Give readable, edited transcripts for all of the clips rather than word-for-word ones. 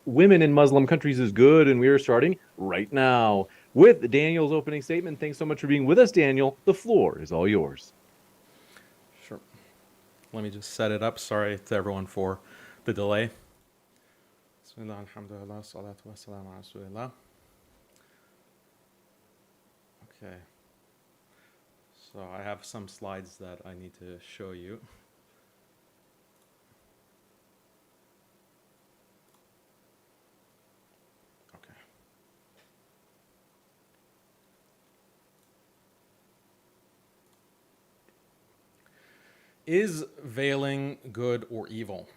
women in Muslim countries is good, and we are starting right now with Daniel's opening statement. Thanks so much for being with us, Daniel. The floor is all yours. Sure. Let me just set it up. Sorry to everyone for the delay. Bismillah, alhamdulillah, salatu wassalamu ala rasulillah. Okay. So I have some slides that I need to show you. Okay. Is veiling good or evil?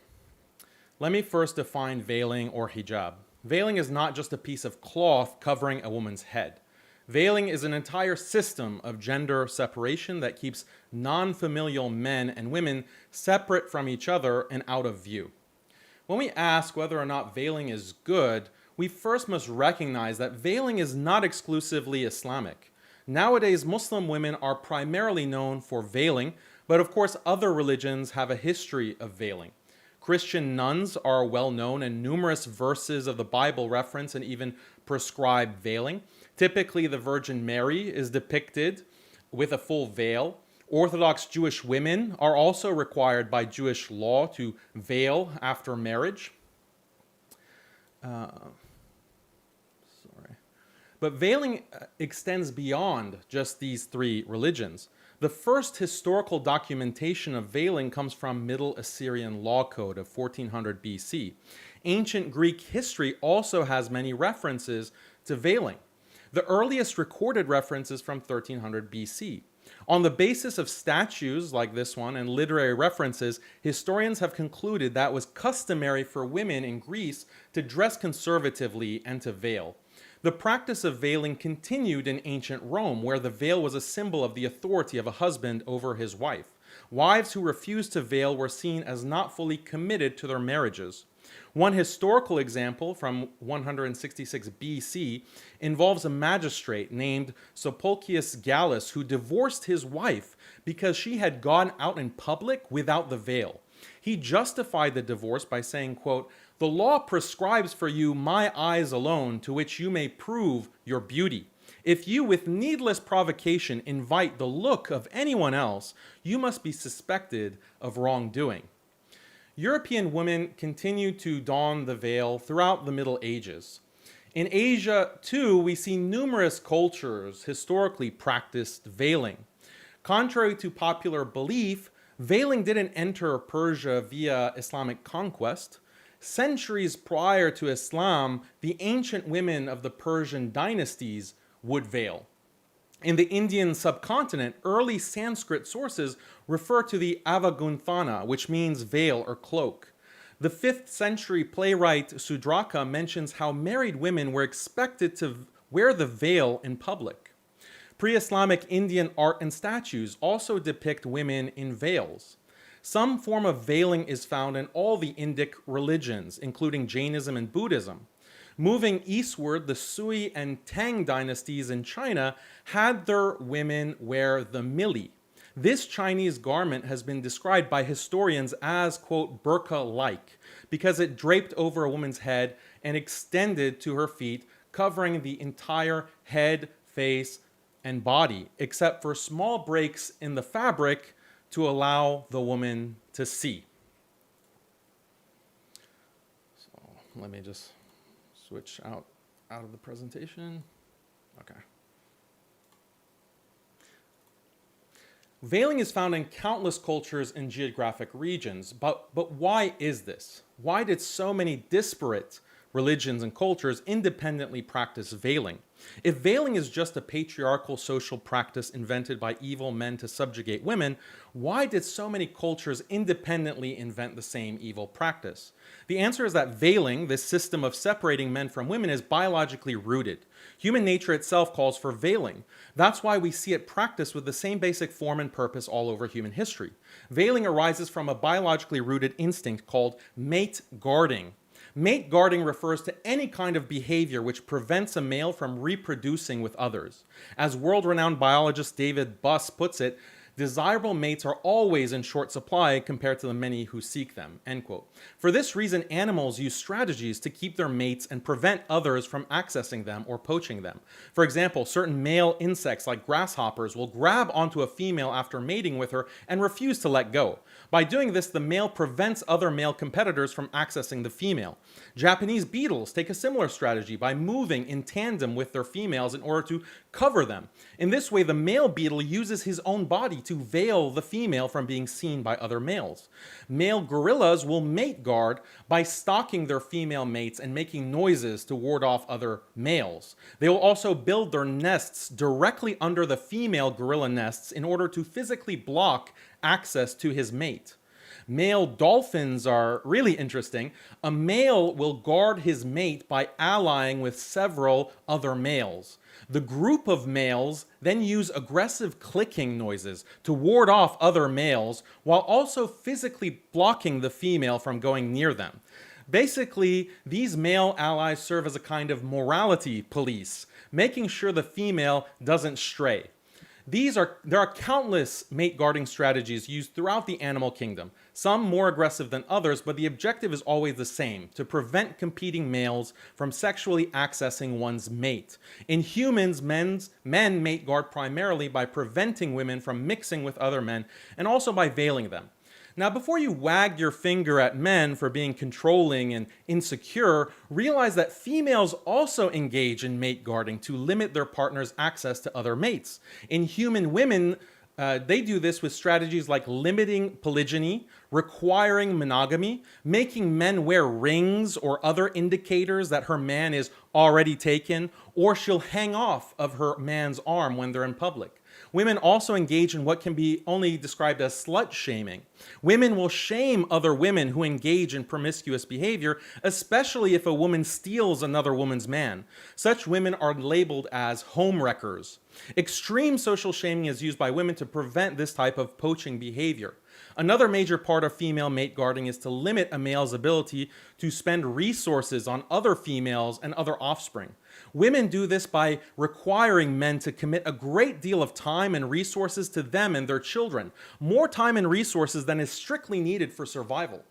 Let me first define veiling or hijab. Veiling is not just a piece of cloth covering a woman's head. Veiling is an entire system of gender separation that keeps non-familial men and women separate from each other and out of view. When we ask whether or not veiling is good, we first must recognize that veiling is not exclusively Islamic. Nowadays, Muslim women are primarily known for veiling, but of course other religions have a history of veiling. Christian nuns are well known, and numerous verses of the Bible reference and even prescribe veiling. Typically, the Virgin Mary is depicted with a full veil. Orthodox Jewish women are also required by Jewish law to veil after marriage. Sorry. But veiling extends beyond just these three religions. The first historical documentation of veiling comes from Middle Assyrian Law Code of 1400 BC. Ancient Greek history also has many references to veiling. The earliest recorded reference is from 1300 BC. On the basis of statues like this one and literary references, historians have concluded that it was customary for women in Greece to dress conservatively and to veil. The practice of veiling continued in ancient Rome, where the veil was a symbol of the authority of a husband over his wife. Wives who refused to veil were seen as not fully committed to their marriages. One historical example from 166 BC involves a magistrate named Sulpicius Gallus who divorced his wife because she had gone out in public without the veil. He justified the divorce by saying, quote, "The law prescribes for you my eyes alone, to which you may prove your beauty. If you, with needless provocation, invite the look of anyone else, you must be suspected of wrongdoing." European women continued to don the veil throughout the Middle Ages. In Asia, too, we see numerous cultures historically practiced veiling. Contrary to popular belief, veiling didn't enter Persia via Islamic conquest. Centuries prior to Islam, the ancient women of the Persian dynasties would veil. In the Indian subcontinent, early Sanskrit sources refer to the avagunthana, which means veil or cloak. The 5th century playwright Sudraka mentions how married women were expected to wear the veil in public. Pre-Islamic Indian art and statues also depict women in veils. Some form of veiling is found in all the Indic religions, including Jainism and Buddhism. Moving eastward, the Sui and Tang dynasties in China had their women wear the mili. This Chinese garment has been described by historians as, quote, burqa-like, because it draped over a woman's head and extended to her feet, covering the entire head, face, and body, except for small breaks in the fabric to allow the woman to see. So let me just switch out of the presentation. Okay. Veiling is found in countless cultures and geographic regions, but why is this? Why did so many disparate religions and cultures independently practice veiling? If veiling is just a patriarchal social practice invented by evil men to subjugate women, why did so many cultures independently invent the same evil practice? The answer is that veiling, this system of separating men from women, is biologically rooted. Human nature itself calls for veiling. That's why we see it practiced with the same basic form and purpose all over human history. Veiling arises from a biologically rooted instinct called mate guarding. Mate guarding refers to any kind of behavior which prevents a male from reproducing with others. As world-renowned biologist David Buss puts it, Desirable mates are always in short supply compared to the many who seek them, end quote. For this reason, animals use strategies to keep their mates and prevent others from accessing them or poaching them. For example, certain male insects like grasshoppers will grab onto a female after mating with her and refuse to let go. By doing this, the male prevents other male competitors from accessing the female. Japanese beetles take a similar strategy by moving in tandem with their females in order to cover them. In this way, the male beetle uses his own body to veil the female from being seen by other males. Male gorillas will mate guard by stalking their female mates and making noises to ward off other males. They will also build their nests directly under the female gorilla nests in order to physically block access to his mate. Male dolphins are really interesting. A male will guard his mate by allying with several other males. The group of males then use aggressive clicking noises to ward off other males while also physically blocking the female from going near them. Basically, these male allies serve as a kind of morality police, making sure the female doesn't stray. There are countless mate guarding strategies used throughout the animal kingdom, some more aggressive than others, but the objective is always the same: to prevent competing males from sexually accessing one's mate. In humans, men mate guard primarily by preventing women from mixing with other men and also by veiling them. Now, before you wag your finger at men for being controlling and insecure, realize that females also engage in mate guarding to limit their partner's access to other mates. In human women, they do this with strategies like limiting polygyny, requiring monogamy, making men wear rings or other indicators that her man is already taken, or she'll hang off of her man's arm when they're in public. Women also engage in what can be only described as slut shaming. Women will shame other women who engage in promiscuous behavior, especially if a woman steals another woman's man. Such women are labeled as homewreckers. Extreme social shaming is used by women to prevent this type of poaching behavior. Another major part of female mate guarding is to limit a male's ability to spend resources on other females and other offspring. Women do this by requiring men to commit a great deal of time and resources to them and their children, more time and resources than is strictly needed for survival.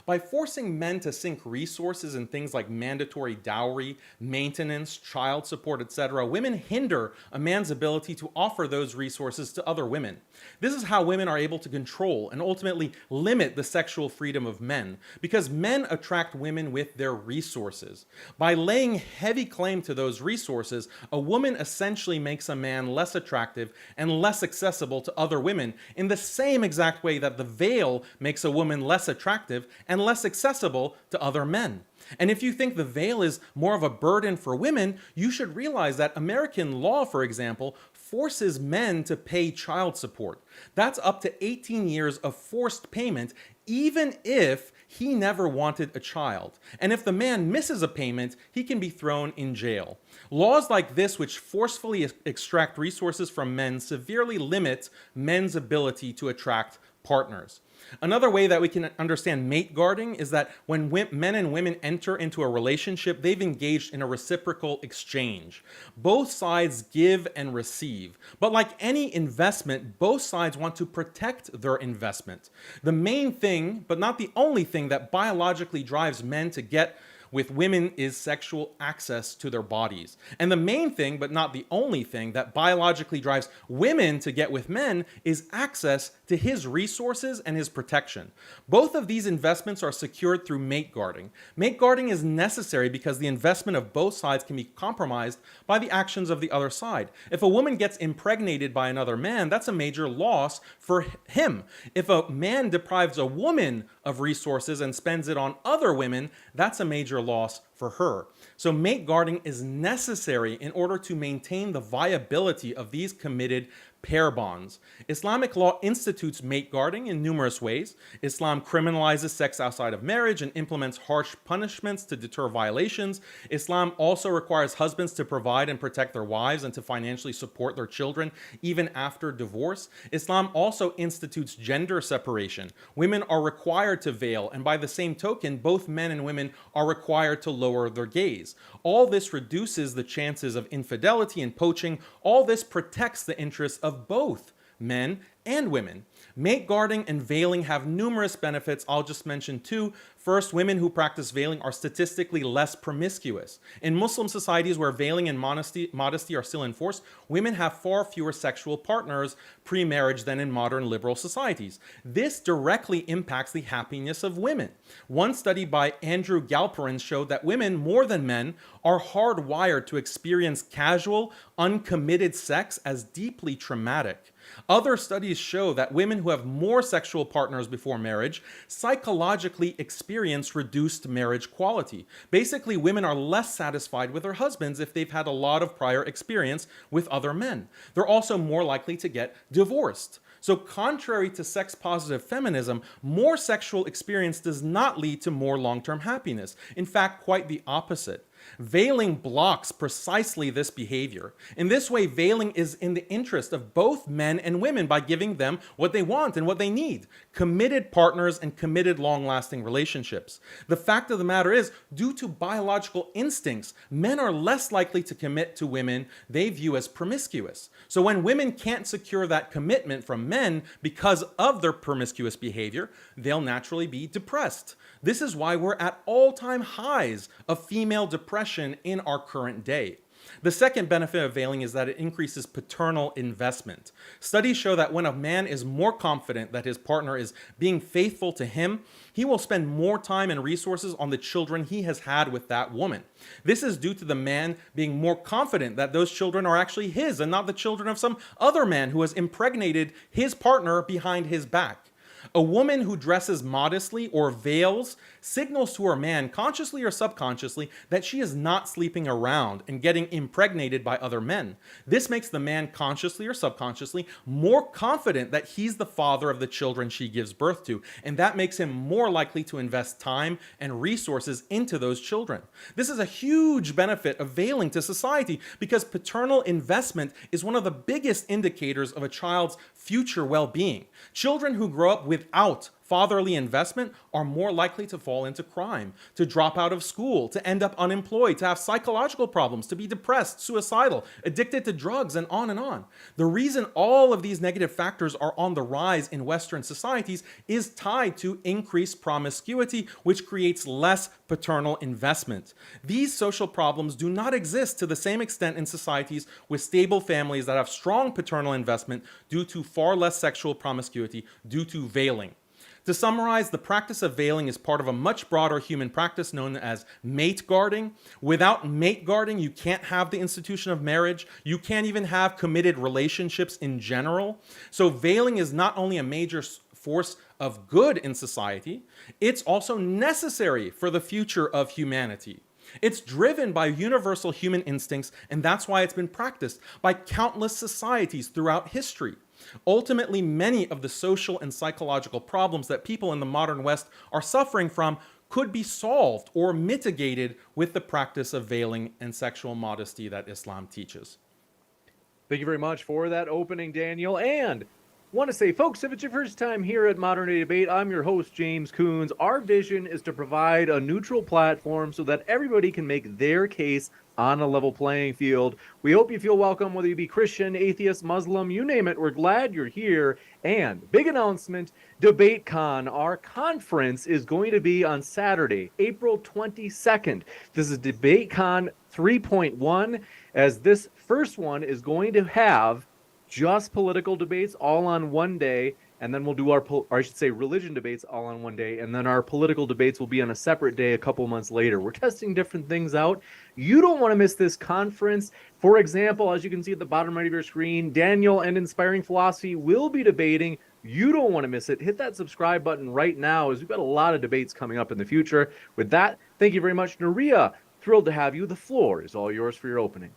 By forcing men to sink resources in things like mandatory dowry, maintenance, child support, etc., women hinder a man's ability to offer those resources to other women. This is how women are able to control and ultimately limit the sexual freedom of men, because men attract women with their resources. By laying heavy claim to those resources, a woman essentially makes a man less attractive and less accessible to other women in the same exact way that the veil makes a woman less attractive and less accessible to other men. And if you think the veil is more of a burden for women, you should realize that American law, for example, forces men to pay child support. That's up to 18 years of forced payment, even if he never wanted a child. And if the man misses a payment, he can be thrown in jail. Laws like this, which forcefully extract resources from men, severely limit men's ability to attract partners. Another way that we can understand mate guarding is that when men and women enter into a relationship, they've engaged in a reciprocal exchange. Both sides give and receive. But like any investment, both sides want to protect their investment. The main thing, but not the only thing, that biologically drives men to get with women is sexual access to their bodies. And the main thing, but not the only thing, that biologically drives women to get with men is access to his resources and his protection. Both of these investments are secured through mate guarding. Mate guarding is necessary because the investment of both sides can be compromised by the actions of the other side. If a woman gets impregnated by another man, that's a major loss for him. If a man deprives a woman of resources and spends it on other women, that's a major loss for her. So mate guarding is necessary in order to maintain the viability of these committed pair bonds. Islamic law institutes mate guarding in numerous ways. Islam criminalizes sex outside of marriage and implements harsh punishments to deter violations. Islam also requires husbands to provide and protect their wives and to financially support their children even after divorce. Islam also institutes gender separation. Women are required to veil, and by the same token, both men and women are required to lower their gaze. All this reduces the chances of infidelity and poaching. All this protects the interests of both men and women. Mate guarding and veiling have numerous benefits. I'll just mention two. First, women who practice veiling are statistically less promiscuous. In Muslim societies where veiling and modesty are still enforced, women have far fewer sexual partners pre-marriage than in modern liberal societies. This directly impacts the happiness of women. One study by Andrew Galperin showed that women, more than men, are hardwired to experience casual, uncommitted sex as deeply traumatic. Other studies show that women who have more sexual partners before marriage psychologically experience reduced marriage quality. Basically, women are less satisfied with their husbands if they've had a lot of prior experience with other men. They're also more likely to get divorced. So contrary to sex-positive feminism, more sexual experience does not lead to more long-term happiness. In fact, quite the opposite. Veiling blocks precisely this behavior. In this way, veiling is in the interest of both men and women by giving them what they want and what they need: committed partners and committed long-lasting relationships. The fact of the matter is, due to biological instincts, men are less likely to commit to women they view as promiscuous. So when women can't secure that commitment from men because of their promiscuous behavior, they'll naturally be depressed. This is why we're at all-time highs of female depression in our current day. The second benefit of veiling is that it increases paternal investment. Studies show that when a man is more confident that his partner is being faithful to him, he will spend more time and resources on the children he has had with that woman. This is due to the man being more confident that those children are actually his and not the children of some other man who has impregnated his partner behind his back. A woman who dresses modestly or veils signals to her man, consciously or subconsciously, that she is not sleeping around and getting impregnated by other men. This makes the man, consciously or subconsciously, more confident that he's the father of the children she gives birth to, and that makes him more likely to invest time and resources into those children. This is a huge benefit of veiling to society because paternal investment is one of the biggest indicators of a child's future well-being. Children who grow up without fatherly investment are more likely to fall into crime, to drop out of school, to end up unemployed, to have psychological problems, to be depressed, suicidal, addicted to drugs, and on and on. The reason all of these negative factors are on the rise in Western societies is tied to increased promiscuity, which creates less paternal investment. These social problems do not exist to the same extent in societies with stable families that have strong paternal investment due to far less sexual promiscuity due to veiling. To summarize, the practice of veiling is part of a much broader human practice known as mate guarding. Without mate guarding, you can't have the institution of marriage. You can't even have committed relationships in general. So veiling is not only a major force of good in society, it's also necessary for the future of humanity. It's driven by universal human instincts, and that's why it's been practiced by countless societies throughout history. Ultimately, many of the social and psychological problems that people in the modern West are suffering from could be solved or mitigated with the practice of veiling and sexual modesty that Islam teaches. Thank you very much for that opening, Daniel. And want to say, folks, if it's your first time here at Modern Day Debate, I'm your host, James Coons. Our vision is to provide a neutral platform so that everybody can make their case on a level playing field. We hope you feel welcome, whether you be Christian, atheist, Muslim, you name it. We're glad you're here. And big announcement, DebateCon, our conference, is going to be on Saturday, April 22nd. This is DebateCon 3.1, as this first one is going to have just political debates all on one day, and then we'll do religion debates all on one day, and then our political debates will be on a separate day a couple months later. We're testing different things out. You don't want to miss this conference. For example, as you can see at the bottom right of your screen, Daniel and Inspiring Philosophy will be debating. You don't want to miss it. Hit that subscribe button right now, as we've got a lot of debates coming up in the future. With that, thank you very much, Naria. Thrilled to have you. The floor is all yours for your opening.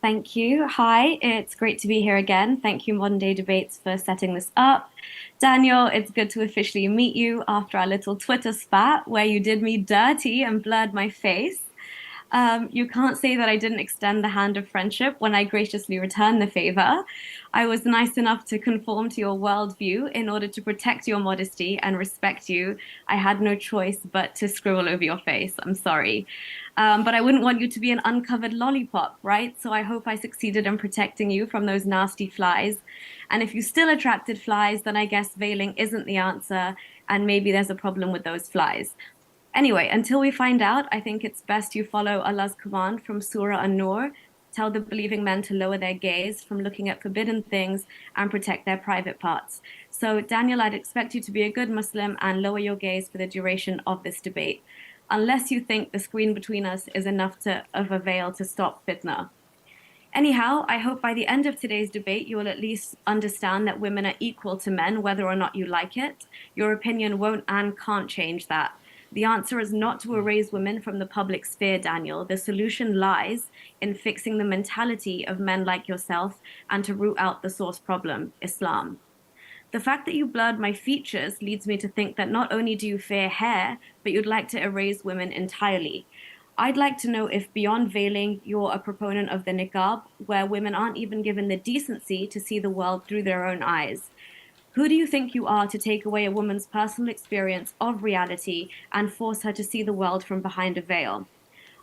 Thank you. Hi, it's great to be here again. Thank you, Modern Day Debates, for setting this up. Daniel, it's good to officially meet you after our little Twitter spat where you did me dirty and blurred my face. You can't say that I didn't extend the hand of friendship when I graciously returned the favor. I was nice enough to conform to your worldview in order to protect your modesty and respect you. I had no choice but to scribble over your face. I'm sorry. But I wouldn't want you to be an uncovered lollipop, right? So I hope I succeeded in protecting you from those nasty flies. And if you still attracted flies, then I guess veiling isn't the answer, and maybe there's a problem with those flies. Anyway, until we find out, I think it's best you follow Allah's command from Surah An-Nur. Tell the believing men to lower their gaze from looking at forbidden things and protect their private parts. So, Daniel, I'd expect you to be a good Muslim and lower your gaze for the duration of this debate, unless you think the screen between us is enough of a veil to stop fitna. Anyhow, I hope by the end of today's debate, you will at least understand that women are equal to men, whether or not you like it. Your opinion won't and can't change that. The answer is not to erase women from the public sphere, Daniel. The solution lies in fixing the mentality of men like yourself and to root out the source problem, Islam. The fact that you blurred my features leads me to think that not only do you fear hair, but you'd like to erase women entirely. I'd like to know if beyond veiling, you're a proponent of the niqab, where women aren't even given the decency to see the world through their own eyes. Who do you think you are to take away a woman's personal experience of reality and force her to see the world from behind a veil?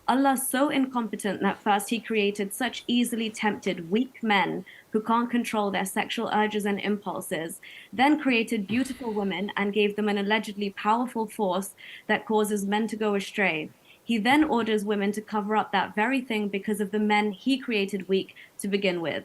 Allah's so incompetent that first he created such easily tempted, weak men who can't control their sexual urges and impulses, then created beautiful women and gave them an allegedly powerful force that causes men to go astray. He then orders women to cover up that very thing because of the men he created weak to begin with.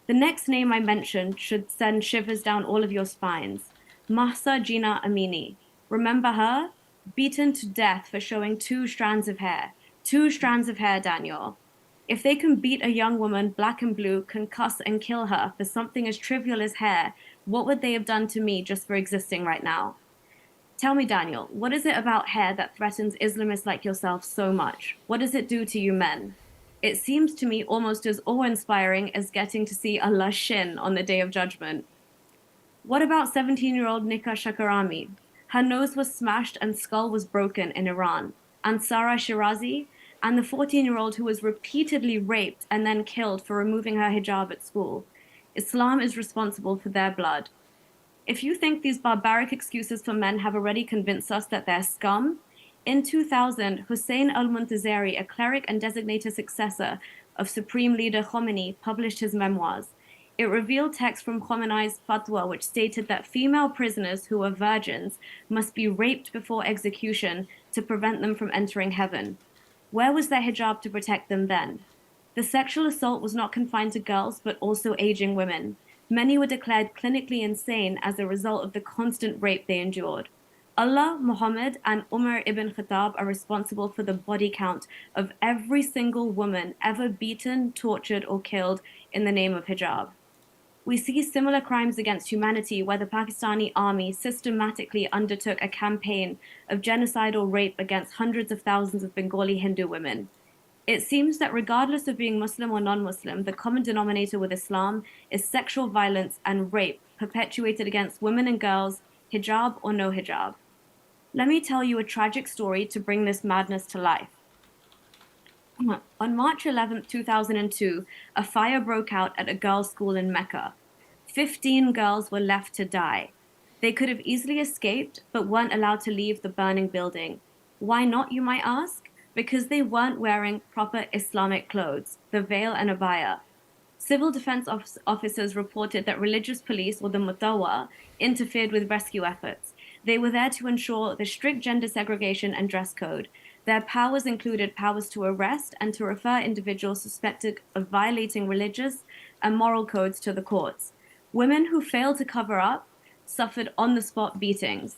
The next name I mentioned should send shivers down all of your spines. Mahsa Jina Amini. Remember her? Beaten to death for showing 2 strands of hair. 2 strands of hair, Daniel. If they can beat a young woman black and blue, concuss and kill her for something as trivial as hair, what would they have done to me just for existing right now? Tell me, Daniel, what is it about hair that threatens Islamists like yourself so much? What does it do to you men? It seems to me almost as awe-inspiring as getting to see Allah's shin on the Day of Judgment. What about 17-year-old Nika Shakarami? Her nose was smashed and skull was broken in Iran. And Sarah Shirazi? And the 14-year-old who was repeatedly raped and then killed for removing her hijab at school. Islam is responsible for their blood. If you think these barbaric excuses for men have already convinced us that they're scum, in 2000, Hussein al-Muntazeri, a cleric and designated successor of Supreme Leader Khomeini, published his memoirs. It revealed text from Khomeini's fatwa, which stated that female prisoners who were virgins must be raped before execution to prevent them from entering heaven. Where was their hijab to protect them then? The sexual assault was not confined to girls, but also aging women. Many were declared clinically insane as a result of the constant rape they endured. Allah, Muhammad, and Umar ibn Khattab are responsible for the body count of every single woman ever beaten, tortured, or killed in the name of hijab. We see similar crimes against humanity where the Pakistani army systematically undertook a campaign of genocidal rape against hundreds of thousands of Bengali Hindu women. It seems that regardless of being Muslim or non-Muslim, the common denominator with Islam is sexual violence and rape perpetuated against women and girls, hijab or no hijab. Let me tell you a tragic story to bring this madness to life. On March 11, 2002, a fire broke out at a girls' school in Mecca. 15 girls were left to die. They could have easily escaped, but weren't allowed to leave the burning building. Why not, you might ask? Because they weren't wearing proper Islamic clothes, the veil and abaya. Civil defense officers reported that religious police, or the Mutawa, interfered with rescue efforts. They were there to ensure the strict gender segregation and dress code. Their powers included powers to arrest and to refer individuals suspected of violating religious and moral codes to the courts. Women who failed to cover up suffered on-the-spot beatings.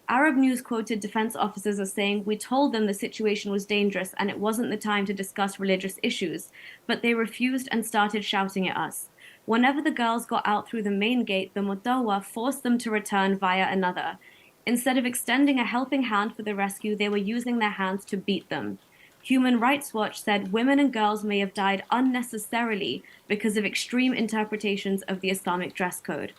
Arab News quoted defense officers as saying, "We told them the situation was dangerous and it wasn't the time to discuss religious issues, but they refused and started shouting at us. Whenever the girls got out through the main gate, the Mutawa forced them to return via another. Instead of extending a helping hand for the rescue, they were using their hands to beat them." Human Rights Watch said women and girls may have died unnecessarily because of extreme interpretations of the Islamic dress code.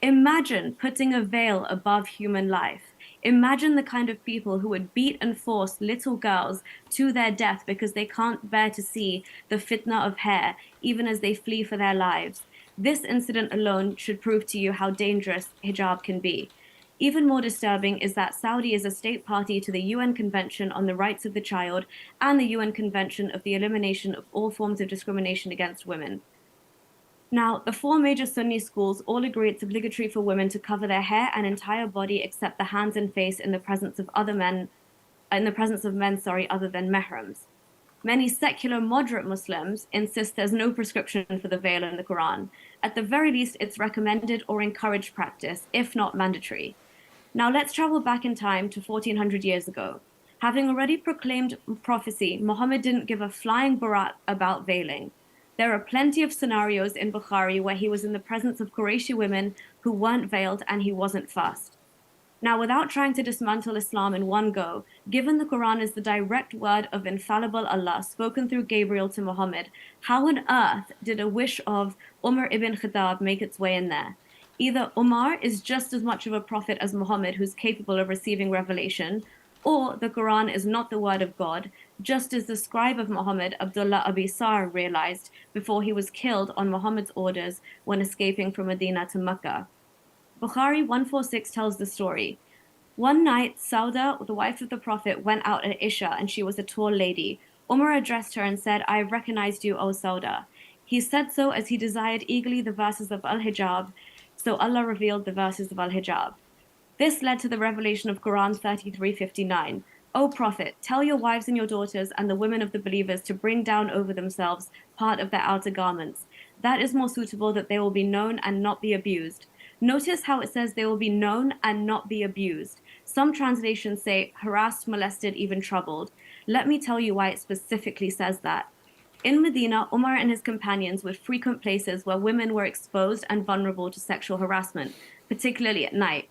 Imagine putting a veil above human life. Imagine the kind of people who would beat and force little girls to their death because they can't bear to see the fitna of hair, even as they flee for their lives. This incident alone should prove to you how dangerous hijab can be. Even more disturbing is that Saudi is a state party to the UN Convention on the Rights of the Child and the UN Convention of the Elimination of All Forms of Discrimination against Women. Now, the four major Sunni schools all agree it's obligatory for women to cover their hair and entire body except the hands and face in the presence of men, other than mehrams. Many secular moderate Muslims insist there's no prescription for the veil in the Quran. At the very least, it's recommended or encouraged practice, if not mandatory. Now let's travel back in time to 1400 years ago. Having already proclaimed prophecy, Muhammad didn't give a flying barat about veiling. There are plenty of scenarios in Bukhari where he was in the presence of Qurayshi women who weren't veiled and he wasn't fussed. Now, without trying to dismantle Islam in one go, given the Quran is the direct word of infallible Allah spoken through Gabriel to Muhammad, how on earth did a wish of Umar ibn Khattab make its way in there? Either Umar is just as much of a prophet as Muhammad, who's capable of receiving revelation, or the Quran is not the word of God, just as the scribe of Muhammad, Abdullah Abi Sar, realized before he was killed on Muhammad's orders when escaping from Medina to Mecca. Bukhari 146 tells the story. One night, Sauda, the wife of the Prophet, went out at Isha, and she was a tall lady. Umar addressed her and said, "I have recognized you, O Sauda." He said so as he desired eagerly the verses of Al-Hijab, so Allah revealed the verses of Al-Hijab. This led to the revelation of Quran 33:59. O Prophet, tell your wives and your daughters and the women of the believers to bring down over themselves part of their outer garments. That is more suitable, that they will be known and not be abused. Notice how it says they will be known and not be abused. Some translations say harassed, molested, even troubled. Let me tell you why it specifically says that. In Medina, Umar and his companions would frequent places where women were exposed and vulnerable to sexual harassment, particularly at night.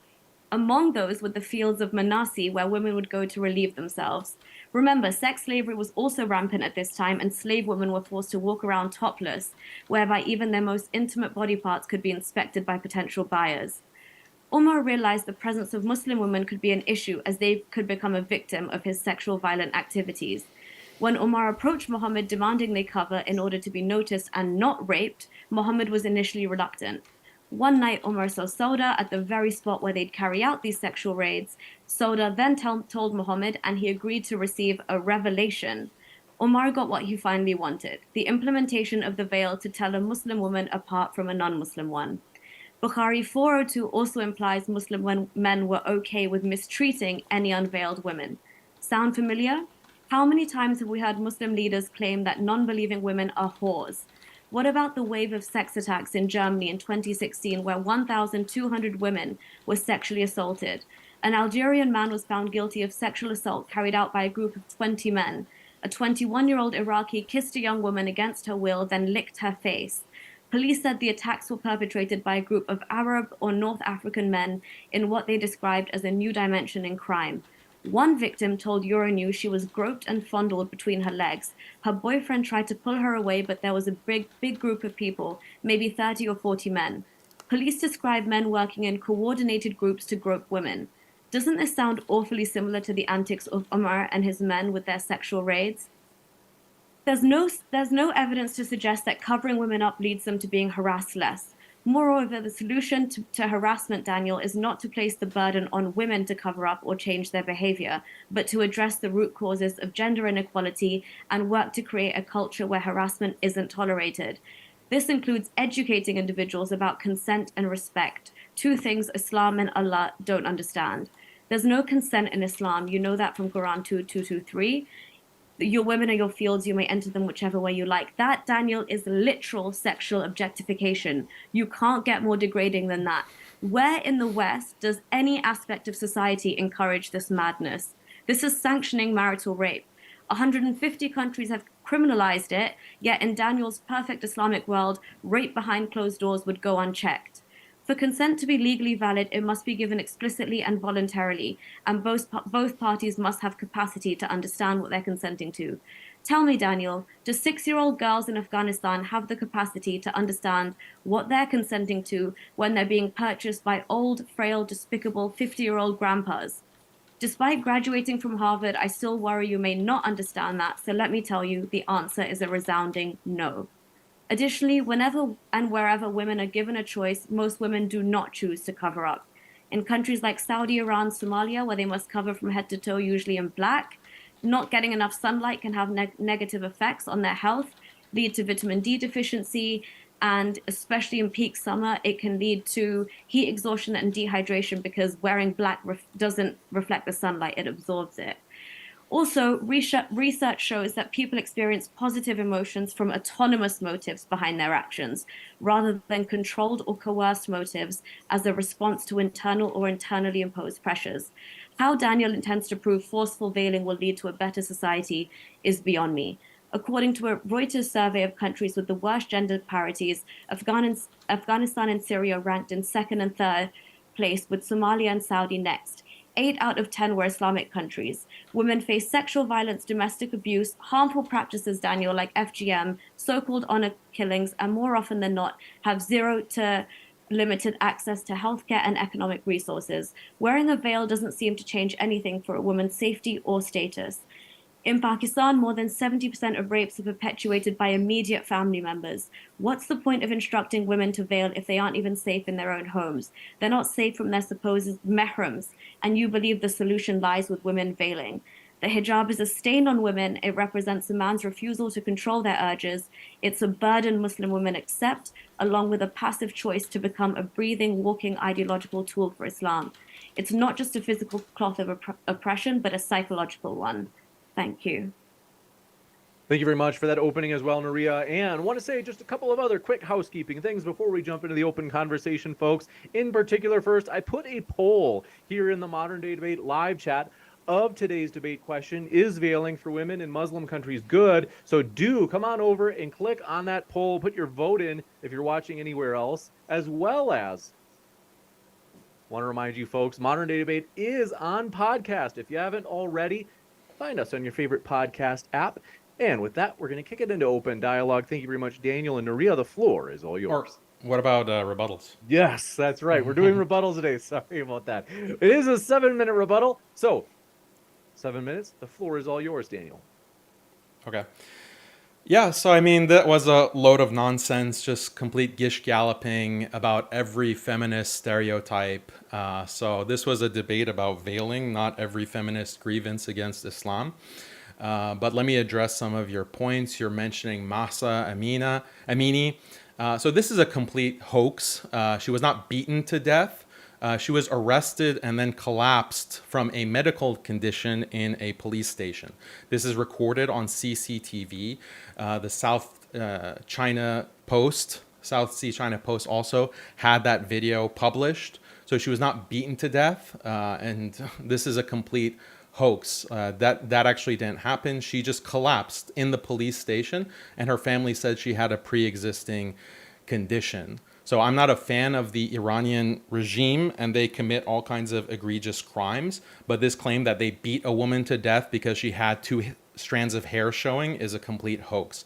Among those were the fields of Manasi, where women would go to relieve themselves. Remember, sex slavery was also rampant at this time, and slave women were forced to walk around topless, whereby even their most intimate body parts could be inspected by potential buyers. Umar realized the presence of Muslim women could be an issue, as they could become a victim of his sexual violent activities. When Umar approached Muhammad demanding they cover in order to be noticed and not raped, Muhammad was initially reluctant. One night, Umar saw Sauda at the very spot where they'd carry out these sexual raids. Sauda then told Muhammad, and he agreed to receive a revelation. Umar got what he finally wanted, the implementation of the veil to tell a Muslim woman apart from a non-Muslim one. Bukhari 402 also implies Muslim men were okay with mistreating any unveiled women. Sound familiar? How many times have we heard Muslim leaders claim that non-believing women are whores? What about the wave of sex attacks in Germany in 2016, where 1,200 women were sexually assaulted? An Algerian man was found guilty of sexual assault carried out by a group of 20 men. A 21-year-old Iraqi kissed a young woman against her will, then licked her face. Police said the attacks were perpetrated by a group of Arab or North African men in what they described as a new dimension in crime. One victim told Euronews she was groped and fondled between her legs. Her boyfriend tried to pull her away, but there was a big group of people, maybe 30 or 40 men. Police described men working in coordinated groups to grope women. Doesn't this sound awfully similar to the antics of Umar and his men with their sexual raids? There's no evidence to suggest that covering women up leads them to being harassed less. Moreover, the solution to harassment, Daniel, is not to place the burden on women to cover up or change their behavior, but to address the root causes of gender inequality and work to create a culture where harassment isn't tolerated. This includes educating individuals about consent and respect, two things Islam and Allah don't understand. There's no consent in Islam. You know that from Quran 2:223. Your women are your fields, you may enter them whichever way you like. That, Daniel, is literal sexual objectification. You can't get more degrading than that. Where in the West does any aspect of society encourage this madness? This is sanctioning marital rape. 150 countries have criminalized it, yet in Daniel's perfect Islamic world, rape behind closed doors would go unchecked. For consent to be legally valid, it must be given explicitly and voluntarily, and both parties must have capacity to understand what they're consenting to. Tell me, Daniel, do 6-year-old girls in Afghanistan have the capacity to understand what they're consenting to when they're being purchased by old, frail, despicable 50-year-old grandpas? Despite graduating from Harvard, I still worry you may not understand that, so let me tell you, the answer is a resounding no. Additionally, whenever and wherever women are given a choice, most women do not choose to cover up. In countries like Saudi, Iran, Somalia, where they must cover from head to toe, usually in black, not getting enough sunlight can have negative effects on their health, lead to vitamin D deficiency, and especially in peak summer, it can lead to heat exhaustion and dehydration because wearing black doesn't reflect the sunlight, it absorbs it. Also, research shows that people experience positive emotions from autonomous motives behind their actions, rather than controlled or coerced motives as a response to internal or internally imposed pressures. How Daniel intends to prove forceful veiling will lead to a better society is beyond me. According to a Reuters survey of countries with the worst gender parities, Afghanistan and Syria ranked in second and third place, with Somalia and Saudi next. 8 out of 10 were Islamic countries. Women face sexual violence, domestic abuse, harmful practices, Daniel, like FGM, so-called honor killings, and more often than not, have zero to limited access to healthcare and economic resources. Wearing a veil doesn't seem to change anything for a woman's safety or status. In Pakistan, more than 70% of rapes are perpetuated by immediate family members. What's the point of instructing women to veil if they aren't even safe in their own homes? They're not safe from their supposed mehrams, and you believe the solution lies with women veiling. The hijab is a stain on women. It represents a man's refusal to control their urges. It's a burden Muslim women accept, along with a passive choice to become a breathing, walking ideological tool for Islam. It's not just a physical cloth of oppression, but a psychological one. Thank you. Thank you very much for that opening as well, Nuria. And I want to say just a couple of other quick housekeeping things before we jump into the open conversation, folks. In particular, first, I put a poll here in the Modern Day Debate live chat of today's debate question: is veiling for women in Muslim countries good? So do come on over and click on that poll, put your vote in if you're watching anywhere else, as well as want to remind you folks, Modern Day Debate is on podcast. If you haven't already, find us on your favorite podcast app. And with that, we're going to kick it into open dialogue. Thank you very much, Daniel and Nuria. The floor is all yours. Or what about rebuttals? Yes, that's right. We're doing rebuttals today. Sorry about that. It is a 7-minute rebuttal. So, 7 minutes. The floor is all yours, Daniel. Okay. Yeah, so I mean, that was a load of nonsense, just complete gish galloping about every feminist stereotype. So this was a debate about veiling, not every feminist grievance against Islam. But let me address some of your points. You're mentioning Mahsa Amini. So this is a complete hoax. She was not beaten to death. She was arrested and then collapsed from a medical condition in a police station. This is recorded on CCTV. The South China Post, South Sea China Post also had that video published. So she was not beaten to death, and this is a complete hoax. That actually didn't happen. She just collapsed in the police station, and her family said she had a pre-existing condition. So I'm not a fan of the Iranian regime, and they commit all kinds of egregious crimes. But this claim that they beat a woman to death because she had 2 strands of hair showing is a complete hoax.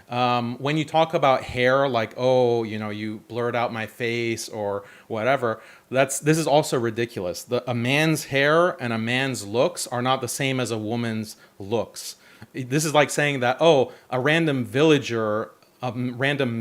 When you talk about hair, like, oh, you know, you blurred out my face or whatever, this is also ridiculous. A man's hair and a man's looks are not the same as a woman's looks. This is like saying that, oh, a random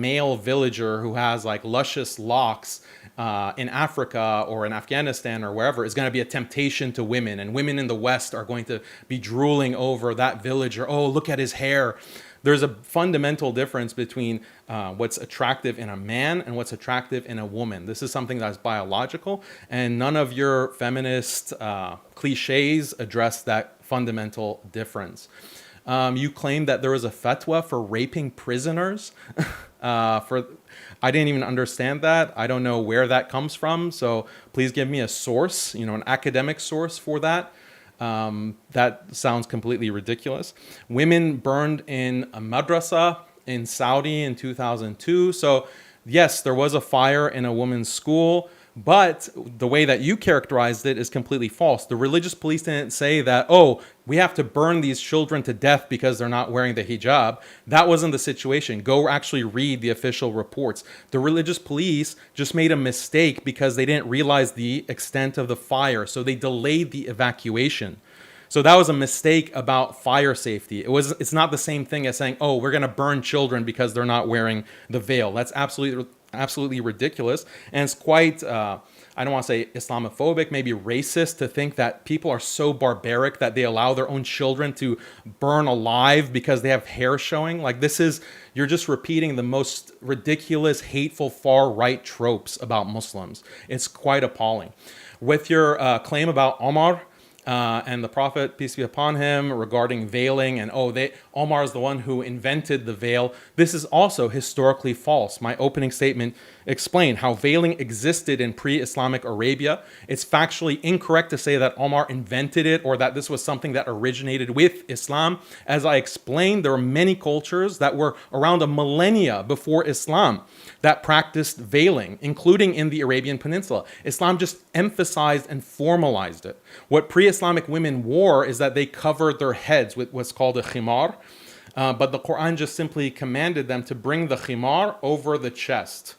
male villager who has like luscious locks in Africa or in Afghanistan or wherever is going to be a temptation to women, and women in the West are going to be drooling over that villager. Oh, look at his hair. There's a fundamental difference between what's attractive in a man and what's attractive in a woman. This is something that's biological, and none of your feminist cliches address that fundamental difference. You claim that there was a fatwa for raping prisoners. I didn't even understand that. I don't know where that comes from. So please give me a source, an academic source for that. That sounds completely ridiculous. Women burned in a madrasa in Saudi in 2002. So yes, there was a fire in a women's school, But the way that you characterized it is completely false. The religious police didn't say that, oh, we have to burn these children to death because they're not wearing the hijab. That wasn't the situation. Go actually read the official reports. The religious police just made a mistake because they didn't realize the extent of the fire, so they delayed the evacuation. So that was a mistake about fire safety. It's not the same thing as saying, oh, we're going to burn children because they're not wearing the veil. That's absolutely ridiculous. And it's quite, I don't want to say Islamophobic, maybe racist, to think that people are so barbaric that they allow their own children to burn alive because they have hair showing. Like, you're just repeating the most ridiculous, hateful, far-right tropes about Muslims. It's quite appalling. With your claim about Omar, and the Prophet, peace be upon him, regarding veiling, and Omar is the one who invented the veil. This is also historically false. My opening statement explained how veiling existed in pre-Islamic Arabia. It's factually incorrect to say that Omar invented it or that this was something that originated with Islam. As I explained, there are many cultures that were around a millennia before Islam that practiced veiling, including in the Arabian Peninsula. Islam just emphasized and formalized it. What pre-Islamic women wore is that they covered their heads with what's called a khimar, but the Quran just simply commanded them to bring the khimar over the chest,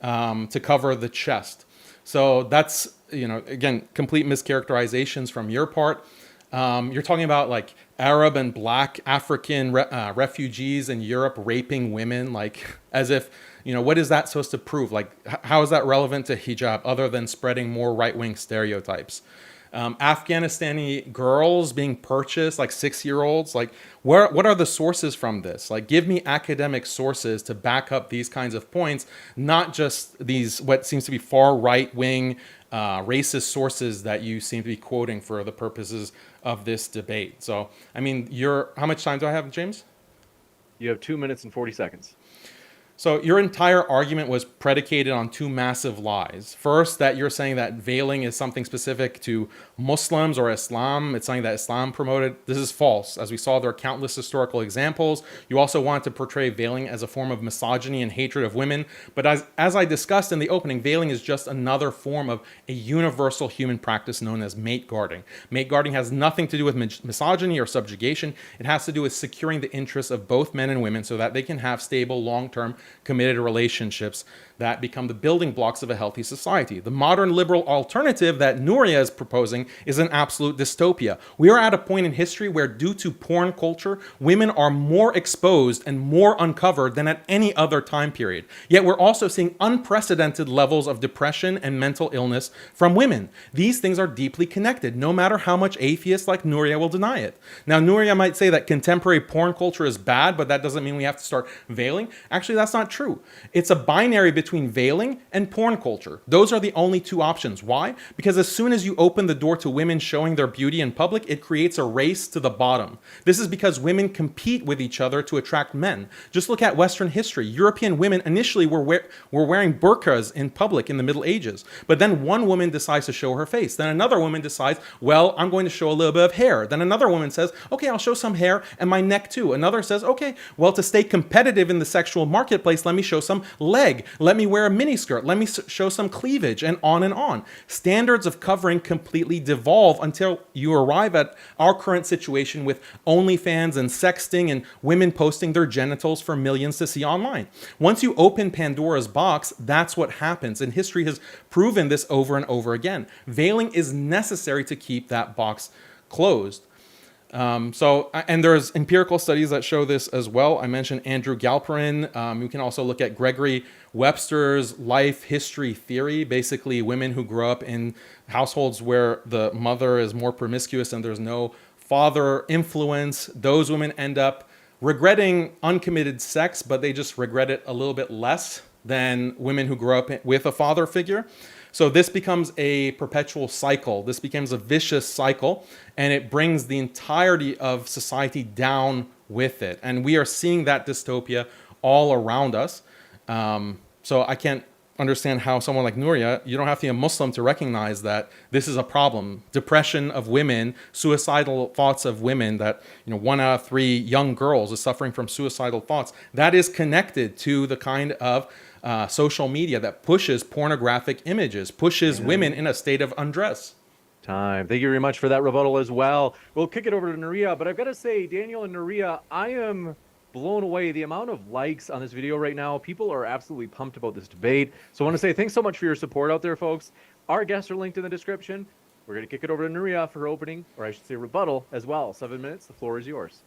to cover the chest. So that's, again, complete mischaracterizations from your part. You're talking about like Arab and Black African refugees in Europe raping women, like as if, what is that supposed to prove? Like, how is that relevant to hijab other than spreading more right-wing stereotypes? Afghanistani girls being purchased, like 6-year-olds, like what are the sources from this? Like, give me academic sources to back up these kinds of points, not just these what seems to be far right-wing racist sources that you seem to be quoting for the purposes of this debate. So, I mean, how much time do I have, James? You have 2 minutes and 40 seconds. So your entire argument was predicated on two massive lies. First, that you're saying that veiling is something specific to Muslims or Islam. It's something that Islam promoted. This is false. As we saw, there are countless historical examples. You also wanted to portray veiling as a form of misogyny and hatred of women. But as I discussed in the opening, veiling is just another form of a universal human practice known as mate guarding. Mate guarding has nothing to do with misogyny or subjugation. It has to do with securing the interests of both men and women so that they can have stable, long-term, committed relationships that become the building blocks of a healthy society. The modern liberal alternative that Nuria is proposing is an absolute dystopia. We are at a point in history where, due to porn culture, women are more exposed and more uncovered than at any other time period. Yet we're also seeing unprecedented levels of depression and mental illness from women. These things are deeply connected, no matter how much atheists like Nuria will deny it. Now, Nuria might say that contemporary porn culture is bad, but that doesn't mean we have to start veiling. Actually, that's not true. It's a binary between veiling and porn culture. Those are the only two options. Why? Because as soon as you open the door to women showing their beauty in public, it creates a race to the bottom. This is because women compete with each other to attract men. Just look at Western history. European women initially were wearing burqas in public in the Middle Ages. But then one woman decides to show her face. Then another woman decides, well, I'm going to show a little bit of hair. Then another woman says, okay, I'll show some hair and my neck too. Another says, okay, well, to stay competitive in the sexual marketplace, let me show some leg. Let me wear a miniskirt. Let me show some cleavage, and on and on. Standards of covering completely devolve until you arrive at our current situation with OnlyFans and sexting and women posting their genitals for millions to see online. Once you open Pandora's box, that's what happens. And history has proven this over and over again. Veiling is necessary to keep that box closed. And there's empirical studies that show this as well. I mentioned Andrew Galperin. You can also look at Gregory Webster's life history theory. Basically, women who grow up in households where the mother is more promiscuous and there's no father influence, those women end up regretting uncommitted sex, but they just regret it a little bit less than women who grow up with a father figure. So this becomes a perpetual cycle. This becomes a vicious cycle, and it brings the entirety of society down with it. And we are seeing that dystopia all around us. So I can't understand how someone like Nuria, you don't have to be a Muslim to recognize that this is a problem. Depression of women, suicidal thoughts of women, that 1 out of 3 young girls is suffering from suicidal thoughts. That is connected to the kind of social media that pushes pornographic images, pushes women in a state of undress. Time. Thank you very much for that rebuttal as well. We'll kick it over to Nuria, but I've got to say, Daniel and Nuria, I am blown away. The amount of likes on this video right now, people are absolutely pumped about this debate. So I want to say thanks so much for your support out there, folks. Our guests are linked in the description. We're going to kick it over to Nuria for her opening, or I should say rebuttal as well. 7 minutes. The floor is yours.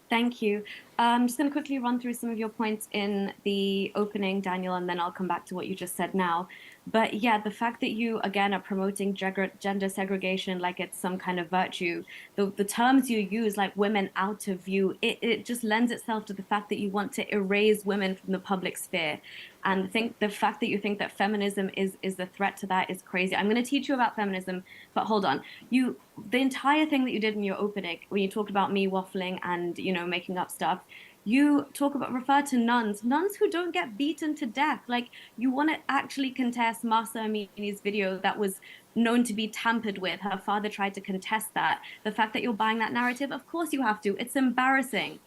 Thank you. I'm just going to quickly run through some of your points in the opening, Daniel, and then I'll come back to what you just said now. But yeah, the fact that you, again, are promoting gender segregation like it's some kind of virtue, the terms you use, like women out of view, it just lends itself to the fact that you want to erase women from the public sphere. And I think the fact that you think that feminism is the threat to that is crazy. I'm going to teach you about feminism, but hold on. The entire thing that you did in your opening, when you talked about me waffling and, making up stuff, you refer to nuns who don't get beaten to death. Like, you want to actually contest Mahsa Amini's video that was known to be tampered with. Her father tried to contest that. The fact that you're buying that narrative, of course you have to. It's embarrassing.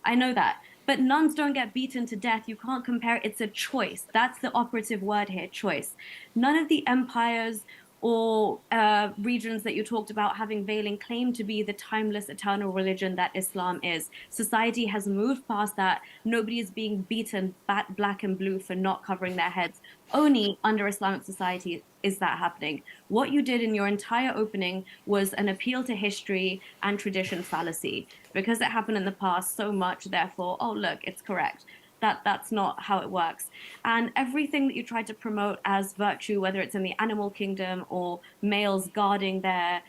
I know that. But nuns don't get beaten to death. You can't compare. It's a choice. That's the operative word here, choice. None of the empires or regions that you talked about having veiling claim to be the timeless, eternal religion that Islam is. Society has moved past that. Nobody is being beaten black and blue for not covering their heads. Only under Islamic society is that happening. What you did in your entire opening was an appeal to history and tradition fallacy. Because it happened in the past so much, therefore, oh, look, it's correct. That's not how it works. And everything that you try to promote as virtue, whether it's in the animal kingdom or males guarding their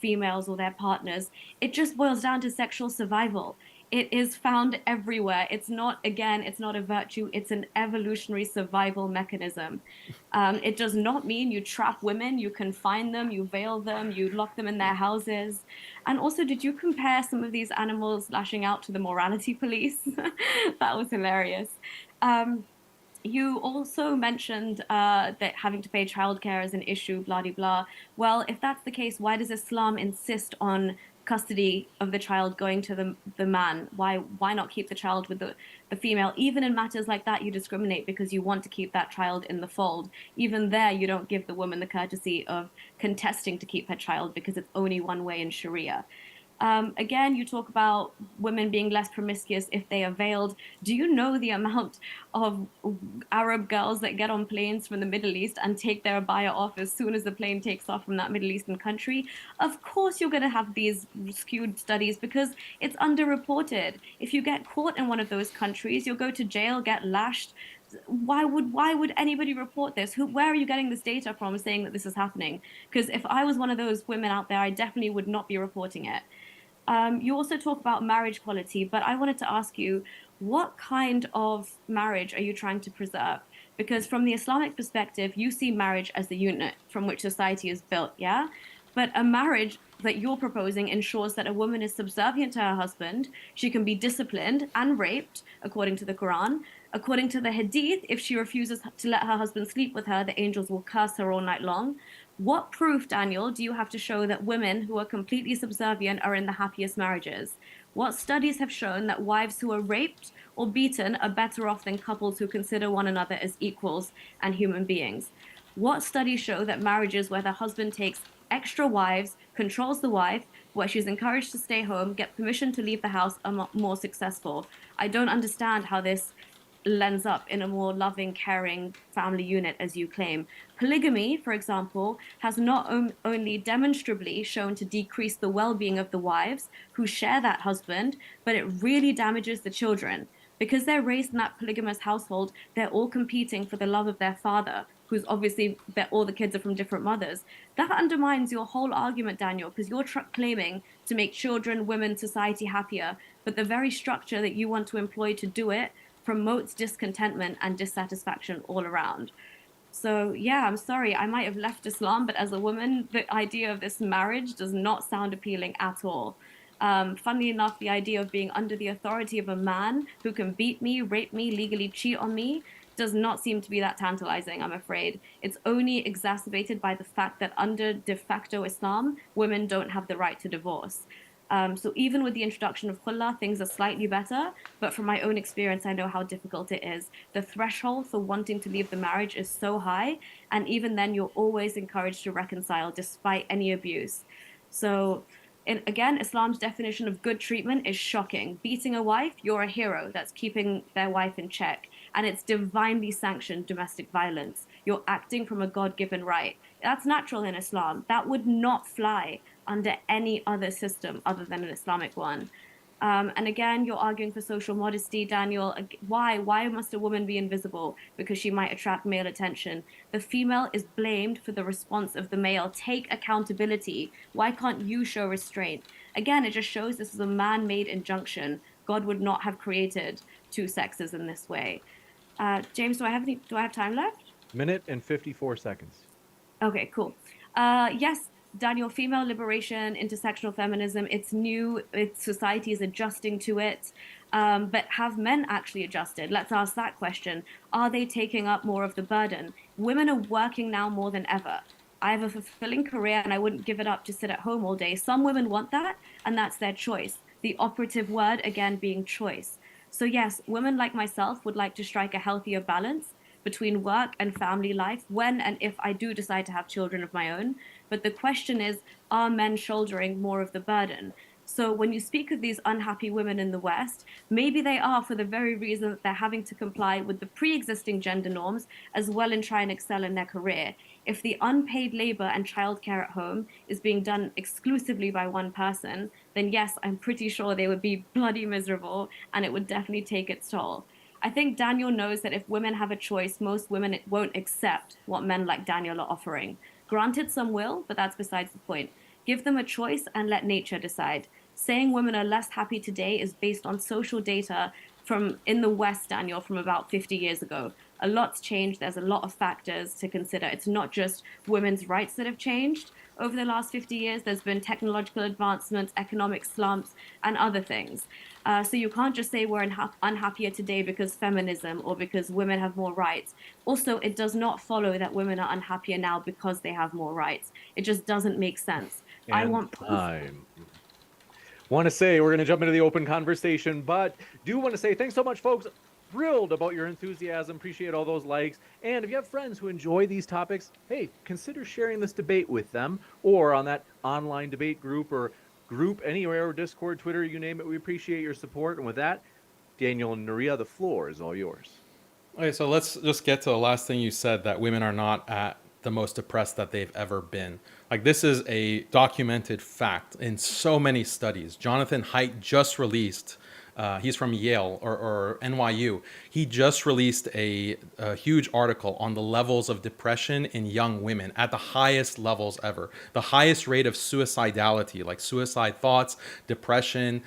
females or their partners, it just boils down to sexual survival. It is found everywhere. It's not a virtue. It's an evolutionary survival mechanism. It does not mean you trap women, you confine them, you veil them, you lock them in their houses. And also, did you compare some of these animals lashing out to the morality police? That was hilarious. You also mentioned that having to pay childcare is an issue, blah, blah, blah. Well, if that's the case, why does Islam insist on custody of the child going to the man? Why not keep the child with the female? Even in matters like that, you discriminate because you want to keep that child in the fold. Even there, you don't give the woman the courtesy of contesting to keep her child because it's only one way in Sharia. Again, you talk about women being less promiscuous if they are veiled. Do you know the amount of Arab girls that get on planes from the Middle East and take their abaya off as soon as the plane takes off from that Middle Eastern country? Of course you're going to have these skewed studies because it's underreported. If you get caught in one of those countries, you'll go to jail, get lashed. Why would anybody report this? Where are you getting this data from saying that this is happening? Because if I was one of those women out there, I definitely would not be reporting it. You also talk about marriage quality, but I wanted to ask you, what kind of marriage are you trying to preserve? Because from the Islamic perspective, you see marriage as the unit from which society is built, yeah? But a marriage that you're proposing ensures that a woman is subservient to her husband, she can be disciplined and raped, according to the Quran. According to the Hadith, if she refuses to let her husband sleep with her, the angels will curse her all night long. What proof, Daniel, do you have to show that women who are completely subservient are in the happiest marriages? What studies have shown that wives who are raped or beaten are better off than couples who consider one another as equals and human beings? What studies show that marriages where the husband takes extra wives, controls the wife, where she's encouraged to stay home, get permission to leave the house, are more successful? I don't understand how this lends up in a more loving, caring family unit, as you claim. Polygamy, for example, has not only demonstrably shown to decrease the well-being of the wives who share that husband, but it really damages the children. Because they're raised in that polygamous household, they're all competing for the love of their father, who's obviously, all the kids are from different mothers. That undermines your whole argument, Daniel, because you're claiming to make children, women, society happier, but the very structure that you want to employ to do it promotes discontentment and dissatisfaction all around. So yeah, I'm sorry, I might have left Islam, but as a woman, the idea of this marriage does not sound appealing at all. Funnily enough, the idea of being under the authority of a man who can beat me, rape me, legally cheat on me, does not seem to be that tantalizing, I'm afraid. It's only exacerbated by the fact that under de facto Islam, women don't have the right to divorce. So even with the introduction of khulla, things are slightly better. But from my own experience, I know how difficult it is. The threshold for wanting to leave the marriage is so high. And even then, you're always encouraged to reconcile despite any abuse. So, again, Islam's definition of good treatment is shocking. Beating a wife, you're a hero that's keeping their wife in check. And it's divinely sanctioned domestic violence. You're acting from a God given right. That's natural in Islam. That would not fly under any other system other than an Islamic one. And again, you're arguing for social modesty, Daniel. Why? Why must a woman be invisible? Because she might attract male attention. The female is blamed for the response of the male. Take accountability. Why can't you show restraint? Again, it just shows this is a man-made injunction. God would not have created two sexes in this way. James, do I have time left? Minute and 54 seconds. Okay, cool. Yes, Daniel, female liberation, intersectional feminism, it's new, society is adjusting to it. But have men actually adjusted? Let's ask that question. Are they taking up more of the burden? Women are working now more than ever. I have a fulfilling career and I wouldn't give it up to sit at home all day. Some women want that, and that's their choice. The operative word, again, being choice. So yes, women like myself would like to strike a healthier balance between work and family life when and if I do decide to have children of my own. But the question is, are men shouldering more of the burden? So when you speak of these unhappy women in the West, maybe they are for the very reason that they're having to comply with the pre-existing gender norms as well and try and excel in their career. If the unpaid labor and childcare at home is being done exclusively by one person, then yes, I'm pretty sure they would be bloody miserable and it would definitely take its toll. I think Daniel knows that if women have a choice, most women won't accept what men like Daniel are offering. Granted, some will, but that's besides the point. Give them a choice and let nature decide. Saying women are less happy today is based on social data from in the West, Daniel, from about 50 years ago. A lot's changed. There's a lot of factors to consider. It's not just women's rights that have changed over the last 50 years. There's been technological advancements, economic slumps, and other things. So you can't just say we're unhappier today because feminism or because women have more rights. Also, it does not follow that women are unhappier now because they have more rights. It just doesn't make sense. And I want proof. Want to say we're going to jump into the open conversation, but do want to say thanks so much, folks. Thrilled about your enthusiasm. Appreciate all those likes. And if you have friends who enjoy these topics, hey, consider sharing this debate with them or on that online debate group or group anywhere, Discord, Twitter, you name it. We appreciate your support. And with that, Daniel and Nuria, the floor is all yours. Okay, so let's just get to the last thing you said, that women are not at the most oppressed that they've ever been. Like, this is a documented fact in so many studies. Jonathan Haidt just released, he's from Yale or NYU. He just released a huge article on the levels of depression in young women at the highest levels ever. The highest rate of suicidality, like suicide thoughts, depression,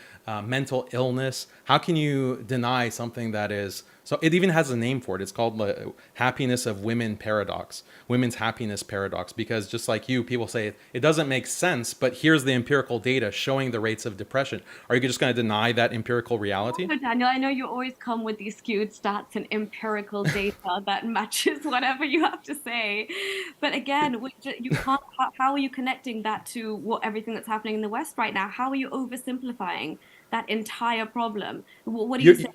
mental illness. How can you deny something that is... So it even has a name for it. It's called the happiness of women paradox, women's happiness paradox, because just like you, people say it doesn't make sense, but here's the empirical data showing the rates of depression. Are you just going to deny that empirical reality? No, Daniel, I know you always come with these skewed stats and empirical data that matches whatever you have to say. But again, you can't, how are you connecting that to everything that's happening in the West right now? How are you oversimplifying that entire problem? What do you say?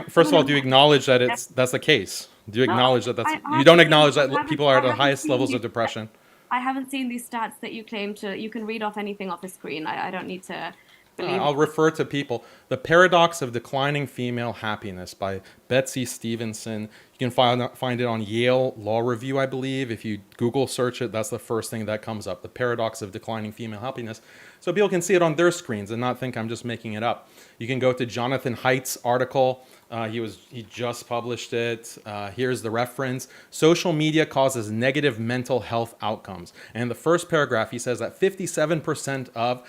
First of all, do you acknowledge that that's the case? Do you acknowledge that you don't acknowledge that people are at the highest levels of depression? I haven't seen these stats that you claim to. You can read off anything off the screen. I don't need to believe. I'll refer to people. The Paradox of Declining Female Happiness by Betsy Stevenson. You can find it on Yale Law Review, I believe. If you Google search it, that's the first thing that comes up, The Paradox of Declining Female Happiness. So people can see it on their screens and not think I'm just making it up. You can go to Jonathan Haidt's article. He just published it. Here's the reference. Social media causes negative mental health outcomes. And in the first paragraph, he says that 57% of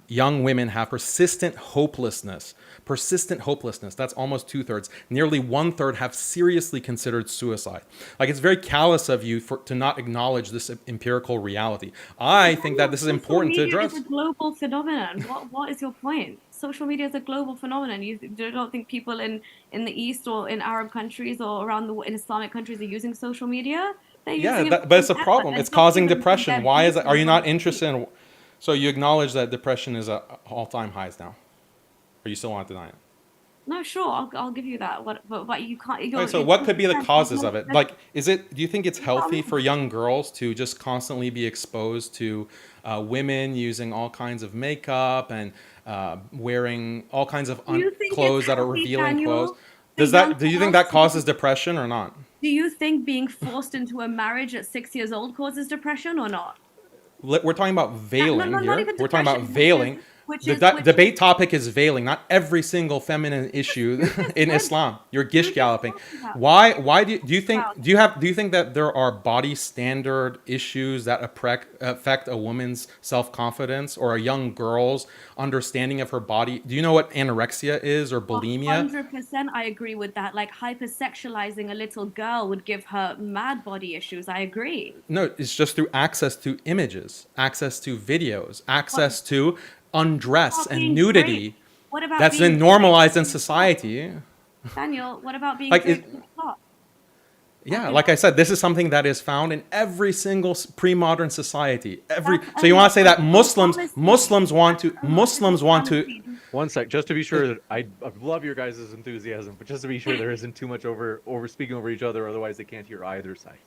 young women have persistent hopelessness. Persistent hopelessness. That's almost 2/3. Nearly 1/3 have seriously considered suicide. Like, it's very callous of you to not acknowledge this empirical reality. I think that this is important to address. Social media is a global phenomenon. What is your point? Social media is a global phenomenon. You don't think people in the East or in Arab countries or around in Islamic countries are using social media? But it's a problem. It's causing depression. Why is it? Are you not interested in... So you acknowledge that depression is at all-time highs now, or you still want to deny it? No, sure, I'll give you that. But you can't. Okay, so You're what could be the 10%. causes of it? Like, do you think it's You know what I healthy mean? for young girls to just constantly be exposed to women using all kinds of makeup and wearing all kinds of Do you think it's clothes that are healthy, revealing clothes? Daniel, for young Do you think girls that to be? causes depression or not? Do you think being forced into a marriage at 6 years old causes depression or not? We're talking about No, veiling no, not here. even We're talking about depression, veiling. which The is which is debate topic is veiling, not every single feminine issue you just in said Islam. You're you gish just galloping. talked about Why do you think about do you think that there are body standard issues that affect a woman's self-confidence or a young girl's understanding of her body? Do you know what anorexia is or bulimia? 100%. I agree with that. Like hypersexualizing a little girl would give her mad body issues. I agree. No, it's just through access to images, access to videos, What access to undress about and being draped? nudity What about that's being been normalized in draped in the cloth? society. Daniel, what about being Like, draped in the cloth? yeah, You like know, I said, this is something that is found in every single pre-modern society. that's So you want to say that a policy. Muslims want to. Policy. One sec, just to be sure that I love your guys' enthusiasm, but just to be sure there isn't too much over speaking over each other, otherwise they can't hear either side.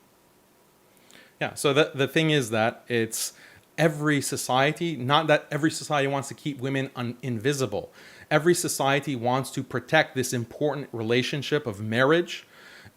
Yeah. So the thing is that it's every society. Not that every society wants to keep women invisible. Every society wants to protect this important relationship of marriage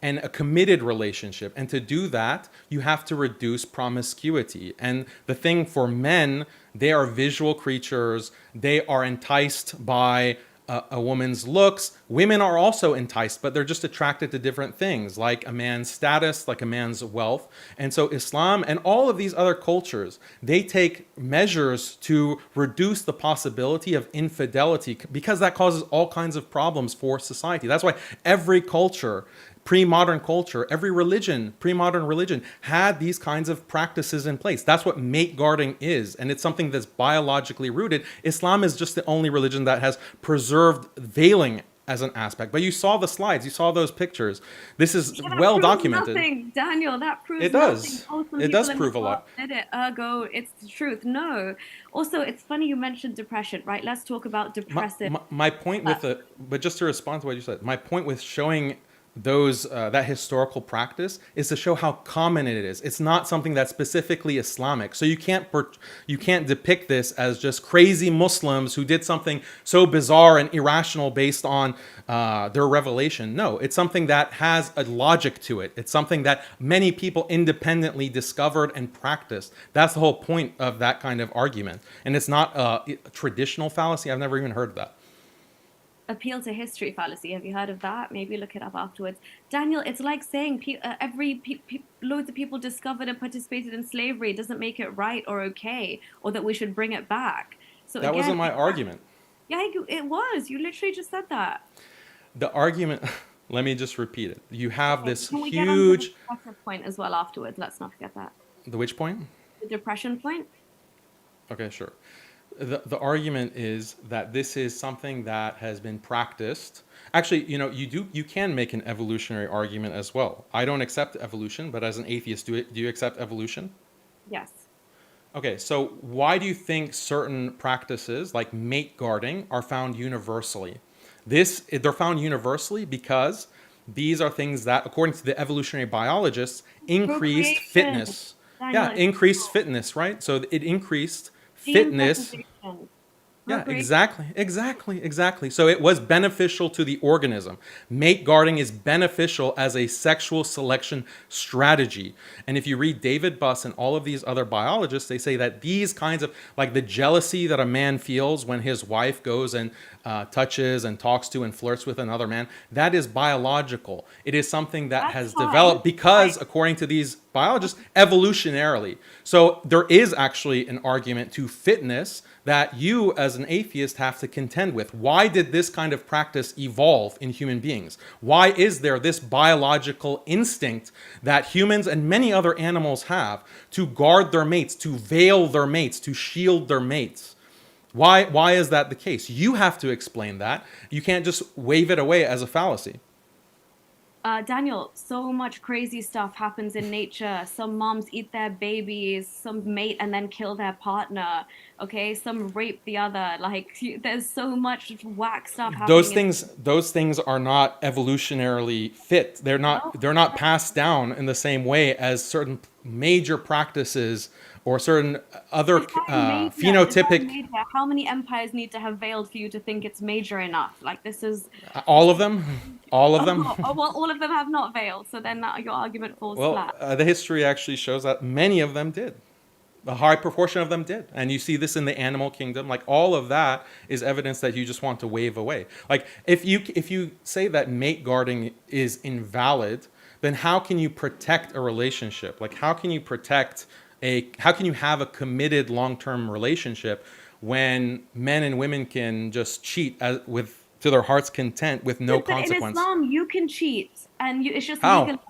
and a committed relationship. And to do that, you have to reduce promiscuity. And the thing for men, they are visual creatures. They are enticed by a woman's looks. Women are also enticed, but they're just attracted to different things, like a man's status, like a man's wealth. And so Islam and all of these other cultures, they take measures to reduce the possibility of infidelity because that causes all kinds of problems for society. That's why every culture, pre-modern culture, every religion, pre-modern religion had these kinds of practices in place. That's what mate guarding is, and it's something that's biologically rooted. Islam is just the only religion that has preserved veiling as an aspect. But you saw the slides, you saw those pictures. This is Yeah, that well proves documented. nothing, Daniel. That proves It nothing. does. Oh, some It does people in prove the a world lot. did it. Ergo, it's the truth. No. Also, it's funny you mentioned depression, right? Let's talk about depressive. My point with the, but just to respond to what you said, my point with showing those that historical practice is to show how common it is. It's not something that's specifically Islamic. So you can't depict this as just crazy Muslims who did something so bizarre and irrational based on their revelation. No, it's something that has a logic to it. It's something that many people independently discovered and practiced. That's the whole point of that kind of argument. And it's not a traditional fallacy. I've never even heard of that. Appeal to history fallacy. Have you heard of that? Maybe look it up afterwards. Daniel, it's like saying loads of people discovered and participated in slavery doesn't make it right or okay, or that we should bring it back. So That again, wasn't my argument. yeah, it was. You literally just said that. The argument, let me just repeat it. You have Okay, this can we get on to the huge, depression point as well afterwards? Let's not forget that. the which point? The depression point. Okay, sure. The argument is that this is something that has been practiced. Actually, you can make an evolutionary argument as well. I don't accept evolution, but as an atheist, do you accept evolution? Yes. Okay, so why do you think certain practices like mate guarding are found universally? They're found universally because these are things that, according to the evolutionary biologists, increased Procreation. fitness. Daniel, Yeah, it's increased fitness, right? So it increased gene fitness. preservation. Yeah, Procreation. exactly. So it was beneficial to the organism. Mate guarding is beneficial as a sexual selection strategy. And if you read David Buss and all of these other biologists, they say that these kinds of, like the jealousy that a man feels when his wife goes and touches and talks to and flirts with another man, that is biological. It is something that That's has fine. developed because, Right. according to these biologists, evolutionarily. So there is actually an argument to fitness that you as an atheist have to contend with. Why did this kind of practice evolve in human beings? Why is there this biological instinct that humans and many other animals have to guard their mates, to veil their mates, to shield their mates? Why is that the case? You have to explain that. You can't just wave it away as a fallacy. Daniel, so much crazy stuff happens in nature. Some moms eat their babies, some mate and then kill their partner. Okay, some rape the other. Like, there's so much whack stuff happening in. Those things are not evolutionarily fit. No, They're not passed down in the same way as certain major practices or certain other define major. Define phenotypic. major. How many empires need to have veiled for you to think it's major enough? Like, this is. All of them, all of them. Oh, well, all of them have not veiled, so then your argument falls Well, flat. the history actually shows that many of them did. A high proportion of them did. And you see this in the animal kingdom. Like all of that is evidence that you just want to wave away. Like if you say that mate guarding is invalid, then how can you protect a relationship? Like how can you how can you have a committed long-term relationship when men and women can just cheat to their heart's content with no But in consequence? Islam, you can cheat, and it's just How? legalized.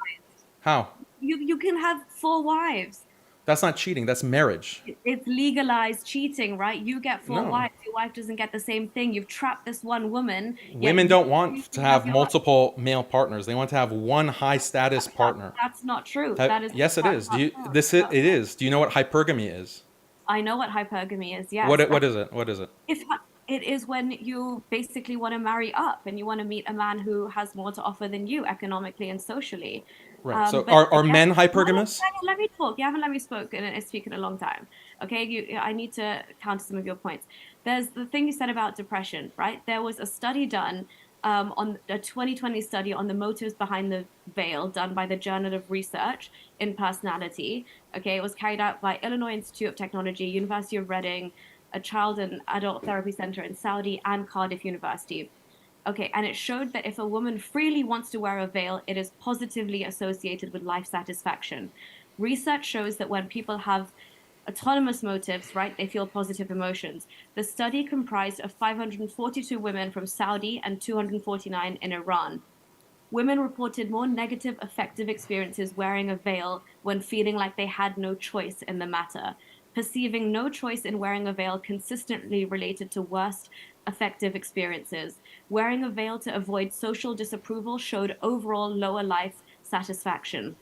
How? You can have 4 wives. That's not cheating. That's marriage. It's legalized cheating, right? You get four No. wives, your wife doesn't get the same thing. You've trapped this one woman. yet Women you don't want to have your- multiple male partners. They want to have one high status partner. That's not true. That is Yes, it that's is. not true. It is. Do you know what hypergamy is? I know what hypergamy is. Yes. What is it? What is it? If it is when you basically want to marry up and you want to meet a man who has more to offer than you economically and socially. Right. So But are yes, men no, hypergamous? Daniel, let me talk. You haven't let me speak in a long time. Okay, I need to counter some of your points. There's the thing you said about depression, right? There was a study done on a 2020 study on the motives behind the veil done by the Journal of Research in Personality. Okay, it was carried out by Illinois Institute of Technology, University of Reading, a child and adult therapy center in Saudi, and Cardiff University. Okay, and it showed that if a woman freely wants to wear a veil, it is positively associated with life satisfaction. Research shows that when people have autonomous motives, right, they feel positive emotions. The study comprised of 542 women from Saudi and 249 in Iran. Women reported more negative affective experiences wearing a veil when feeling like they had no choice in the matter. Perceiving no choice in wearing a veil consistently related to worst affective experiences. Wearing a veil to avoid social disapproval showed overall lower life satisfaction.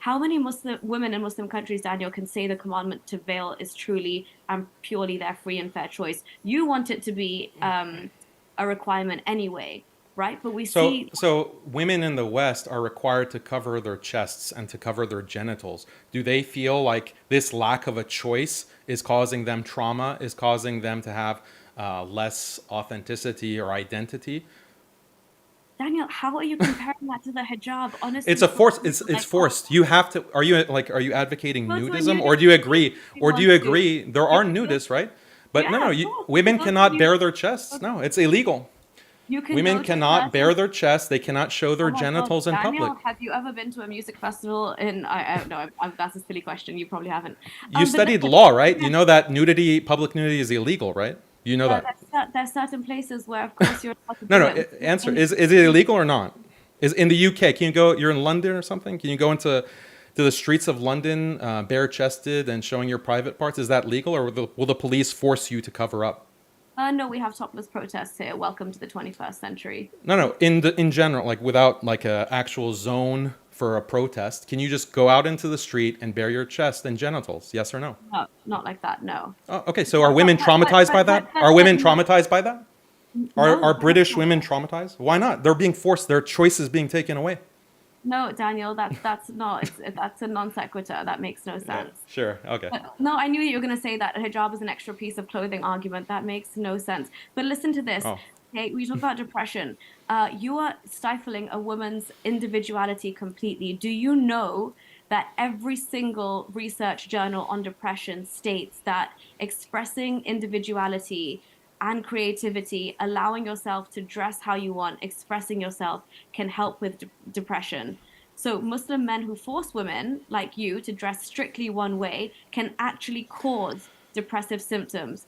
How many Muslim women in Muslim countries, Daniel, can say the commandment to veil is truly and purely their free and fair choice? You want it to be a requirement anyway, right? But we see. So women in the West are required to cover their chests and to cover their genitals. Do they feel like this lack of a choice is causing them trauma, is causing them to have less authenticity or identity? Daniel, how are you comparing that to the hijab? Honestly, It's a force. It's like, forced. You have to. Are you advocating Well, so nudism, you or do you just- agree? you Or do want you to- agree? There are nudists, right? But no, Yeah, no. of course. Women Well, cannot you- bare their chests. No, it's illegal. You can Women go to cannot certain- bare their chests. They cannot show their Oh my God, genitals in Daniel, public. have you ever been to a music festival in? No, that's a silly question. You probably haven't. You But studied listen, law, right? You know that public nudity is illegal, right? You know that. There's certain places where, of course, you're allowed to No, do no. it. Answer: Is it illegal or not? Is in the UK? Can you go? You're in London or something? Can you go into the streets of London bare-chested and showing your private parts? Is that legal, or will the police force you to cover up? No, we have topless protests here. Welcome to the 21st century. No. In general, like without like a actual zone for a protest, can you just go out into the street and bare your chest and genitals? Yes or no? No, not like that. No. Oh, okay. So are women traumatized by that? Are women traumatized by that? Are British women traumatized? Why not? They're being forced. Their choice is being taken away. No, Daniel, that's not. That's a non sequitur. That makes no sense. Sure. Okay. No, I knew you were going to say that hijab is an extra piece of clothing argument. That makes no sense. But listen to this. Oh. Okay, we talk about depression. You are stifling a woman's individuality completely. Do you know that every single research journal on depression states that expressing individuality and creativity, allowing yourself to dress how you want, expressing yourself can help with depression. So Muslim men who force women like you to dress strictly one way can actually cause depressive symptoms.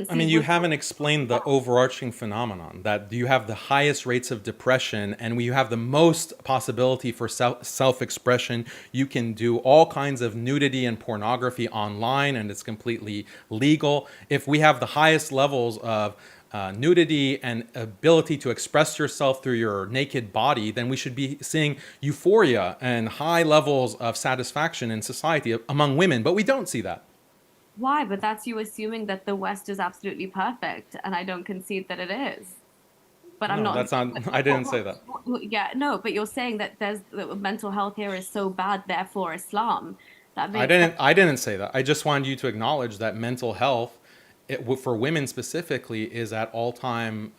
I mean, you haven't explained the overarching phenomenon that you have the highest rates of depression and you have the most possibility for self-expression. You can do all kinds of nudity and pornography online and it's completely legal. If we have the highest levels of nudity and ability to express yourself through your naked body, then we should be seeing euphoria and high levels of satisfaction in society among women. But we don't see that. Why? But that's you assuming that the West is absolutely perfect, and I don't concede that it is. But I'm No, not. that's not. I didn't say that. Yeah, no. But you're saying that mental health here is so bad, therefore Islam. That makes I didn't say that. I just wanted you to acknowledge that mental health, for women specifically, is at all-time,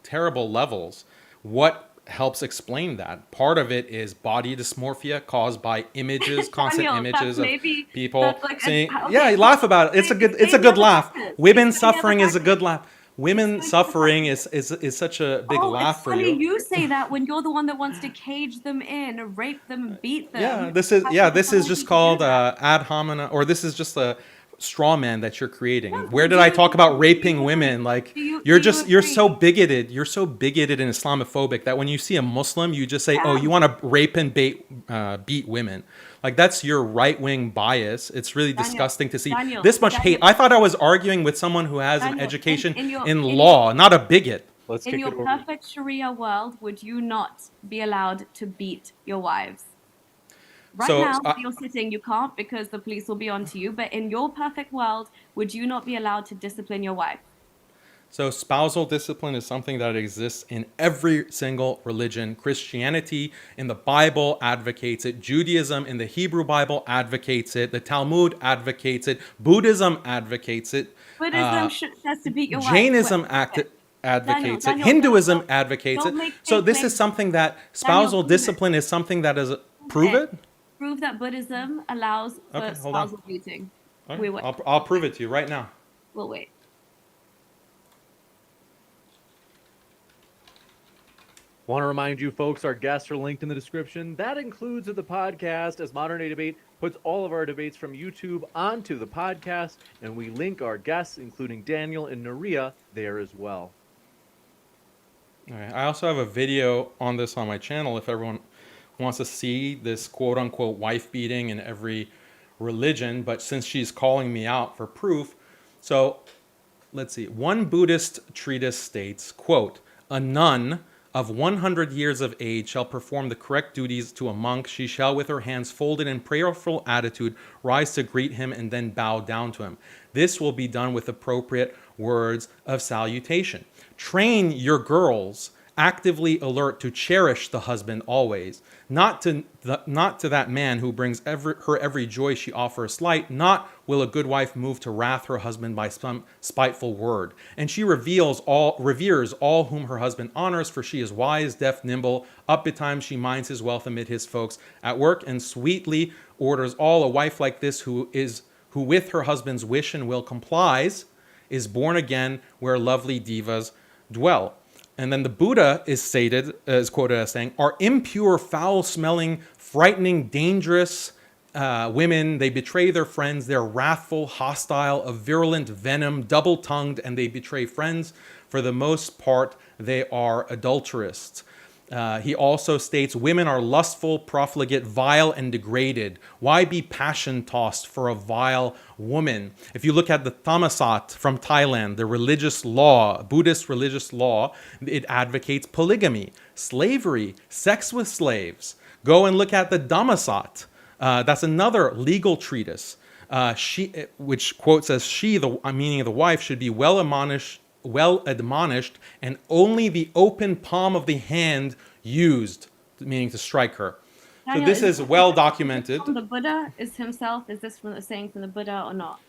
terrible levels. What helps explain that? Part of it is body dysmorphia caused by images, constant Daniel, images that's of maybe people that's like saying, okay, "Yeah, you laugh about it. It's a good laugh." Women suffering is a good laugh. Women Explain the suffering practice. is such a big Oh, laugh it's for funny you. you say that when you're the one that wants to cage them in, rape them, beat them. Yeah, How can this is someone just do called that? ad hominem, or this is just a straw man that you're creating. Yeah, Where but did I talk about raping women? Like do you you're so agree? bigoted. You're so bigoted and Islamophobic that when you see a Muslim, you just say, "Oh, Yeah, you want to rape and beat women." Like that's your right wing bias. It's really Daniel, disgusting to see Daniel, this much hate. Daniel, I thought I was arguing with someone who has an Daniel. education In your in law, not a bigot. Let's in kick your it over. perfect Sharia world, would you not be allowed to beat your wives? Right So now, where you're sitting, you can't because the police will be onto you. But in your perfect world, would you not be allowed to discipline your wife? So, spousal discipline is something that exists in every single religion. Christianity in the Bible advocates it. Judaism in the Hebrew Bible advocates it. The Talmud advocates it. Buddhism advocates it. Buddhism says to beat your wife. Jainism Okay. Daniel, advocates it. Daniel, Hinduism advocates it. don't make So, fake this is claims. something that Daniel, spousal prove it. discipline is something that is. Prove Prove it. it? Prove that Buddhism allows for Okay, hold on. spousal beating. Okay, We wait. I'll prove it to you right now. We'll wait. Want to remind you folks, our guests are linked in the description. That includes the podcast, as Modern Day Debate puts all of our debates from YouTube onto the podcast, and we link our guests, including Daniel and Naria, there as well. All right. I also have a video on this on my channel if everyone wants to see this quote unquote wife beating in every religion, but since she's calling me out for proof, so let's see. One Buddhist treatise states, quote, "A nun of 100 years of age shall perform the correct duties to a monk. She shall, with her hands folded in prayerful attitude, rise to greet him and then bow down to him. This will be done with appropriate words of salutation. Train your girls actively alert to cherish the husband always, not to that man who brings her every joy she offers slight. Not will a good wife move to wrath her husband by some spiteful word. And she reveres all whom her husband honors, for she is wise, deft, nimble. Up betimes she minds his wealth amid his folks at work, and sweetly orders all. A wife like this who with her husband's wish and will complies is born again where lovely divas dwell." And then the Buddha is quoted as saying, "Are impure, foul-smelling, frightening, dangerous women. They betray their friends. They're wrathful, hostile, of virulent venom, double-tongued, and they betray friends. For the most part, they are adulterous." He also states, "Women are lustful, profligate, vile, and degraded. Why be passion-tossed for a vile woman?" If you look at the Thammasat from Thailand, the religious law, Buddhist religious law, it advocates polygamy, slavery, sex with slaves. Go and look at the Dhammasat. That's another legal treatise, which quote says, meaning of the wife, should be well admonished, and only the open palm of the hand used, meaning to strike her. Daniel, So this is well documented. From the Buddha is himself. Is this from the saying from the Buddha or not?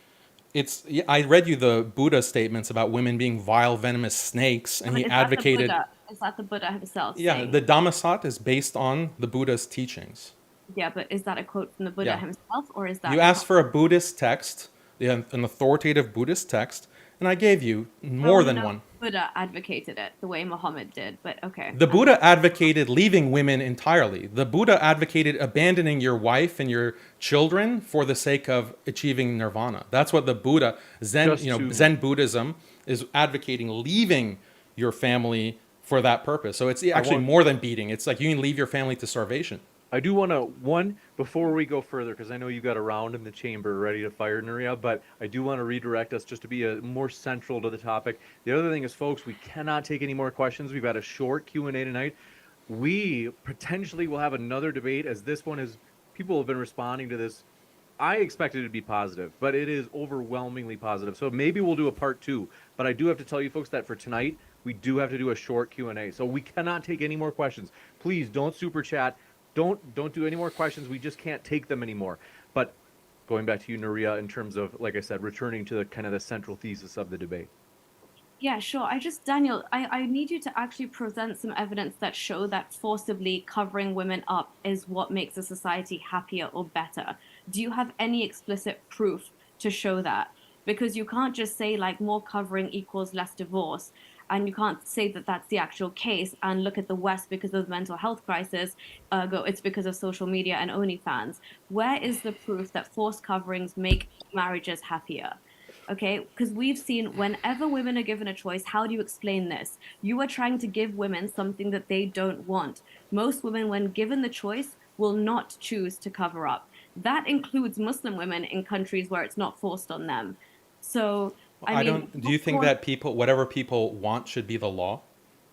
I read you the Buddha statements about women being vile, venomous snakes, and he advocated. Is that the Buddha himself? Yeah, saying? the Dhammasat is based on the Buddha's teachings. Yeah, but is that a quote from the Buddha Yeah. himself, or is that You asked for a Buddhist text, an authoritative Buddhist text, and I gave you more than one. Buddha advocated it the way Muhammad did, but okay. The Buddha advocated leaving women entirely. The Buddha advocated abandoning your wife and your children for the sake of achieving nirvana. That's what the Buddha, Zen Buddhism is advocating, leaving your family for that purpose. So it's actually more than beating. It's like you can leave your family to starvation. I do want to, before we go further, because I know you got a round in the chamber ready to fire, Nuria, but I do want to redirect us just to be more central to the topic. The other thing is, folks, we cannot take any more questions. We've had a short Q&A tonight. We potentially will have another debate, as this one is, people have been responding to this. I expected it to be positive, but it is overwhelmingly positive. So maybe we'll do a part 2. But I do have to tell you folks that for tonight, we do have to do a short Q&A. So we cannot take any more questions. Please don't super chat. Don't do any more questions. We just can't take them anymore. But going back to you, Nuria, in terms of, like I said, returning to the kind of the central thesis of the debate. Yeah, sure. Daniel, I need you to actually present some evidence that show that forcibly covering women up is what makes a society happier or better. Do you have any explicit proof to show that? Because you can't just say like more covering equals less divorce. And you can't say that that's the actual case and look at the West because of the mental health crisis, go, it's because of social media and OnlyFans. Where is the proof that forced coverings make marriages happier? Okay, because we've seen whenever women are given a choice, how do you explain this? You are trying to give women something that they don't want. Most women, when given the choice, will not choose to cover up. That includes Muslim women in countries where it's not forced on them. So, I I mean, don't. Do you think that whatever people want, should be the law?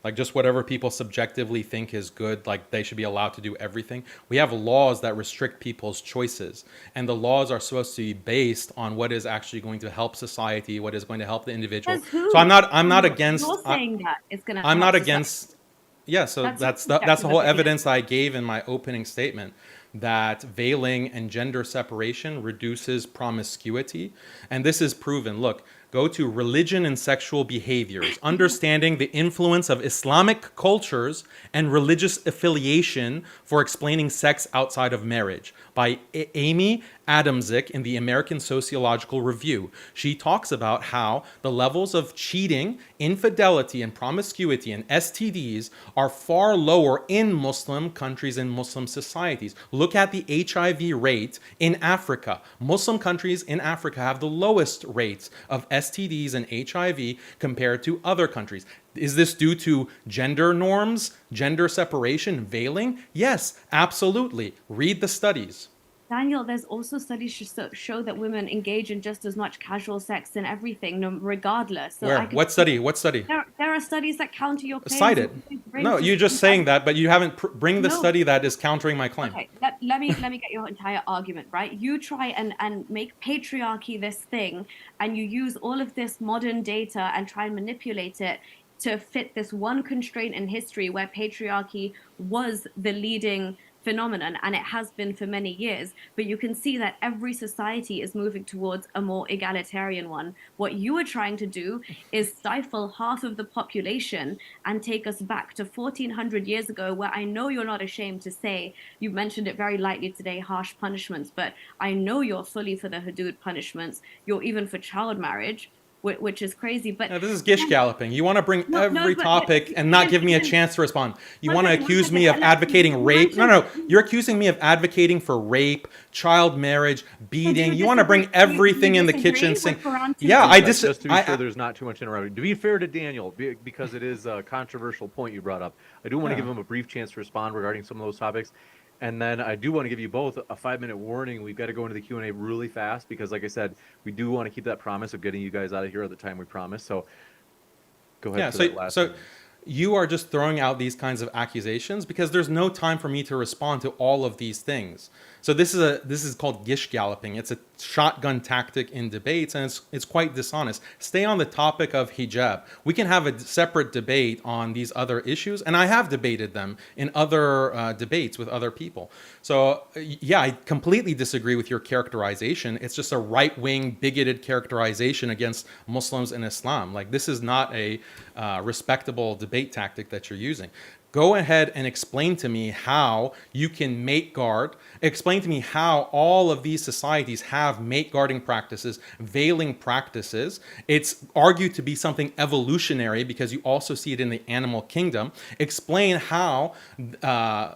Like just whatever people subjectively think is good, like they should be allowed to do everything. We have laws that restrict people's choices, and the laws are supposed to be based on what is actually going to help society, what is going to help the individual. says So who? I'm not against. You're saying that it's going to I'm help not society. against. Yeah, so That's your that's the subjective whole opinion. evidence I gave in my opening statement, that veiling and gender separation reduces promiscuity, and this is proven. Look, go to Religion and Sexual Behaviors, Understanding the Influence of Islamic Cultures and Religious Affiliation for Explaining Sex Outside of Marriage by Amy Adamczyk in the American Sociological Review. She talks about how the levels of cheating, infidelity, and promiscuity and STDs are far lower in Muslim countries and Muslim societies. Look at the HIV rate in Africa. Muslim countries in Africa have the lowest rates of STDs and HIV compared to other countries. Is this due to gender norms, gender separation, veiling? Yes, absolutely. Read the studies. Daniel, there's also studies show that women engage in just as much casual sex and everything, regardless. So Where? What study? What study? there are studies that counter your claims. Cite it. No, you're just saying that, but you haven't bring the No. study that is countering my claim. Okay, let me get your entire argument, right? You try and make patriarchy this thing, and you use all of this modern data and try and manipulate it to fit this one constraint in history where patriarchy was the leading phenomenon, and it has been for many years. But you can see that every society is moving towards a more egalitarian one. What you are trying to do is stifle half of the population and take us back to 1400 years ago, where I know you're not ashamed to say, you mentioned it very lightly today, harsh punishments, but I know you're fully for the hudud punishments. You're even for child marriage, which is crazy. But Now, this is gish galloping. You want to bring No, every but topic and not give me a chance to respond. You One want to second, accuse one me of second. advocating rape. No, no, mentioned- you're accusing me of advocating for rape, child marriage, beating. you You want to bring disagree- you everything in the disagree kitchen with sink. Quran Yeah, teaching? I Just to be I- sure there's not too much interrupting. To be fair to Daniel, because it is a controversial point you brought up, I do want to Yeah. give him a brief chance to respond regarding some of those topics. And then I do want to give you both a 5-minute warning. We've got to go into the Q&A really fast because, like I said, we do want to keep that promise of getting you guys out of here at the time we promised. So go ahead Yeah, for that last so minute. you are just throwing out these kinds of accusations because there's no time for me to respond to all of these things. So this is called gish galloping. It's a shotgun tactic in debates, and it's quite dishonest. Stay on the topic of hijab. We can have a separate debate on these other issues, and I have debated them in other debates with other people. So yeah, I completely disagree with your characterization. It's just a right-wing, bigoted characterization against Muslims and Islam. Like, this is not a respectable debate tactic that you're using. Go ahead and explain to me how you can mate guard. Explain to me how all of these societies have mate guarding practices, veiling practices. It's argued to be something evolutionary because you also see it in the animal kingdom. Explain how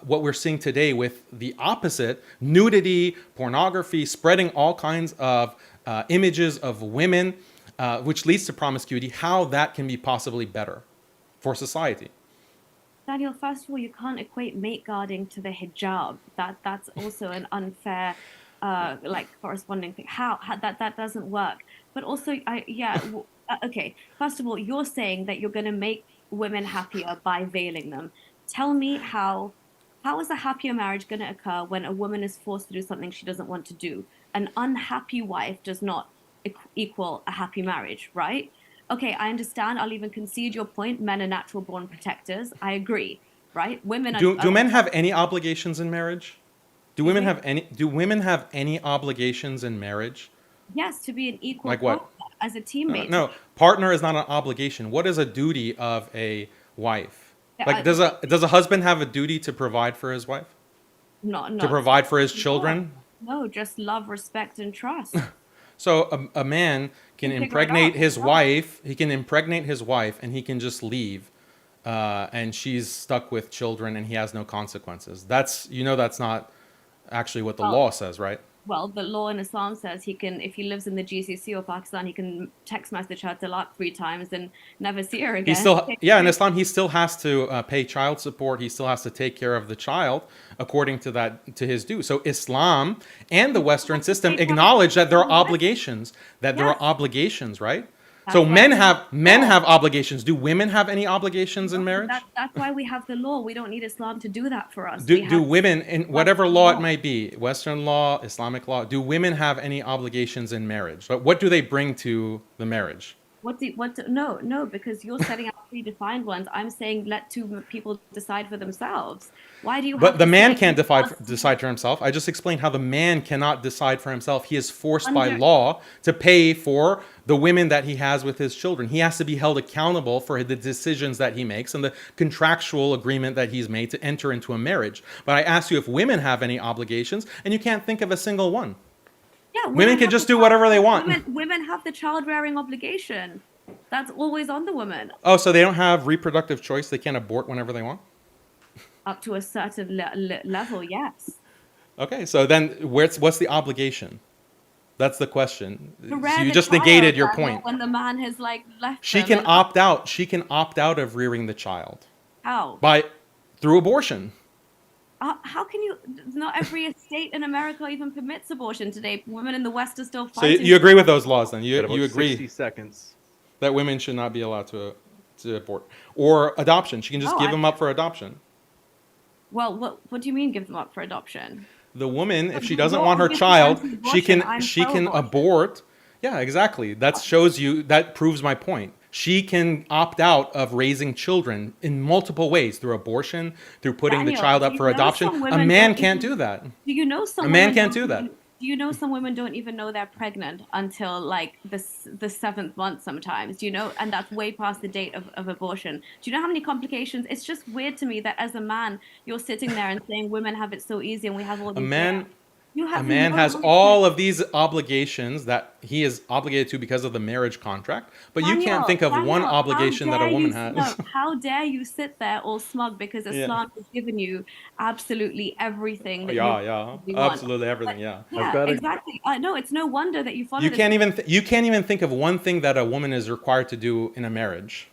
what we're seeing today with the opposite, nudity, pornography, spreading all kinds of images of women, which leads to promiscuity, how that can be possibly better for society. Daniel, first of all, you can't equate mate guarding to the hijab. That's also an unfair, like corresponding thing. How that doesn't work. But also, okay. First of all, you're saying that you're going to make women happier by veiling them. Tell me how is a happier marriage going to occur when a woman is forced to do something she doesn't want to do? An unhappy wife does not equal a happy marriage, right? Okay, I understand. I'll even concede your point. Men are natural born protectors. I agree, right? Women Do men have any obligations in marriage? excuse me? Do women have any obligations in marriage? Yes, to be an equal Like what? partner as a teammate. No, partner is not an obligation. What is a duty of a wife? Like, To, does a husband have a duty to provide for his wife? To not provide for his no, children? no, just love, respect, and trust. So a man can You figure it impregnate out. his wife. He can impregnate his wife, and he can just leave, and she's stuck with children, and he has no consequences. That's not actually what the Well, law says, right? well, the law in Islam says he can, if he lives in the GCC or Pakistan, he can text message her talaq 3 times and never see her He again. still, yeah, in Islam, he still has to pay child support. He still has to take care of the child according to his due. So Islam and the Western system Take care of acknowledge that there are the wife. obligations. Yes, Right? So that's why we have men law. have obligations. Do women have any obligations in No, marriage? that's why we have the law. We don't need Islam to do that for us. Do We do have women in whatever Western law it law. may be, Western law, Islamic law, do women have any obligations in marriage? What do they bring to the marriage? No, no, because you're setting out predefined ones. I'm saying let two people decide for themselves. Why do you But have the to man say can't you must decide for himself. I just explained how the man cannot decide for himself. He is forced by under law to pay for the women that he has with his children. He has to be held accountable for the decisions that he makes and the contractual agreement that he's made to enter into a marriage. But I asked you if women have any obligations, and you can't think of a single one. yeah, Women women can have the just do whatever they want. women have the child rearing obligation. That's always on the woman Oh, so they don't have reproductive choice? They can't abort whenever they want? up to a certain level. Yes, Okay, so then what's the obligation? That's the question. to So rear you the just child, negated your Daniel, point. when the man has like left She them can and opt out. She can opt out of rearing the child how? by through abortion. How can you? Not every state in America even permits abortion today. Women in the West are still So you, fighting. you agree with those laws then? Got You about agree 60 seconds. that women should not be allowed to abort or adoption. She can just Oh, give them up for adoption. well, what do you mean give them up for adoption? The woman, if she You're doesn't want her obviously child, anti-abortion. I'm she can pro-abortion. abort. Yeah, exactly. That proves my point. She can opt out of raising children in multiple ways through abortion, through putting the Daniel, child do up you for know adoption. some A women man don't can't even, do that. do you know A some man women can't don't do that. even, do you know some women don't even know they're pregnant until like the seventh month sometimes, do you know? And that's way past the date of abortion. Do you know how many complications? It's just weird to me that as a man, you're sitting there and saying women have it so easy and we have all A these day man outs. You a have man no has right to, all of these obligations that he is obligated to because of the marriage contract, but you can't think of one obligation that a woman has. How dare you sit there all smug because Yeah. Islam has given you absolutely everything Oh, that you yeah. possibly want. Absolutely But everything, yeah. I've yeah, got to exactly. I know it's no wonder that you follow You this. can't even you can't even think of one thing that a woman is required to do in a marriage.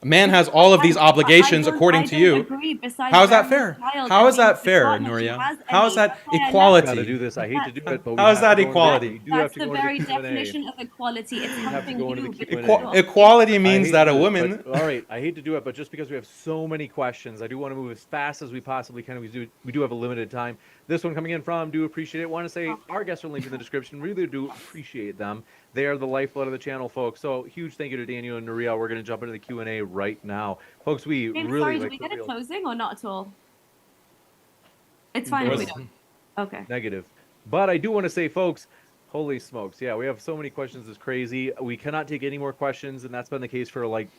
A man has all of these obligations according I to don't you. agree. Besides How is that bearing fair? a child How and is being that a good fair, partner, she Nuria? has How is any. that That's why I left got her. to equality? do this. I hate to do That's it, but we How is have to that go into the, equality? we do have that's to the go into the very Q&A. definition of equality. It's We have to helping go into the you because Q&A. you're Equality I means hate that to a do this, woman. but all right, I hate to do it, but just because we have so many questions, I do want to move as fast as we possibly can. We do have a limited time. This one coming in from Do Appreciate It. Want to say our guests are linked in the description. Really do appreciate them. They are the lifeblood of the channel, folks. So huge thank you to Daniel and Nuria. We're going to jump into the Q&A right now, folks. We James, really sorry, do like we the get a real closing or not at all? It's there fine if we was don't. Okay. negative, but I do want to say, folks. Holy smokes. Yeah, we have so many questions. It's crazy. We cannot take any more questions, and that's been the case for like,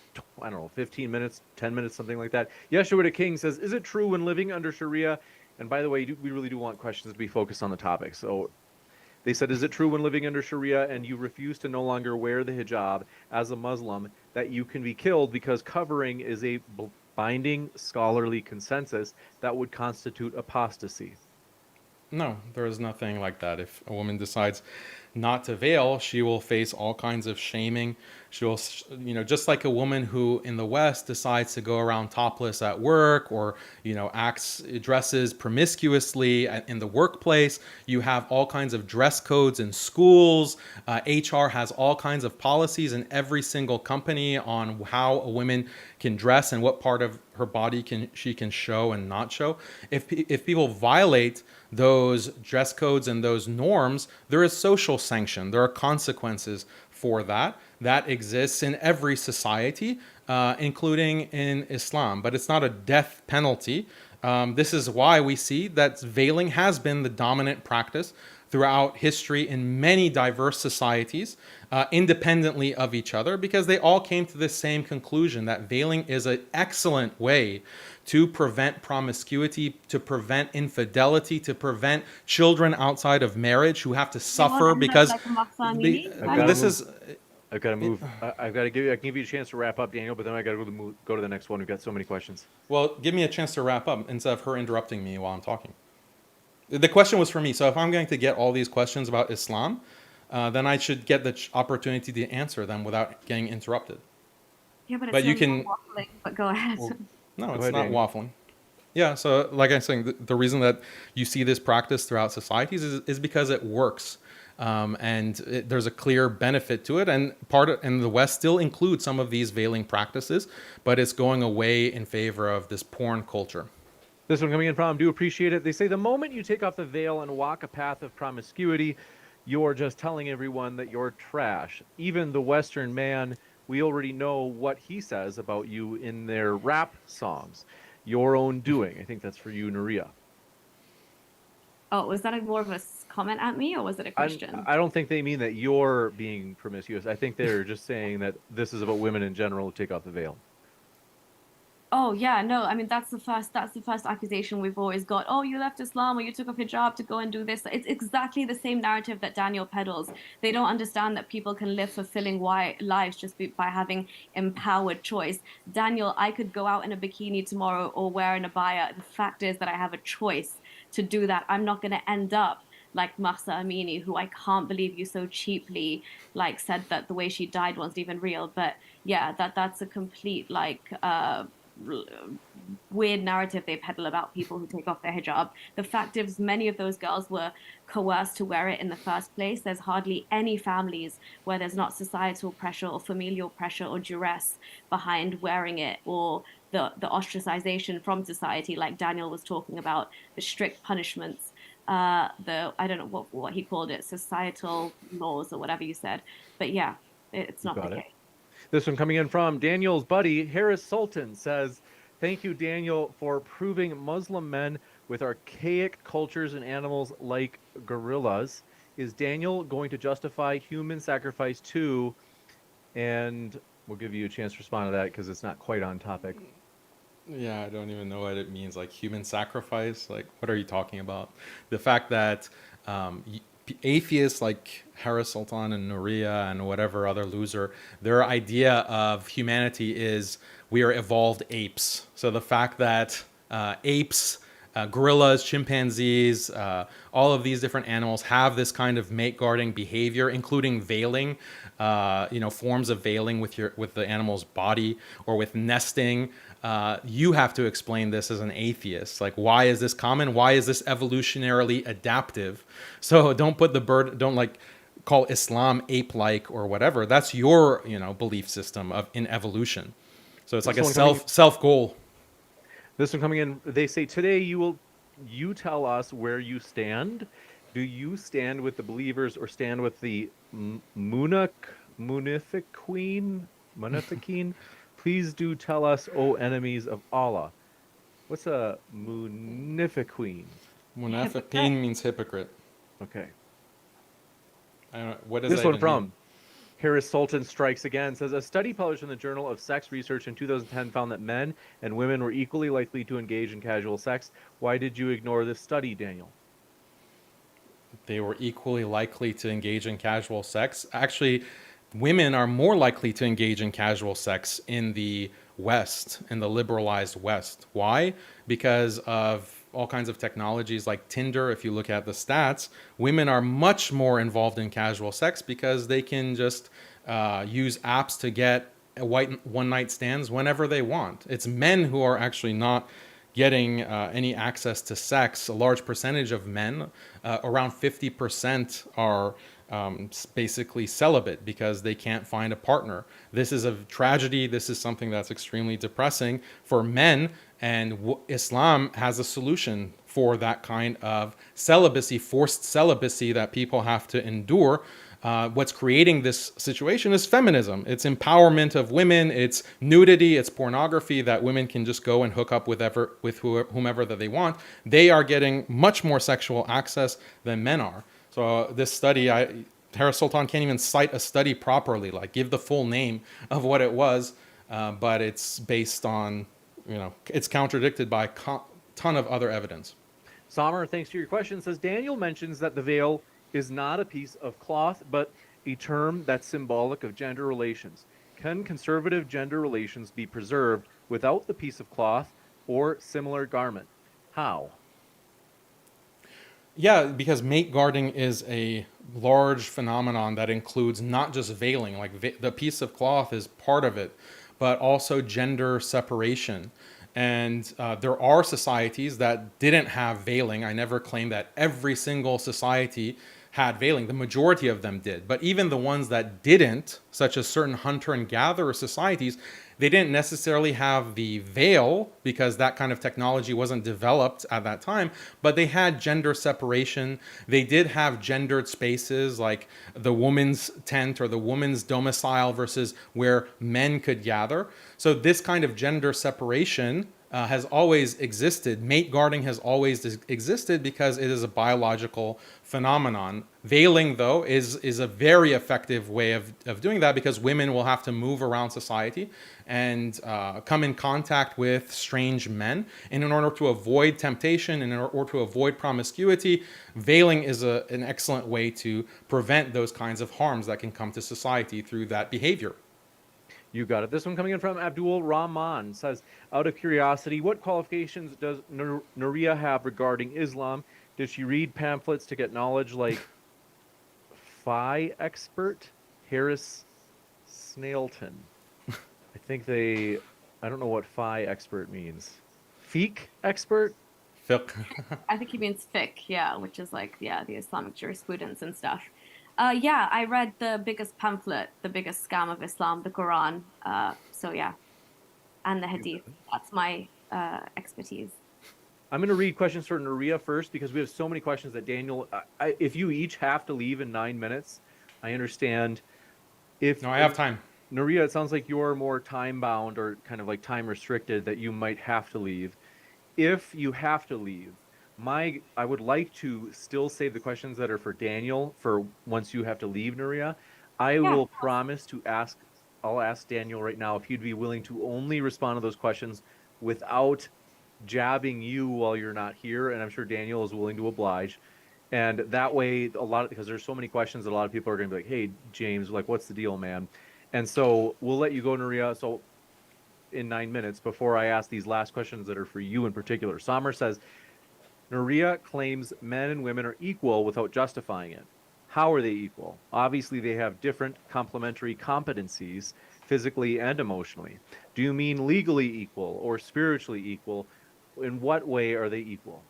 I don't know, 15 minutes, 10 minutes, something like that. Yeshua the King says, is it true when living under Sharia? And by the way, we really do want questions to be focused on the topic. So they said, is it true when living under Sharia and you refuse to no longer wear the hijab as a Muslim that you can be killed because covering is a binding scholarly consensus that would constitute apostasy? No, there is nothing like that. If a woman decides not to veil, she will face all kinds of shaming. She will, just like a woman who in the West decides to go around topless at work, or, dresses promiscuously in the workplace. You have all kinds of dress codes in schools. HR has all kinds of policies in every single company on how a woman can dress and what part of her body she can show and not show. If people violate those dress codes and those norms, there is social sanction. There are consequences for that. That exists in every society, including in Islam, but it's not a death penalty. This is why we see that veiling has been the dominant practice throughout history in many diverse societies, independently of each other, because they all came to the same conclusion that veiling is an excellent way to prevent promiscuity, to prevent infidelity, to prevent children outside of marriage who have to suffer because this is. I've got to move. I've got to give you. I can give you a chance to wrap up, Daniel, but then I got to go to the next one. We've got so many questions. Well, give me a chance to wrap up instead of her interrupting me while I'm talking. The question was for me, so if I'm going to get all these questions about Islam, then I should get the opportunity to answer them without getting interrupted. Yeah, but But you can. waffling, but go ahead. Well, no, it's ahead, not Daniel. waffling. Yeah, so like I'm saying, the reason that you see this practice throughout societies is because it works. There's a clear benefit to it, and the West still includes some of these veiling practices, but it's going away in favor of this porn culture. This one coming in from, do appreciate it. They say the moment you take off the veil and walk a path of promiscuity, you're just telling everyone that you're trash. Even the Western man, we already know what he says about you in their rap songs. Your own doing. I think that's for you, Nuria. Oh, was that more of a comment at me, or was it a question? I don't think they mean that you're being promiscuous. I think they're just saying that this is about women in general who take off the veil. Oh yeah, no, I mean that's the first accusation we've always got. Oh, you left Islam or you took off hijab to go and do this. It's exactly the same narrative that Daniel peddles. They don't understand that people can live fulfilling lives just by having empowered choice. Daniel, I could go out in a bikini tomorrow or wear an abaya. The fact is that I have a choice to do that. I'm not going to end up like Mahsa Amini, who I can't believe you so cheaply said that the way she died wasn't even real. But yeah, that's a complete weird narrative they peddle about people who take off their hijab. The fact is, many of those girls were coerced to wear it in the first place. There's hardly any families where there's not societal pressure or familial pressure or duress behind wearing it, or the ostracization from society, like Daniel was talking about, the strict punishments, I don't know what he called it, societal laws or whatever you said. But yeah, it's not the case. This one coming in from Daniel's buddy, Harris Sultan, says, thank you, Daniel, for proving Muslim men with archaic cultures and animals like gorillas. Is Daniel going to justify human sacrifice too? And we'll give you a chance to respond to that because it's not quite on topic. Yeah, I don't even know what it means. Like human sacrifice? Like, what are you talking about? The fact that atheists like Harris Sultan and Nuria and whatever other loser, their idea of humanity is we are evolved apes. So the fact that apes, gorillas, chimpanzees, all of these different animals have this kind of mate guarding behavior, including veiling, forms of veiling with the animal's body, or with nesting. You have to explain this as an atheist. Like, why is this common? Why is this evolutionarily adaptive? So don't put the bird, don't call Islam ape-like or whatever. That's your, belief system in evolution. So it's like a self goal. This one coming in, they say, today you tell us where you stand. Do you stand with the believers or stand with the Munafiqeen? Please do tell us, O enemies of Allah. What's a Munafiqeen? Munafiqeen means hypocrite. Okay. I don't know, what does this that one even from mean? Harris Sultan strikes again, says a study published in the Journal of Sex Research in 2010 found that men and women were equally likely to engage in casual sex. Why did you ignore this study, Daniel? They were equally likely to engage in casual sex. Actually, women are more likely to engage in casual sex in the West, in the liberalized West. Why? Because of all kinds of technologies like Tinder, if you look at the stats, women are much more involved in casual sex because they can just use apps to get white one night stands whenever they want. It's men who are actually not getting any access to sex. A large percentage of men, around 50%, are basically celibate because they can't find a partner. This is a tragedy. This is something that's extremely depressing for men, and Islam has a solution for that kind of celibacy, forced celibacy that people have to endure. What's creating this situation is feminism. It's empowerment of women. It's nudity. It's pornography that women can just go and hook up with whomever that they want. They are getting much more sexual access than men are. So this study, Harris Sultan can't even cite a study properly, like give the full name of what it was, but it's based on, it's contradicted by a ton of other evidence. Sommer, thanks to your question, says Daniel mentions that the veil is not a piece of cloth, but a term that's symbolic of gender relations. Can conservative gender relations be preserved without the piece of cloth or similar garment? How? Yeah, because mate guarding is a large phenomenon that includes not just veiling, like the piece of cloth is part of it, but also gender separation. And there are societies that didn't have veiling. I never claim that every single society had veiling. The majority of them did. But even the ones that didn't, such as certain hunter and gatherer societies, they didn't necessarily have the veil because that kind of technology wasn't developed at that time, but they had gender separation. They did have gendered spaces like the woman's tent or the woman's domicile versus where men could gather. So this kind of gender separation has always existed. Mate guarding has always existed because it is a biological phenomenon. Veiling, though, is a very effective way of doing that because women will have to move around society and come in contact with strange men. And in order to avoid temptation and in order to avoid promiscuity, veiling is an excellent way to prevent those kinds of harms that can come to society through that behavior. You got it. This one coming in from Abdul Rahman says, out of curiosity, what qualifications does Nuria have regarding Islam? Did she read pamphlets to get knowledge like Phi expert Harris Snailton? I don't know what Phi expert means. Fiqh expert? Fiqh. I think he means fiqh, yeah, which is like, yeah, the Islamic jurisprudence and stuff. Yeah, I read the biggest pamphlet, the biggest scam of Islam, the Quran. So yeah, and the Hadith. That's my expertise. I'm going to read questions for Nuria first because we have so many questions that Daniel, if you each have to leave in 9 minutes, I understand. No, I have time. Nuria, it sounds like you're more time bound or kind of like time restricted that you might have to leave. If you have to leave, I would like to still save the questions that are for Daniel for once you have to leave, Nuria. I will promise to I'll ask Daniel right now if he'd be willing to only respond to those questions without jabbing you while you're not here. And I'm sure Daniel is willing to oblige. And that way, because there's so many questions that a lot of people are going to be like, hey, James, like, what's the deal, man? And so we'll let you go, Nuria. So in 9 minutes before I ask these last questions that are for you in particular. Sommer says, Nuria claims men and women are equal without justifying it. How are they equal? Obviously, they have different complementary competencies, physically and emotionally. Do you mean legally equal or spiritually equal? In what way are they equal?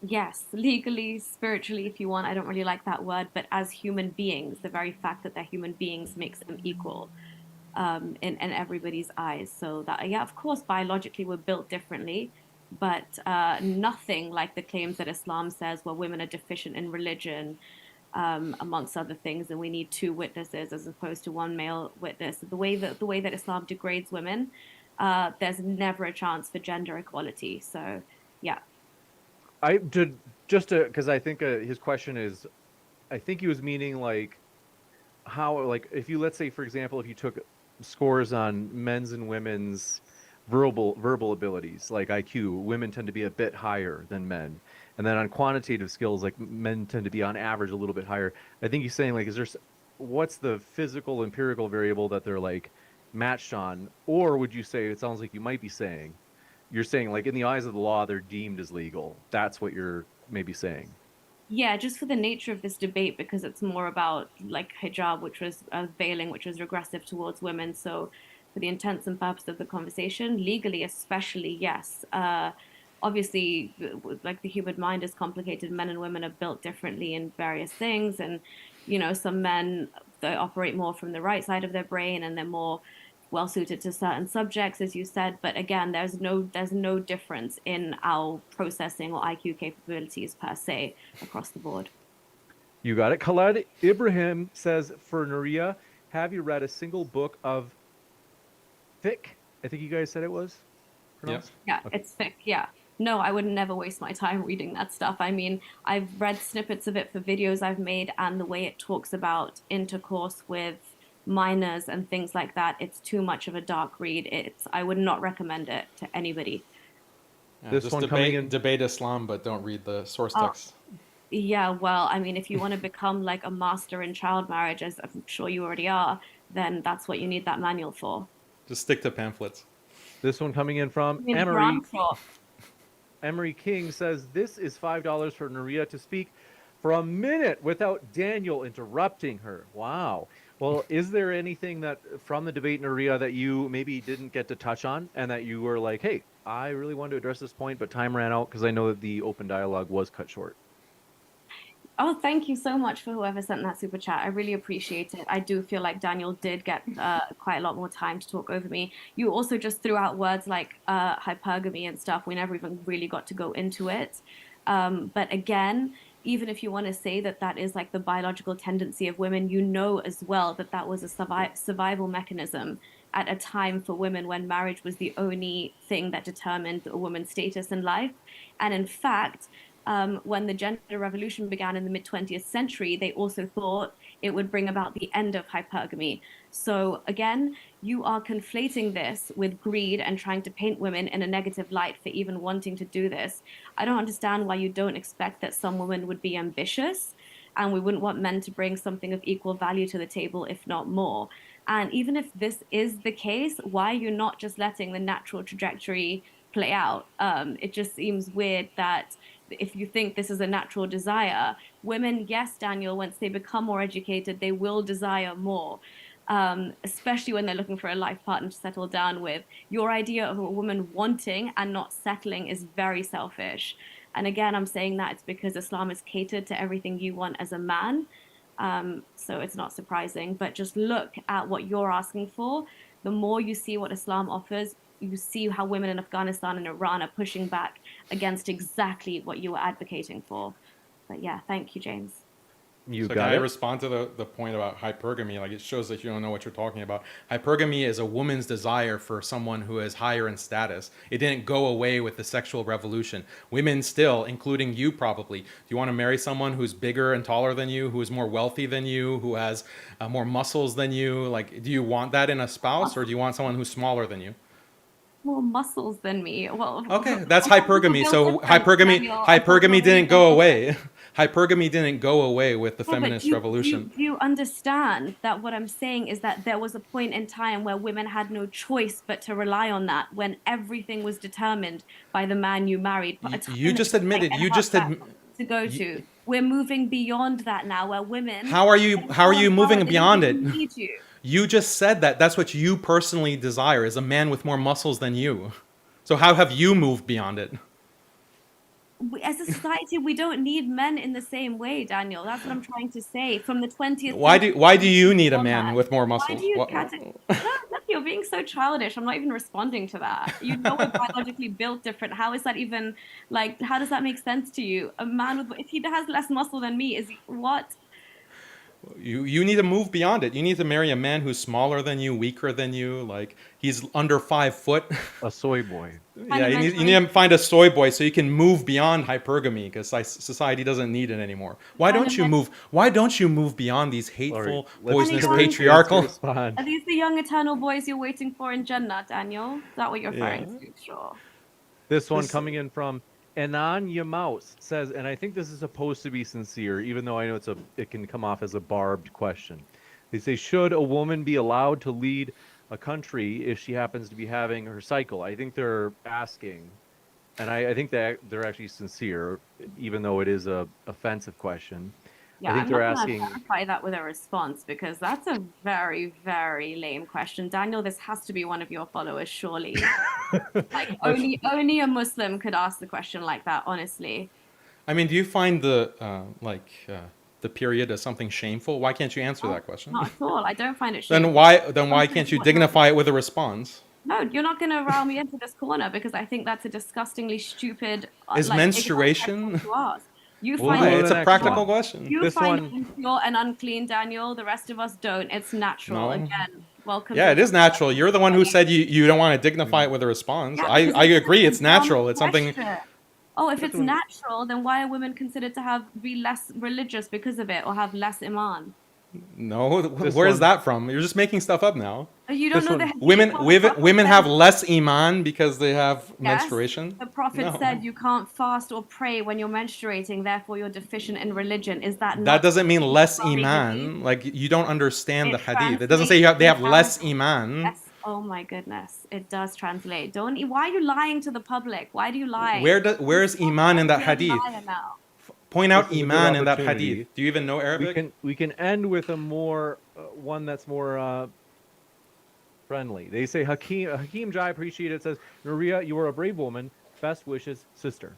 Yes, legally, spiritually, if you want. I don't really like that word, but as human beings, the very fact that they're human beings makes them equal in everybody's eyes. So that, yeah, of course, biologically we're built differently, but nothing like the claims that Islam says, where women are deficient in religion, amongst other things, and we need two witnesses as opposed to one male witness. The way that Islam degrades women, there's never a chance for gender equality. So, yeah. Because I think his question is, I think he was meaning like how, like, if you, let's say, for example, if you took scores on men's and women's verbal abilities, like IQ, women tend to be a bit higher than men. And then on quantitative skills, like men tend to be on average a little bit higher. I think he's saying, like, what's the physical empirical variable that they're like matched on? Or would you say, it sounds like you might be saying you're saying like in the eyes of the law, they're deemed as legal. That's what you're maybe saying. Yeah, just for the nature of this debate, because it's more about like hijab, which was veiling, which was regressive towards women. So, for the intents and purpose of the conversation, legally, especially, yes. Obviously, like the human mind is complicated. Men and women are built differently in various things, and some men they operate more from the right side of their brain, and they're more well suited to certain subjects, as you said. But again, there's no difference in our processing or IQ capabilities per se across the board. You got it. Khaled Ibrahim says, for Nuria, have you read a single book of fiqh? I think you guys said it was Yep. pronounced. Yeah, Okay. it's thick. Yeah. No, I would never waste my time reading that stuff. I mean, I've read snippets of it for videos I've made, and the way it talks about intercourse with minors and things like that, it's too much of a dark read. I would not recommend it to anybody. Yeah, This just one coming in. debate Islam, but don't read the source Oh, text. yeah, well, I mean, if you want to become like a master in child marriage, as I'm sure you already are, then that's what you need that manual for. Just stick to pamphlets. This one coming in from I mean, Emery. Quran for. Emery King says, this is $5 for Nuria to speak for a minute without Daniel interrupting her. Wow. Well, is there anything that from the debate, Nuria, that you maybe didn't get to touch on and that you were like, hey, I really wanted to address this point, but time ran out because I know that the open dialogue was cut short? Oh, thank you so much for whoever sent that super chat. I really appreciate it. I do feel like Daniel did get quite a lot more time to talk over me. You also just threw out words like hypergamy and stuff. We never even really got to go into it. But again, even if you want to say that that is like the biological tendency of women, you know as well that that was a survival mechanism at a time for women when marriage was the only thing that determined a woman's status in life. And in fact, when the gender revolution began in the mid 20th century, they also thought it would bring about the end of hypergamy. So, again, you are conflating this with greed and trying to paint women in a negative light for even wanting to do this. I don't understand why you don't expect that some women would be ambitious and we wouldn't want men to bring something of equal value to the table, if not more. And even if this is the case, why are you not just letting the natural trajectory play out? It just seems weird that if you think this is a natural desire, women, yes, Daniel, once they become more educated, they will desire more, especially when they're looking for a life partner to settle down with. Your idea of a woman wanting and not settling is very selfish. And again, I'm saying that it's because Islam is catered to everything you want as a man. So it's not surprising, but just look at what you're asking for. The more you see what Islam offers, you see how women in Afghanistan and Iran are pushing back against exactly what you were advocating for. But yeah, thank you, James. You So got can I it. respond to the point about hypergamy? Like, it shows that you don't know what you're talking about. Hypergamy is a woman's desire for someone who is higher in status. It didn't go away with the sexual revolution. Women still, including you probably, do you want to marry someone who's bigger and taller than you, who is more wealthy than you, who has more muscles than you? Like, do you want that in a spouse, or do you want someone who's smaller than you? More muscles than me. Well, Okay, that's some people hypergamy. build So different, Daniel. I thought we hypergamy were really didn't go built different. away. Hypergamy didn't go away with the Yeah, but feminist revolution. do you understand that what I'm saying is that there was a point in time where women had no choice but to rely on that when everything was determined by the man you married, a You time that just took like admitted. an You hard just back adm- to go you, to. We're moving beyond that now, where women How are you? get How are more you empowered. moving They don't beyond it? even need you. You just said that. That's what you personally desire, is a man with more muscles than you. So how have you moved beyond it? As a society, we don't need men in the same way, Daniel. That's what I'm trying to say. From the 20th century, Why do we've you moved need a beyond man that. with more Why do muscles? you no, look, you're being so childish. I'm not even responding to that. You know we're biologically built different. How is that even like, how does that make sense to you? A man with, if he has less muscle than me, is he, what? You need to move beyond it. You need to marry a man who's smaller than you, weaker than you. Like, he's under 5 foot. A soy boy. Kind Yeah, of you mentoring, need to find a soy boy so you can move beyond hypergamy, because society doesn't need it anymore. Why kind of don't you men, move? Why don't you move beyond these All right, hateful, let's honey poisonous, encourage guns. James to patriarchal? respond. Are these the young eternal boys you're waiting for in Jannah, Daniel? Is that what you're referring Yeah. to? Sure. This one This coming in from Anan Yamaus says, and I think this is supposed to be sincere, even though I know it can come off as a barbed question. They say, should a woman be allowed to lead a country if she happens to be having her cycle? I think they're asking, and I think that they're actually sincere, even though it is a offensive question. I Yeah, think I'm they're not going to asking. clarify that with a response because that's a very, very lame question. Daniel, this has to be one of your followers, surely. Like That's only a Muslim could ask the question like that, honestly. I mean, do you find the period as something shameful? Why can't you answer No, that question? not at all. I don't find it Then shameful. why Contrary can't to you what you're dignify it with a response? No, you're not going to rile me into this corner because I think that's a disgustingly stupid, Is like ignorant question menstruation? to ask. You We'll find go Why? to it the It's a next practical one. question. you This find it one, impure and unclean, Daniel. The rest of us don't. It's natural. No. Again, welcome Yeah, to it the is natural. You're the one who said you don't want to dignify mm, it with a response. Yeah, I, because I it's agree. such a It's dumb natural. It's something. question. Oh, if this it's one. natural, then why are women considered to have be less religious because of it or have less iman? No, This where is one. that from? You're just making stuff up now. You don't This know the one. hadith Women, where the women, Prophet women said have less iman because they have yes. menstruation. The Prophet No, said you can't fast or pray when you're menstruating, therefore you're deficient in religion. Is that that not doesn't mean in the less Bukhari hadith? iman. Like you don't understand the It hadith. It doesn't say translates they in have less Arabic. iman. Yes. Oh my goodness. It does translate. Don't. Why are you lying to the public? Why do you lie? Where is You're iman in that already a hadith? liar now. Point This out is a good iman in that opportunity. hadith. Do you even know Arabic? We can end with a more one that's more friendly. They say Hakeem Jai appreciate it says Nuria, you are a brave woman. Best wishes, sister.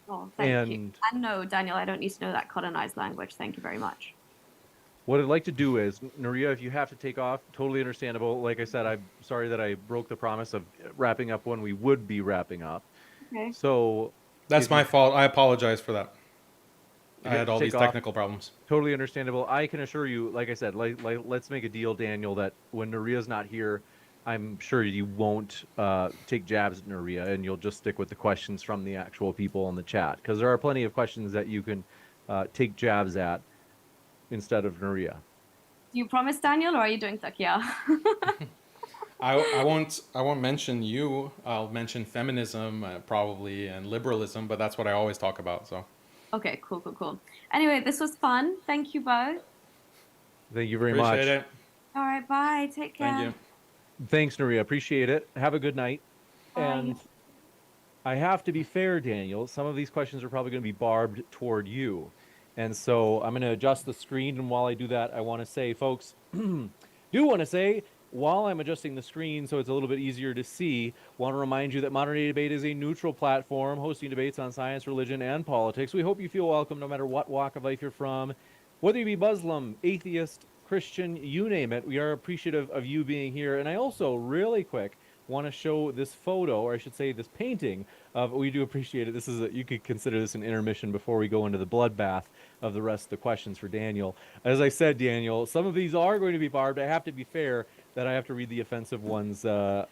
Oh, thank you. And And no, Daniel, I don't need to know that colonized language. Thank you very much. what I'd like to do is, Nuria, if you have to take off, totally understandable. Like I said, I'm sorry that I broke the promise of wrapping up when we would be wrapping up. Okay. So That's if you my fault. I apologize for that. if I you have had to all take these off, technical problems. totally understandable. I can assure you, like I said, let's make a deal, Daniel, that when Nuria's not here, I'm sure you won't take jabs at Nuria, and you'll just stick with the questions from the actual people in the chat, because there are plenty of questions that you can take jabs at instead of Nuria. Do you promise, Daniel, or are you doing takia? I won't mention you. I'll mention feminism probably and liberalism, but that's what I always talk about. So Okay, cool, cool, cool. Anyway, this was fun. Thank you both. Thank you very appreciate much. it. All right, bye. Take Thank care. you. Thanks, Nuria. Appreciate it. Have a good night. Bye. And I have to be fair, Daniel. Some of these questions are probably going to be barbed toward you. And so I'm going to adjust the screen. And while I do that, I want to say, folks, while I'm adjusting the screen so it's a little bit easier to see, want to remind you that Modern Day Debate is a neutral platform hosting debates on science, religion, and politics. We hope you feel welcome no matter what walk of life you're from. Whether you be Muslim, atheist, Christian, you name it, we are appreciative of you being here. And I also, really quick, want to show this photo, or I should say this painting of, we do appreciate it. This is you could consider this an intermission before we go into the bloodbath of the rest of the questions for Daniel. As I said, Daniel, some of these are going to be barbed. I have to be fair that I have to read the offensive ones to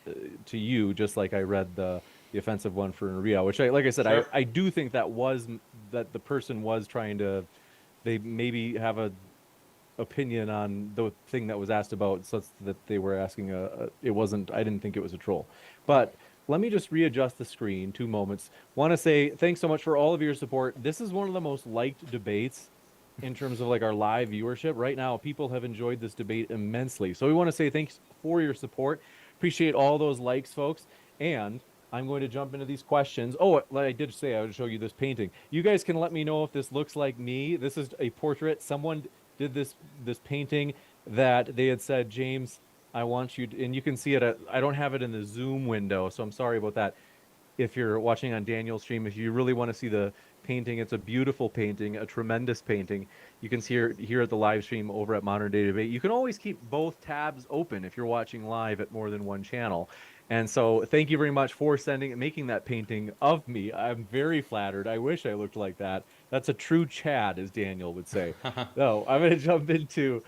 you, just like I read the offensive one for Nuria, which like I said, Sure. I do think that the person was trying to, they maybe have a opinion on the thing that was asked about, such that they were asking it wasn't, I didn't think it was a troll. But let me just readjust the screen 2 moments. Want to say thanks so much for all of your support. This is one of the most liked debates in terms of like our live viewership right now. People have enjoyed this debate immensely, so we want to say thanks for your support. Appreciate all those likes, folks. And I'm going to jump into these questions. Oh, like I did say, I would show you this painting. You guys can let me know if this looks like me. This is a portrait. Someone did this painting that they had said, James, I want you to, and you can see it. I don't have it in the Zoom window, so I'm sorry about that. If you're watching on Daniel's stream, if you really want to see the painting, it's a beautiful painting, a tremendous painting. You can see it here at the live stream over at Modern Day Debate. You can always keep both tabs open if you're watching live at more than one channel. And so thank you very much for making that painting of me. I'm very flattered. I wish I looked like that. That's a true Chad, as Daniel would say. So I'm going to jump into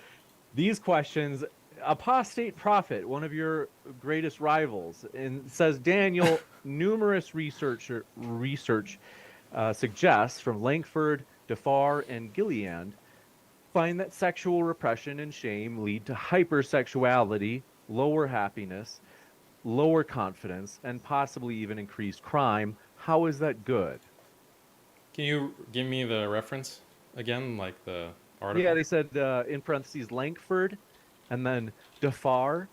these questions. Apostate Prophet, one of your greatest rivals, and says, Daniel, numerous research suggests from Langford, Defar, and Gilliand find that sexual repression and shame lead to hypersexuality, lower happiness, lower confidence, and possibly even increased crime. How is that good? Can you give me the reference again, like the article? Yeah, they said in parentheses Langford, and then Defar,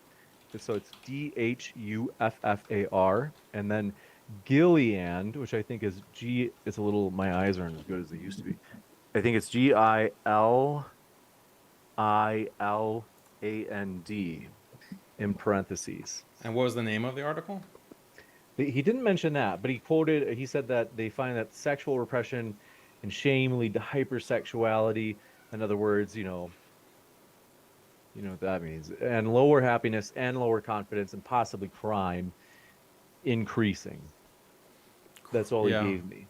So it's Dhuffar, and then Gilead, which I think is G. It's a little. My eyes aren't as good as they used to be. I think it's Gileand in parentheses. And what was the name of the article? He didn't mention that, but he quoted. He said that they find that sexual repression and shame lead to hypersexuality. In other words, you know what that means, and lower happiness and lower confidence and possibly crime increasing. That's all he Yeah. gave me.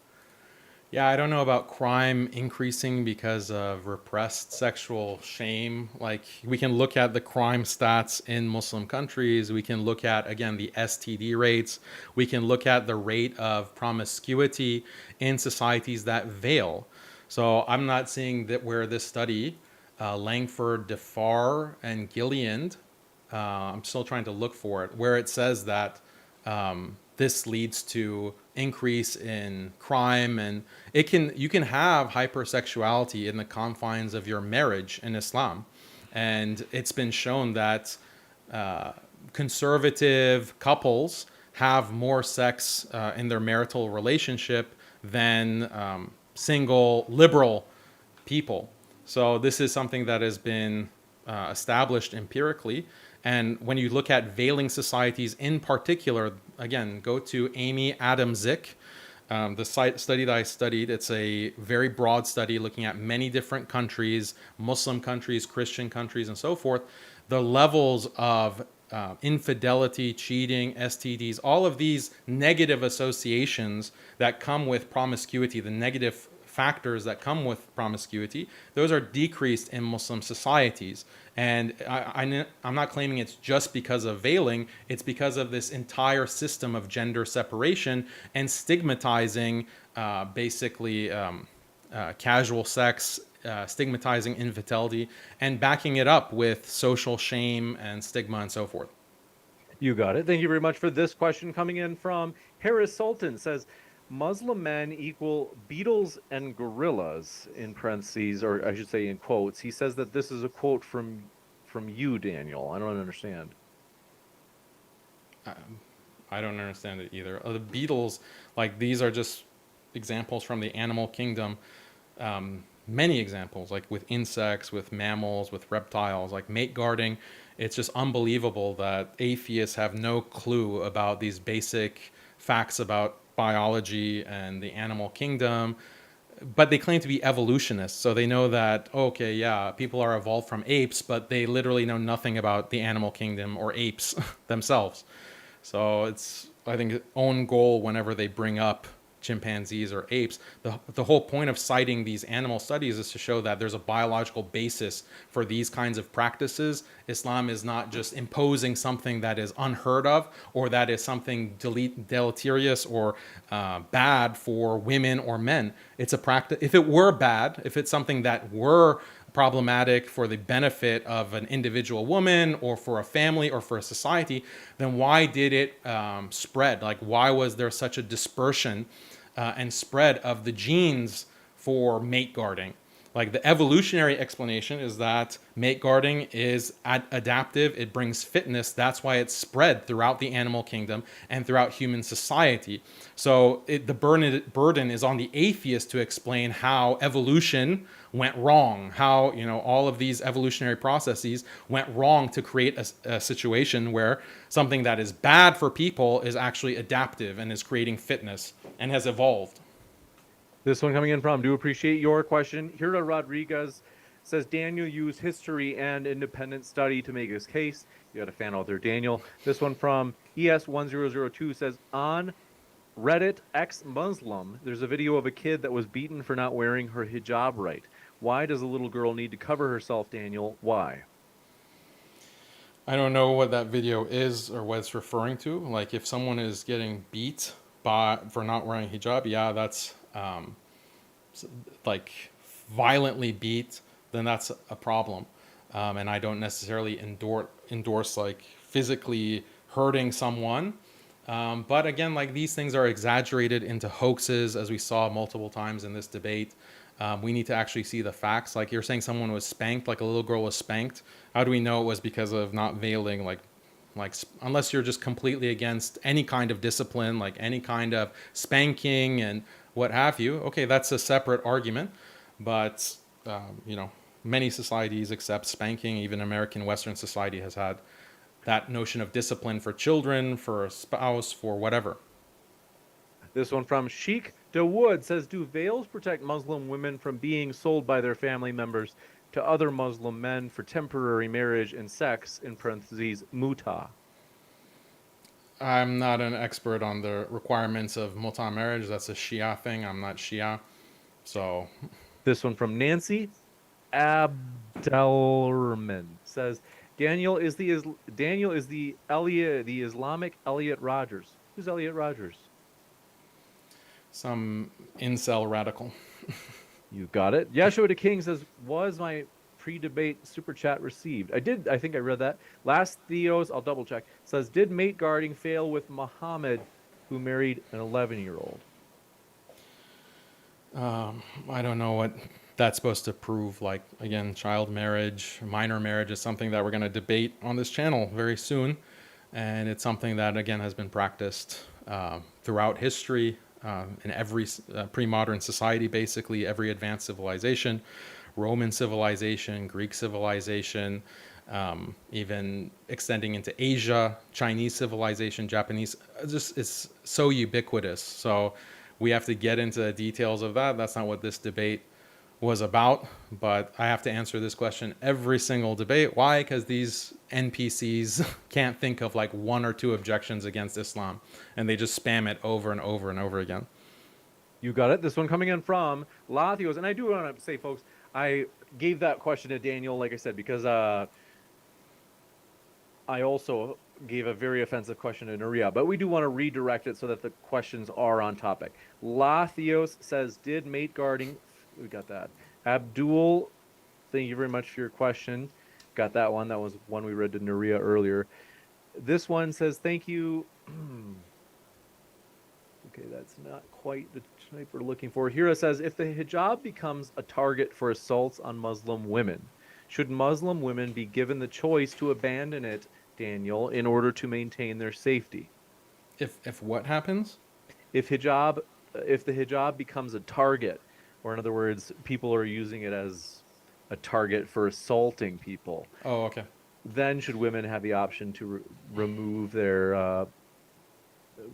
Yeah, I don't know about crime increasing because of repressed sexual shame. Like, we can look at the crime stats in Muslim countries. We can look at, again, the STD rates. We can look at the rate of promiscuity in societies that veil. So I'm not seeing that where this study, Langford, Defar, and Gilliand, I'm still trying to look for it, where it says that this leads to increase in crime, and you can have hypersexuality in the confines of your marriage in Islam, and it's been shown that conservative couples have more sex in their marital relationship than single liberal people. So this is something that has been established empirically. And when you look at veiling societies in particular, again, go to Amy Adams-Zick, the study that I studied. It's a very broad study looking at many different countries, Muslim countries, Christian countries, and so forth. The levels of infidelity, cheating, STDs, all of these negative associations that come with promiscuity, the negative factors that come with promiscuity, those are decreased in Muslim societies. And I'm not claiming it's just because of veiling, it's because of this entire system of gender separation and stigmatizing basically casual sex, stigmatizing infidelity, and backing it up with social shame and stigma and so forth. You got it. Thank you very much for this question coming in from Harris Sultan. Says Muslim men equal beetles and gorillas in parentheses, or I should say in quotes. He says that this is a quote from you, Daniel. I don't understand. I don't understand it either. The beetles, like, these are just examples from the animal kingdom. Many examples, like with insects, with mammals, with reptiles, like mate guarding. It's just unbelievable that atheists have no clue about these basic facts about biology and the animal kingdom. But they claim to be evolutionists, so they know that, okay, yeah, people are evolved from apes, but they literally know nothing about the animal kingdom or apes themselves. So it's, I think, own goal whenever they bring up chimpanzees or apes. The whole point of citing these animal studies is to show that there's a biological basis for these kinds of practices. Islam is not just imposing something that is unheard of or that is something deleterious or bad for women or men. It's a practice. If it were bad, if it's something that were problematic for the benefit of an individual woman or for a family or for a society, then why did it spread? Like, why was there such a dispersion and spread of the genes for mate guarding? Like, the evolutionary explanation is that mate guarding is adaptive, it brings fitness, that's why it's spread throughout the animal kingdom and throughout human society. So the burden is on the atheist to explain how evolution went wrong, how, all of these evolutionary processes went wrong to create a situation where something that is bad for people is actually adaptive and is creating fitness and has evolved. This one coming in from, do appreciate your question. Hira Rodriguez says Daniel used history and independent study to make his case. You got a fan out there, Daniel. This one from ES1002 says, on Reddit ex-Muslim, there's a video of a kid that was beaten for not wearing her hijab right. Why does a little girl need to cover herself, Daniel? Why? I don't know what that video is or what it's referring to. Like, if someone is getting beat for not wearing hijab, yeah, that's like violently beat, then that's a problem. And I don't necessarily endorse like physically hurting someone. But again, like, these things are exaggerated into hoaxes, as we saw multiple times in this debate. We need to actually see the facts. Like, you're saying someone was spanked, like a little girl was spanked. How do we know it was because of not veiling? Like Like, unless you're just completely against any kind of discipline, like any kind of spanking and what have you, okay, that's a separate argument. But, many societies accept spanking. Even American Western society has had that notion of discipline for children, for a spouse, for whatever. This one from Sheik DeWood says, do veils protect Muslim women from being sold by their family members to other Muslim men for temporary marriage and sex, in parentheses, muta? I'm not an expert on the requirements of muta marriage. That's a Shia thing. I'm not Shia. So, This one from Nancy Abdelrahman says, Daniel is the Islamic Elliot Rogers. Who's Elliot Rogers? some incel radical. You got it. Yeshua the King says, was my pre-debate super chat received? I did. I think I read that. Last Theos, I'll double check, says, did mate guarding fail with Muhammad, who married an 11-year-old? I don't know what that's supposed to prove. Like, again, child marriage, minor marriage is something that we're going to debate on this channel very soon. And it's something that, again, has been practiced throughout history, in every pre-modern society, basically, every advanced civilization, Roman civilization, Greek civilization, even extending into Asia, Chinese civilization, Japanese. It's so ubiquitous. So we have to get into the details of that. That's not what this debate was about, but I have to answer this question every single debate. Why? Because these NPCs can't think of like one or two objections against Islam, and they just spam it over and over and over again. You got it. This one coming in from Lathios. And I do want to say, folks, I gave that question to Daniel, like I said, because I also gave a very offensive question to Nuria, but we do want to redirect it so that the questions are on topic. Lathios says, did mate guarding, we got that. Abdul, thank you very much for your question. Got that one. That was one we read to Nuria earlier. This one says, thank you. Okay, that's not quite the type we're looking for. Hira says, if the hijab becomes a target for assaults on Muslim women, should Muslim women be given the choice to abandon it, Daniel, in order to maintain their safety? If what happens? If the hijab becomes a target, or in other words, people are using it as a target for assaulting people. Oh, okay. Then should women have the option to remove the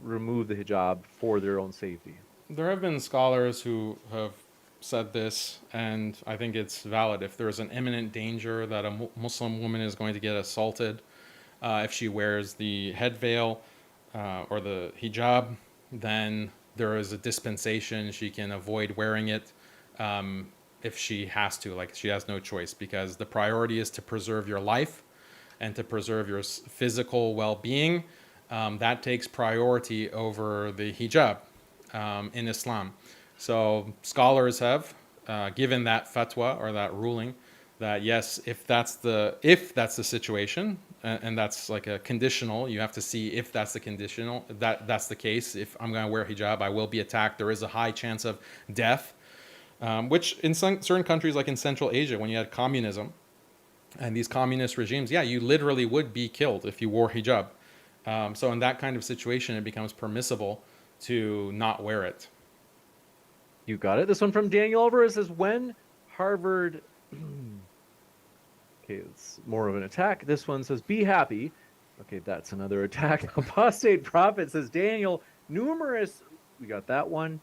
hijab for their own safety? There have been scholars who have said this, and I think it's valid. If there's an imminent danger that a Muslim woman is going to get assaulted, if she wears the head veil or the hijab, then there is a dispensation. She can avoid wearing it if she has to, like she has no choice, because the priority is to preserve your life and to preserve your physical well-being. That takes priority over the hijab in Islam. So scholars have given that fatwa or that ruling that yes, if that's the situation, and that's like a conditional, you have to see if that's the conditional, that's the case. If I'm going to wear hijab, I will be attacked. There is a high chance of death, which in certain countries, like in Central Asia, when you had communism and these communist regimes, yeah, you literally would be killed if you wore hijab. So in that kind of situation, it becomes permissible to not wear it. You got it. This one from Daniel Alvarez says, when Harvard... Okay, it's more of an attack. This one says, be happy. Okay, that's another attack. Apostate Prophet says, Daniel, numerous... We got that one.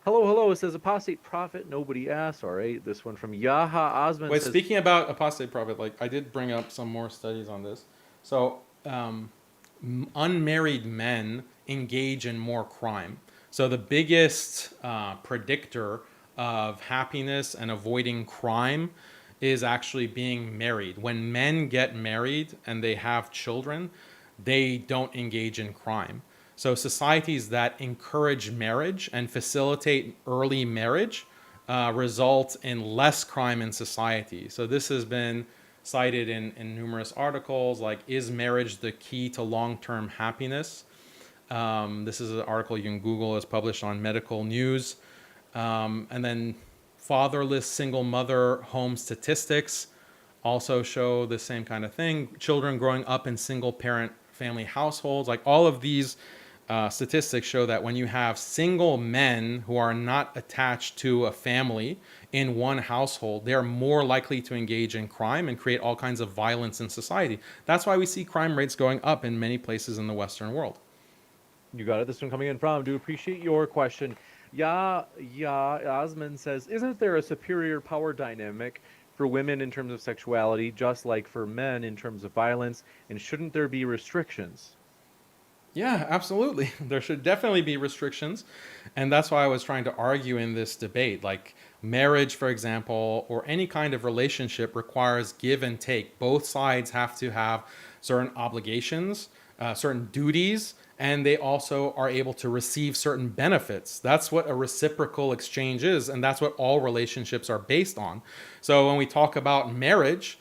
Hello, it says, Apostate Prophet, nobody asked. All right, this one from Yaha Osman Wait, says... speaking about Apostate Prophet, like I did bring up some more studies on this. So, unmarried men engage in more crime. So the biggest predictor of happiness and avoiding crime is actually being married. When men get married and they have children, they don't engage in crime. So societies that encourage marriage and facilitate early marriage result in less crime in society. So this has been cited in numerous articles, like, is marriage the key to long-term happiness? This is an article you can Google. It's published on Medical News. And then fatherless single mother home statistics also show the same kind of thing. Children growing up in single parent family households. Like all of these statistics show that when you have single men who are not attached to a family in one household, they are more likely to engage in crime and create all kinds of violence in society. That's why we see crime rates going up in many places in the Western world. You got it. This one coming in from. Do appreciate your question. Osman says, isn't there a superior power dynamic for women in terms of sexuality, just like for men in terms of violence? And shouldn't there be restrictions? Yeah, absolutely. There should definitely be restrictions. And that's why I was trying to argue in this debate. Like marriage, for example, or any kind of relationship requires give and take. Both sides have to have certain obligations, certain duties, and they also are able to receive certain benefits. That's what a reciprocal exchange is, and that's what all relationships are based on. So when we talk about marriage,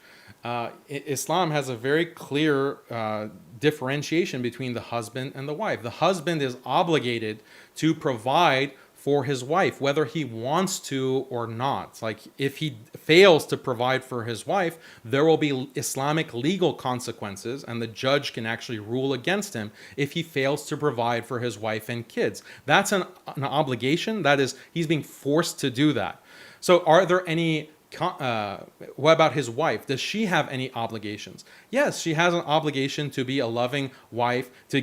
Islam has a very clear differentiation between the husband and the wife. The husband is obligated to provide for his wife, whether he wants to or not. Like if he fails to provide for his wife, there will be Islamic legal consequences, and the judge can actually rule against him if he fails to provide for his wife and kids. That's an obligation. That is, he's being forced to do that. So are there any what about his wife? Does she have any obligations? Yes, she has an obligation to be a loving wife, to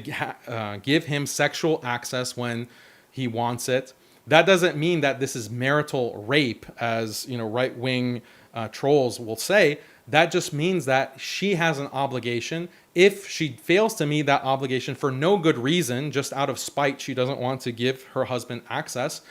give him sexual access when he wants it. That doesn't mean that this is marital rape, as right-wing trolls will say. That just means that she has an obligation. If she fails to meet that obligation for no good reason, just out of spite, she doesn't want to give her husband access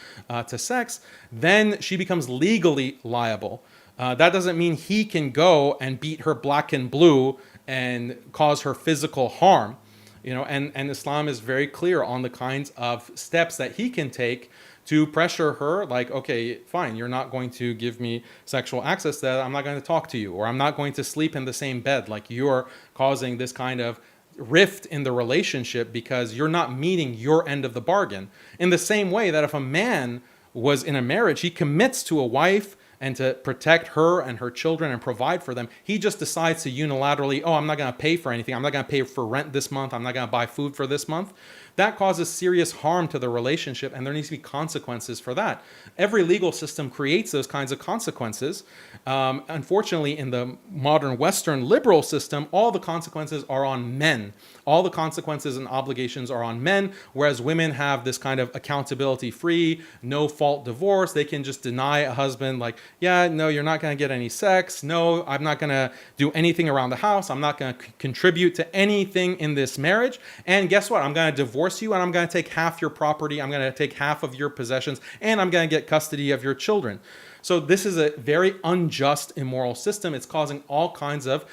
to sex, then she becomes legally liable. That doesn't mean he can go and beat her black and blue and cause her physical harm. And Islam is very clear on the kinds of steps that he can take to pressure her, like, okay, fine, you're not going to give me sexual access to that, I'm not going to talk to you, or I'm not going to sleep in the same bed, like you're causing this kind of rift in the relationship because you're not meeting your end of the bargain. In the same way that if a man was in a marriage, he commits to a wife and to protect her and her children and provide for them. He just decides to unilaterally, I'm not going to pay for anything. I'm not going to pay for rent this month. I'm not going to buy food for this month. That causes serious harm to the relationship, and there needs to be consequences for that. Every legal system creates those kinds of consequences. Unfortunately, in the modern Western liberal system, all the consequences are on men. All the consequences and obligations are on men, whereas women have this kind of accountability-free, no-fault divorce. They can just deny a husband, like, yeah, no, you're not going to get any sex. No, I'm not going to do anything around the house. I'm not going to contribute to anything in this marriage. And guess what? I'm going to divorce you, and I'm going to take half your property. I'm going to take half of your possessions, and I'm going to get custody of your children. So this is a very unjust, immoral system. It's causing all kinds of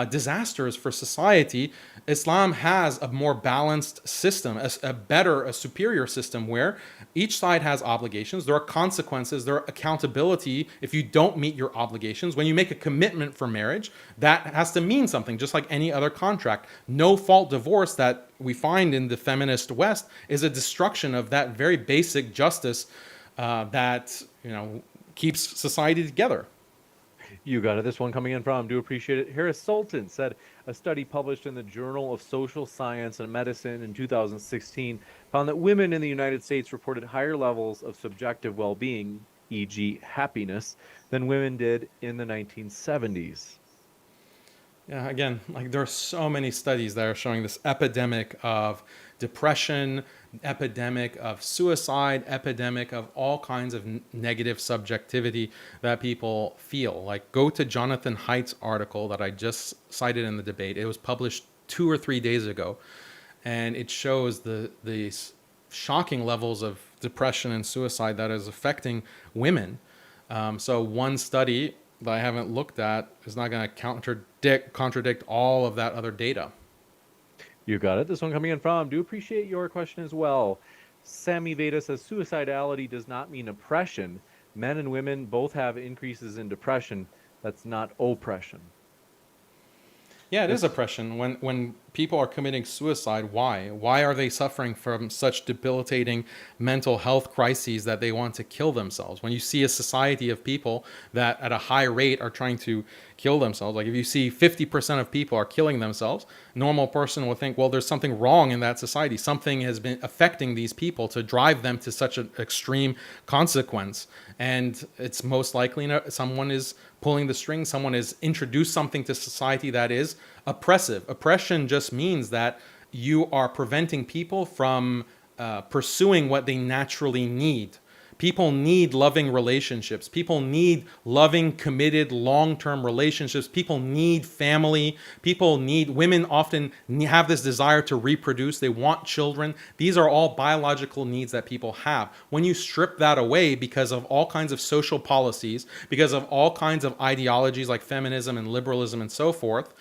disasters for society. Islam has a more balanced system, a superior system where each side has obligations. There are consequences. There are accountability if you don't meet your obligations. When you make a commitment for marriage, that has to mean something, just like any other contract. No fault divorce that we find in the feminist West is a destruction of that very basic justice that keeps society together. You got it. This one coming in from. Do appreciate it. Harris Sultan said a study published in the Journal of Social Science and Medicine in 2016 found that women in the United States reported higher levels of subjective well-being, e.g., happiness, than women did in the 1970s. Yeah, again, like there are so many studies that are showing this epidemic of depression, epidemic of suicide, epidemic of all kinds of negative subjectivity that people feel. Like go to Jonathan Haidt's article that I just cited in the debate. It was published 2 or 3 days ago, and it shows the shocking levels of depression and suicide that is affecting women. So one study that I haven't looked at is not going to contradict all of that other data. You got it. This one coming in from. Do appreciate your question as well. Sammy Veda says suicidality does not mean oppression. Men and women both have increases in depression. That's not oppression. Yeah, it is oppression. When people are committing suicide. Why? Why are they suffering from such debilitating mental health crises that they want to kill themselves? When you see a society of people that at a high rate are trying to kill themselves, like if you see 50% of people are killing themselves, a normal person will think, well, there's something wrong in that society. Something has been affecting these people to drive them to such an extreme consequence. And it's most likely someone is pulling the string. Someone has introduced something to society that is oppressive. Oppression just means that you are preventing people from pursuing what they naturally need. People need loving relationships. People need loving, committed, long-term relationships. People need family. Women often have this desire to reproduce. They want children. These are all biological needs that people have. When you strip that away because of all kinds of social policies, because of all kinds of ideologies like feminism and liberalism and so forth,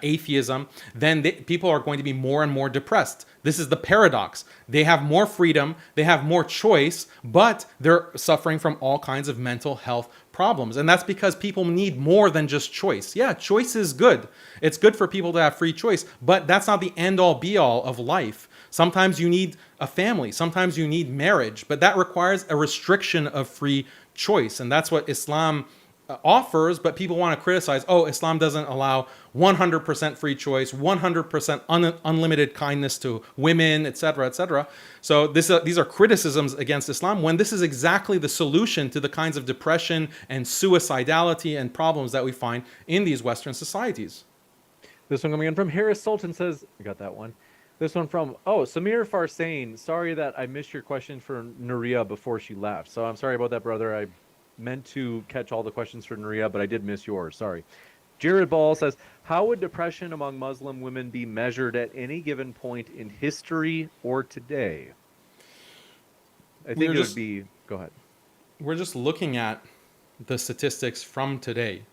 atheism, then people are going to be more and more depressed. This is the paradox. They have more freedom, they have more choice, but they're suffering from all kinds of mental health problems. And that's because people need more than just choice. Yeah, choice is good. It's good for people to have free choice, but that's not the end-all be-all of life. Sometimes you need a family, sometimes you need marriage, but that requires a restriction of free choice. And that's what Islam offers, but people want to criticize, oh, Islam doesn't allow 100% free choice, 100% unlimited kindness to women, etc., etc. So these are criticisms against Islam, when this is exactly the solution to the kinds of depression and suicidality and problems that we find in these Western societies. This one coming in from Harris Sultan says, I got that one. This one from, Samir Farsain. Sorry that I missed your question for Nuria before she left. So I'm sorry about that, brother. I meant to catch all the questions for Nuria, but I did miss yours. Sorry. Jared Ball says, how would depression among Muslim women be measured at any given point in history or today? I think it would be, go ahead. We're just looking at the statistics from today.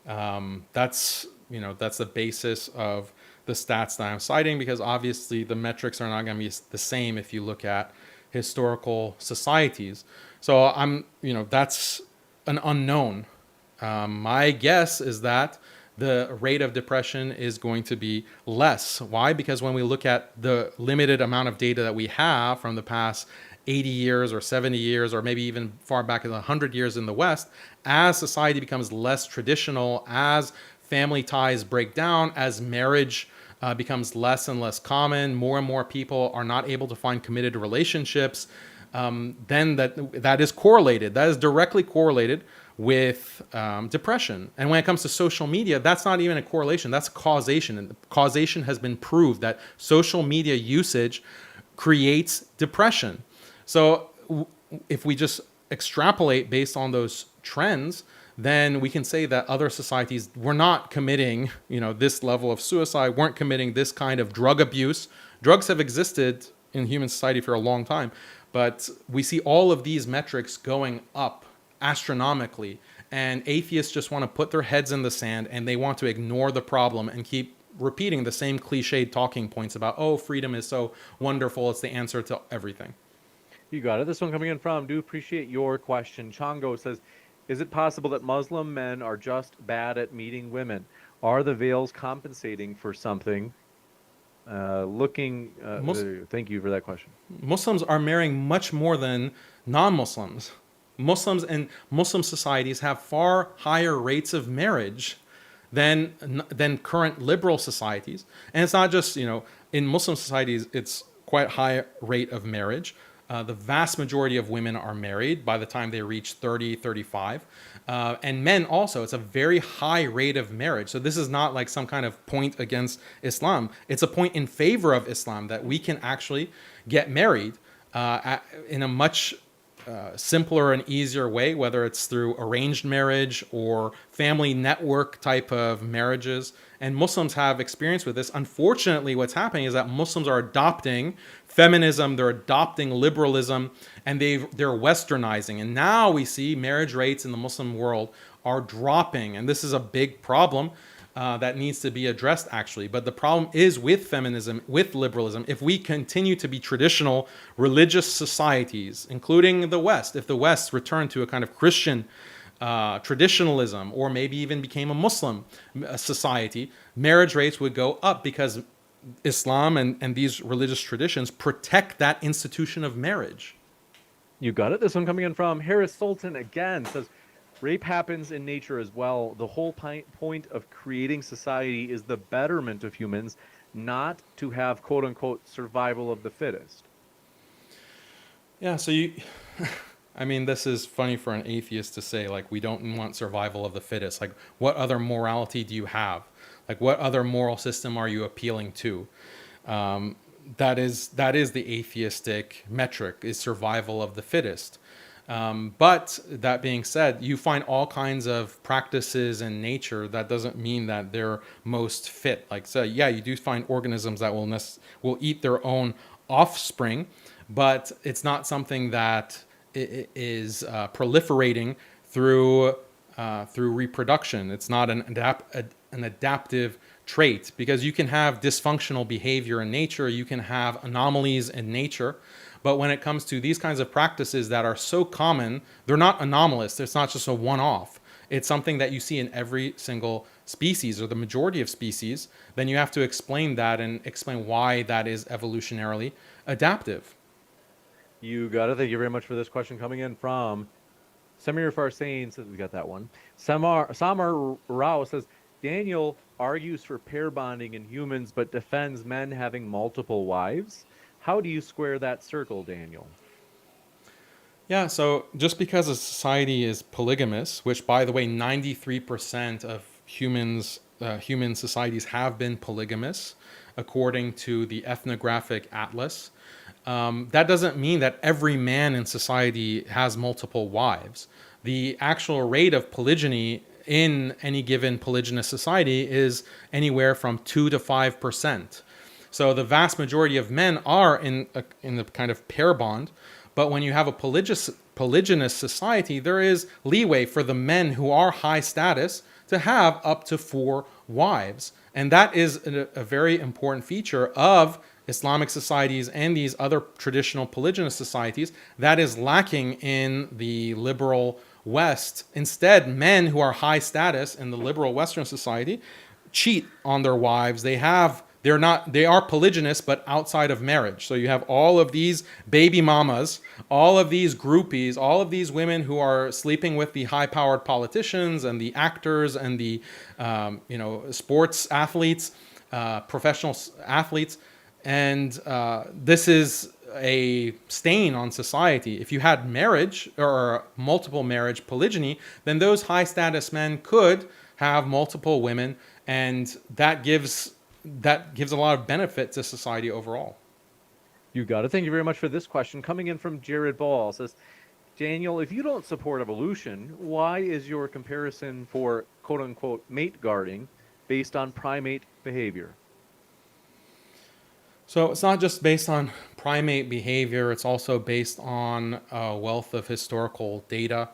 That's the basis of the stats that I'm citing, because obviously the metrics are not going to be the same if you look at historical societies. So that's an unknown. My guess is that the rate of depression is going to be less. Why? Because when we look at the limited amount of data that we have from the past 80 years or 70 years, or maybe even far back as 100 years in the West, as society becomes less traditional, as family ties break down, as marriage becomes less and less common, more and more people are not able to find committed relationships, then that is correlated. That is directly correlated with depression. And when it comes to social media, that's not even a correlation, that's causation. And causation has been proved that social media usage creates depression. So if we just extrapolate based on those trends, then we can say that other societies were not committing, this level of suicide, weren't committing this kind of drug abuse. Drugs have existed in human society for a long time, but we see all of these metrics going up astronomically, and atheists just want to put their heads in the sand and they want to ignore the problem and keep repeating the same cliched talking points about, oh, freedom is so wonderful, it's the answer to everything. You got it. This one coming in from, do appreciate your question. Chongo says, is it possible that Muslim men are just bad at meeting women? Are the veils compensating for something? Thank you for that question. Muslims are marrying much more than non-Muslims. Muslims and Muslim societies have far higher rates of marriage than current liberal societies. And it's not just, in Muslim societies, it's quite high rate of marriage. The vast majority of women are married by the time they reach 30, 35. And men also, it's a very high rate of marriage. So this is not like some kind of point against Islam. It's a point in favor of Islam that we can actually get married in a much simpler and easier way, whether it's through arranged marriage or family network type of marriages. And Muslims have experience with this. Unfortunately, what's happening is that Muslims are adopting feminism, they're adopting liberalism, and they're westernizing. And now we see marriage rates in the Muslim world are dropping. And this is a big problem that needs to be addressed, actually. But the problem is with feminism, with liberalism, if we continue to be traditional religious societies, including the West, if the West returned to a kind of Christian traditionalism, or maybe even became a Muslim society, marriage rates would go up because Islam and these religious traditions protect that institution of marriage. You got it. This one coming in from Harris Sultan again says, rape happens in nature as well. The whole point of creating society is the betterment of humans, not to have quote unquote survival of the fittest. Yeah, so you, I mean, this is funny for an atheist to say, like, we don't want survival of the fittest. Like, what other morality do you have? Like, what other moral system are you appealing to? That is the atheistic metric, is survival of the fittest. But that being said, you find all kinds of practices in nature. That doesn't mean that they're most fit. Like, so yeah, you do find organisms that will eat their own offspring, but it's not something that is proliferating through reproduction. It's not an adaptive trait, because you can have dysfunctional behavior in nature, you can have anomalies in nature, but when it comes to these kinds of practices that are so common, they're not anomalous. It's not just a one-off. It's something that you see in every single species, or the majority of species. Then you have to explain that and explain why that is evolutionarily adaptive. You got it. Thank you very much for this question coming in from Samir Farsain says, we got that one. Samar Rao says, Daniel argues for pair bonding in humans but defends men having multiple wives. How do you square that circle, Daniel? Yeah, so just because a society is polygamous, which by the way, 93% of human societies have been polygamous, according to the Ethnographic Atlas, that doesn't mean that every man in society has multiple wives. The actual rate of polygyny in any given polygynous society is anywhere from 2 to 5%. So the vast majority of men are in the kind of pair bond, but when you have a polygynous society, there is leeway for the men who are high status to have up to 4 wives. And that is a very important feature of Islamic societies and these other traditional polygynous societies that is lacking in the liberal West. Instead, men who are high status in the liberal Western society cheat on their wives. They are polygynous, but outside of marriage. So you have all of these baby mamas, all of these groupies, all of these women who are sleeping with the high-powered politicians and the actors and the sports athletes, professional athletes. And this is a stain on society. If you had marriage or multiple marriage polygyny, then those high status men could have multiple women, and that gives a lot of benefit to society overall. You got it. Thank you very much for this question. Coming in from Jared Ball says, Daniel, if you don't support evolution, why is your comparison for quote unquote mate guarding based on primate behavior? So it's not just based on primate behavior, it's also based on a wealth of historical data.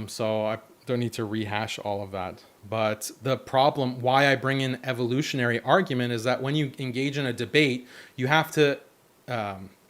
So I don't need to rehash all of that. But the problem, why I bring in evolutionary argument, is that when you engage in a debate, you have to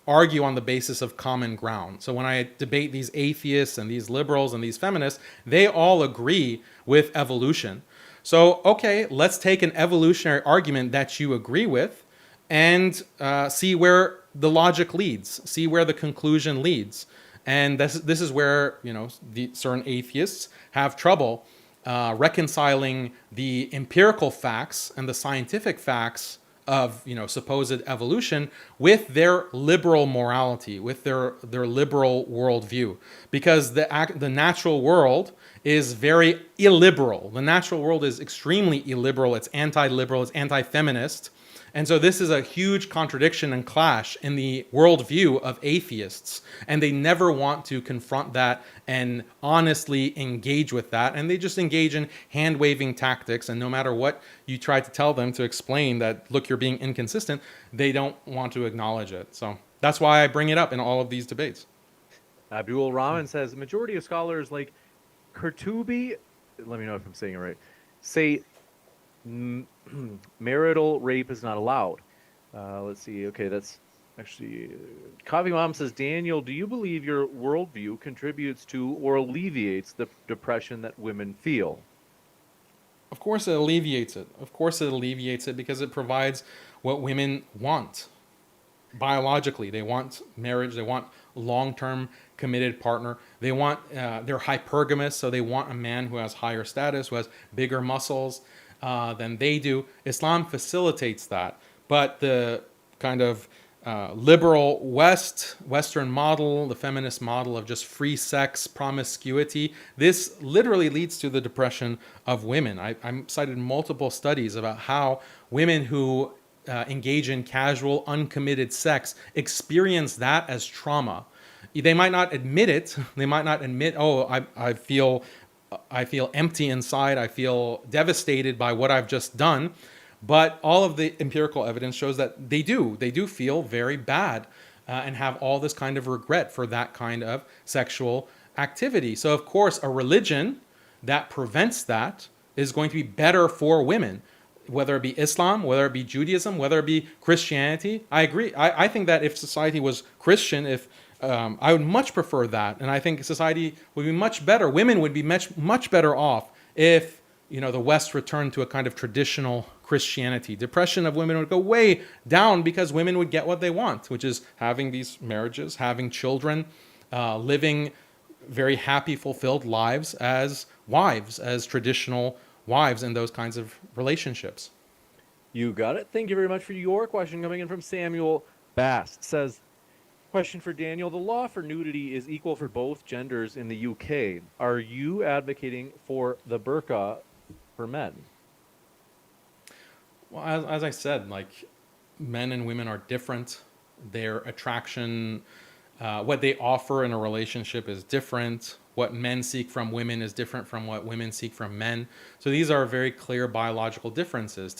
argue on the basis of common ground. So when I debate these atheists and these liberals and these feminists, they all agree with evolution. So, okay, let's take an evolutionary argument that you agree with and see where the logic leads, see where the conclusion leads. And this is where, the certain atheists have trouble reconciling the empirical facts and the scientific facts of, supposed evolution with their liberal morality, with their liberal worldview. Because the natural world is very illiberal. The natural world is extremely illiberal. It's anti-liberal, it's anti-feminist. And so this is a huge contradiction and clash in the worldview of atheists. And they never want to confront that and honestly engage with that. And they just engage in hand-waving tactics. And no matter what you try to tell them to explain that, look, you're being inconsistent, they don't want to acknowledge it. So that's why I bring it up in all of these debates. Abdul Rahman says, majority of scholars like Kurtubi, let me know if I'm saying it right, say marital rape is not allowed. Let's see. Okay, that's actually Coffee Mom says, Daniel, do you believe your worldview contributes to or alleviates the depression that women feel? Of course it alleviates it. Of course it alleviates it because it provides what women want. Biologically, they want marriage, they want long-term committed partner. They want, they're hypergamous, so they want a man who has higher status, who has bigger muscles than they do. Islam facilitates that. But the kind of liberal Western model, the feminist model of just free sex, promiscuity, this literally leads to the depression of women. I cited multiple studies about how women who engage in casual, uncommitted sex experience that as trauma. They might not admit it. They might not admit, oh, I feel empty inside. I feel devastated by what I've just done. But all of the empirical evidence shows that they do. They do feel very bad and have all this kind of regret for that kind of sexual activity. So, of course, a religion that prevents that is going to be better for women, whether it be Islam, whether it be Judaism, whether it be Christianity. I agree. I think that if society was Christian, I would much prefer that. And I think society would be much better. Women would be much better off if the West returned to a kind of traditional Christianity. Depression of women would go way down because women would get what they want, which is having these marriages, having children, living very happy, fulfilled lives as wives, as traditional wives in those kinds of relationships. You got it. Thank you very much for your question coming in from Samuel Bass. Says, question for Daniel. The law for nudity is equal for both genders in the UK. Are you advocating for the burqa for men? Well, as I said, like, men and women are different. Their attraction, what they offer in a relationship is different. What men seek from women is different from what women seek from men. So these are very clear biological differences.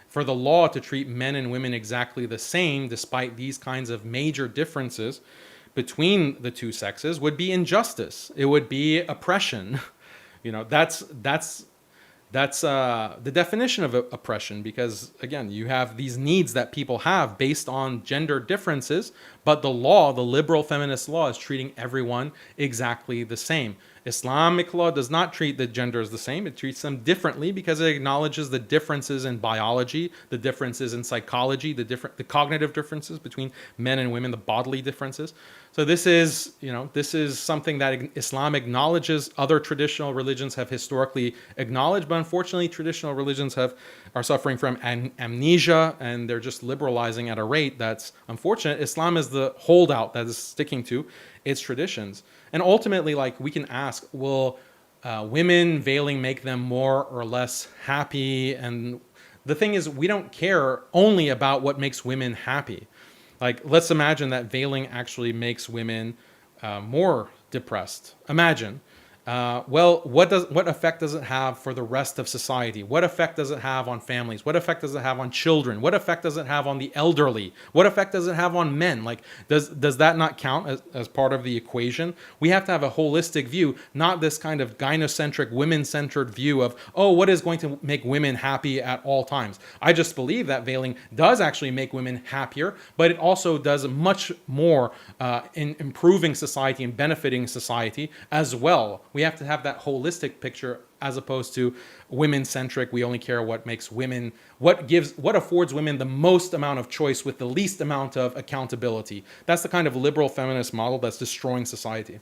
For the law to treat men and women exactly the same, despite these kinds of major differences between the two sexes, would be injustice. It would be oppression. That's the definition of oppression, because, again, you have these needs that people have based on gender differences, but the liberal feminist law, is treating everyone exactly the same. Islamic law does not treat the genders the same. It treats them differently because it acknowledges the differences in biology, the differences in psychology, the cognitive differences between men and women, the bodily differences. So this is something that Islam acknowledges. Other traditional religions have historically acknowledged, but unfortunately, traditional religions are suffering from amnesia, and they're just liberalizing at a rate that's unfortunate. Islam is the holdout that is sticking to its traditions. And ultimately, we can ask, will women veiling make them more or less happy? And the thing is, we don't care only about what makes women happy. Let's imagine that veiling actually makes women more depressed. Imagine. What effect does it have for the rest of society? What effect does it have on families? What effect does it have on children? What effect does it have on the elderly? What effect does it have on men? Does that not count as part of the equation? We have to have a holistic view, not this kind of gynocentric, women-centered view of, what is going to make women happy at all times. I just believe that veiling does actually make women happier, but it also does much more in improving society and benefiting society as well. We have to have that holistic picture as opposed to women-centric. We only care what makes women, what affords women the most amount of choice with the least amount of accountability. That's the kind of liberal feminist model that's destroying society.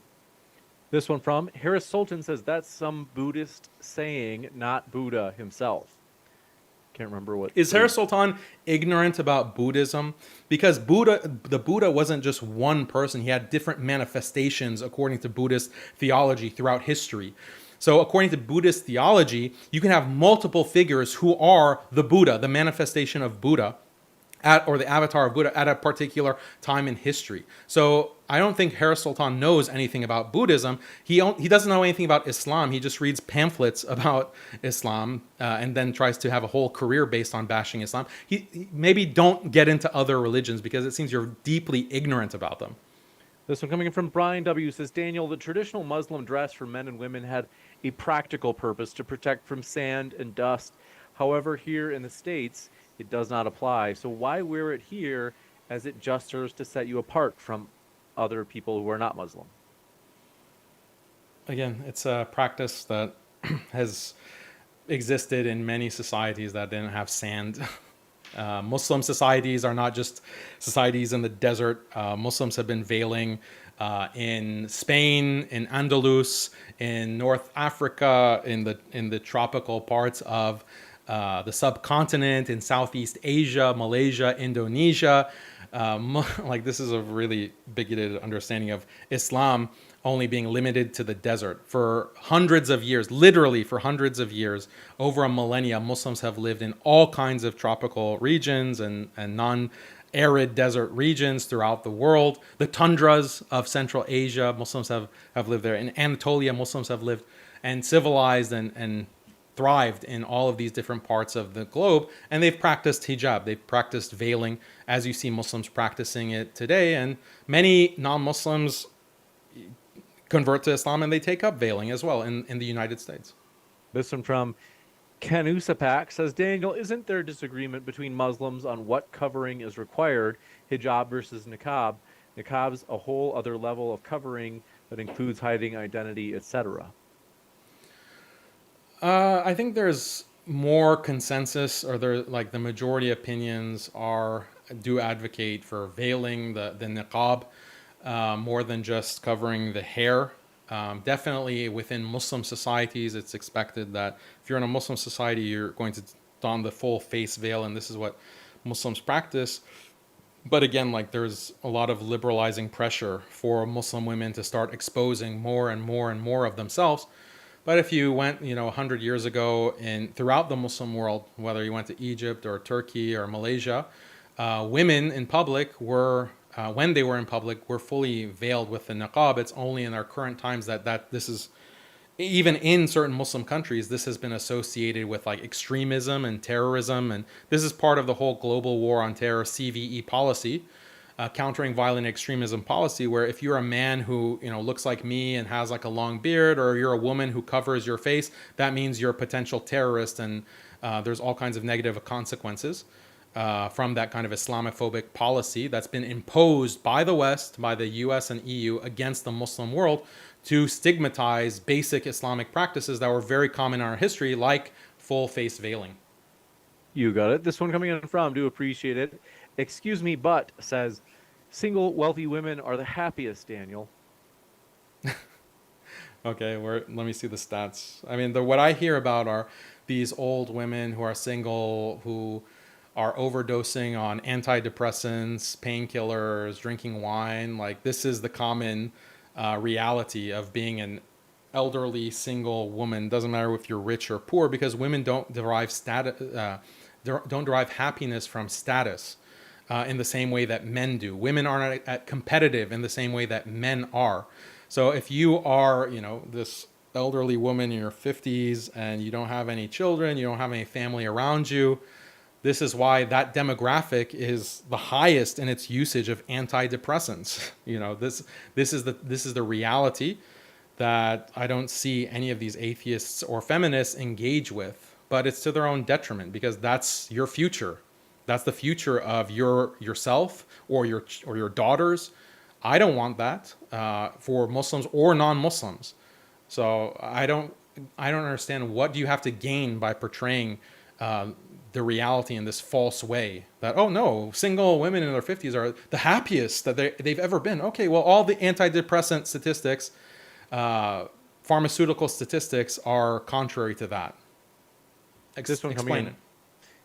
This one from Harris Sultan says, that's some Buddhist saying, not Buddha himself. Can't remember what. Is Harris Sultan ignorant about Buddhism? Because the Buddha wasn't just one person. He had different manifestations according to Buddhist theology throughout history. So according to Buddhist theology, you can have multiple figures who are the Buddha, the manifestation of Buddha, or the avatar of Buddha at a particular time in history. So I don't think Harris Sultan knows anything about Buddhism. He doesn't know anything about Islam. He just reads pamphlets about Islam and then tries to have a whole career based on bashing Islam. He maybe don't get into other religions because it seems you're deeply ignorant about them. This one coming in from Brian W. says, Daniel, the traditional Muslim dress for men and women had a practical purpose to protect from sand and dust. However, here in the States, it does not apply. So why wear it here, as it just serves to set you apart from other people who are not Muslim? Again, it's a practice that has existed in many societies that didn't have sand. Muslim societies are not just societies in the desert. Muslims have been veiling in Spain, in Andalus, in North Africa, in the tropical parts of the subcontinent, in Southeast Asia, Malaysia, Indonesia. Like, this is a really bigoted understanding of Islam only being limited to the desert. For hundreds of years, literally for hundreds of years, over a millennia, Muslims have lived in all kinds of tropical regions and non-arid desert regions throughout the world. The tundras of Central Asia, Muslims have lived there. In Anatolia, Muslims have lived and civilized and thrived in all of these different parts of the globe, and they've practiced hijab. They've practiced veiling, as you see Muslims practicing it today, and many non-Muslims convert to Islam and they take up veiling as well in the United States. This one from Kanusapak says, Daniel, isn't there disagreement between Muslims on what covering is required, hijab versus niqab? Niqab's a whole other level of covering that includes hiding identity, etc. I think there's more consensus, or the majority opinions do advocate for veiling the niqab more than just covering the hair. Definitely within Muslim societies, it's expected that if you're in a Muslim society, you're going to don the full face veil, and this is what Muslims practice. But again, like, there's a lot of liberalizing pressure for Muslim women to start exposing more and more and more of themselves. But if you went, 100 years ago throughout the Muslim world, whether you went to Egypt or Turkey or Malaysia, women in public were, when they were in public, were fully veiled with the niqab. It's only in our current times that this is, even in certain Muslim countries, this has been associated with like extremism and terrorism. And this is part of the whole global war on terror, CVE policy, countering violent extremism policy, where if you're a man who looks like me and has like a long beard, or you're a woman who covers your face, that means you're a potential terrorist, and there's all kinds of negative consequences from that kind of Islamophobic policy that's been imposed by the West, by the US and EU, against the Muslim world to stigmatize basic Islamic practices that were very common in our history, like full face veiling. You got it. This one coming in from, do appreciate it. Excuse me, but says, single wealthy women are the happiest, Daniel. Okay, let me see the stats. I mean, what I hear about are these old women who are single, who are overdosing on antidepressants, painkillers, drinking wine. Like, this is the common reality of being an elderly single woman. Doesn't matter if you're rich or poor, because women don't derive don't derive happiness from status in the same way that men do. Women aren't competitive in the same way that men are. So if you are, this elderly woman in your 50s and you don't have any children, you don't have any family around you, this is why that demographic is the highest in its usage of antidepressants. This is the reality that I don't see any of these atheists or feminists engage with, but it's to their own detriment, because that's your future. That's the future of yourself or your daughters. I don't want that for Muslims or non-Muslims. So I don't understand, what do you have to gain by portraying the reality in this false way that, oh no, single women in their 50s are the happiest that they've ever been. Okay, well, all the antidepressant statistics, pharmaceutical statistics are contrary to that. This one Explain it.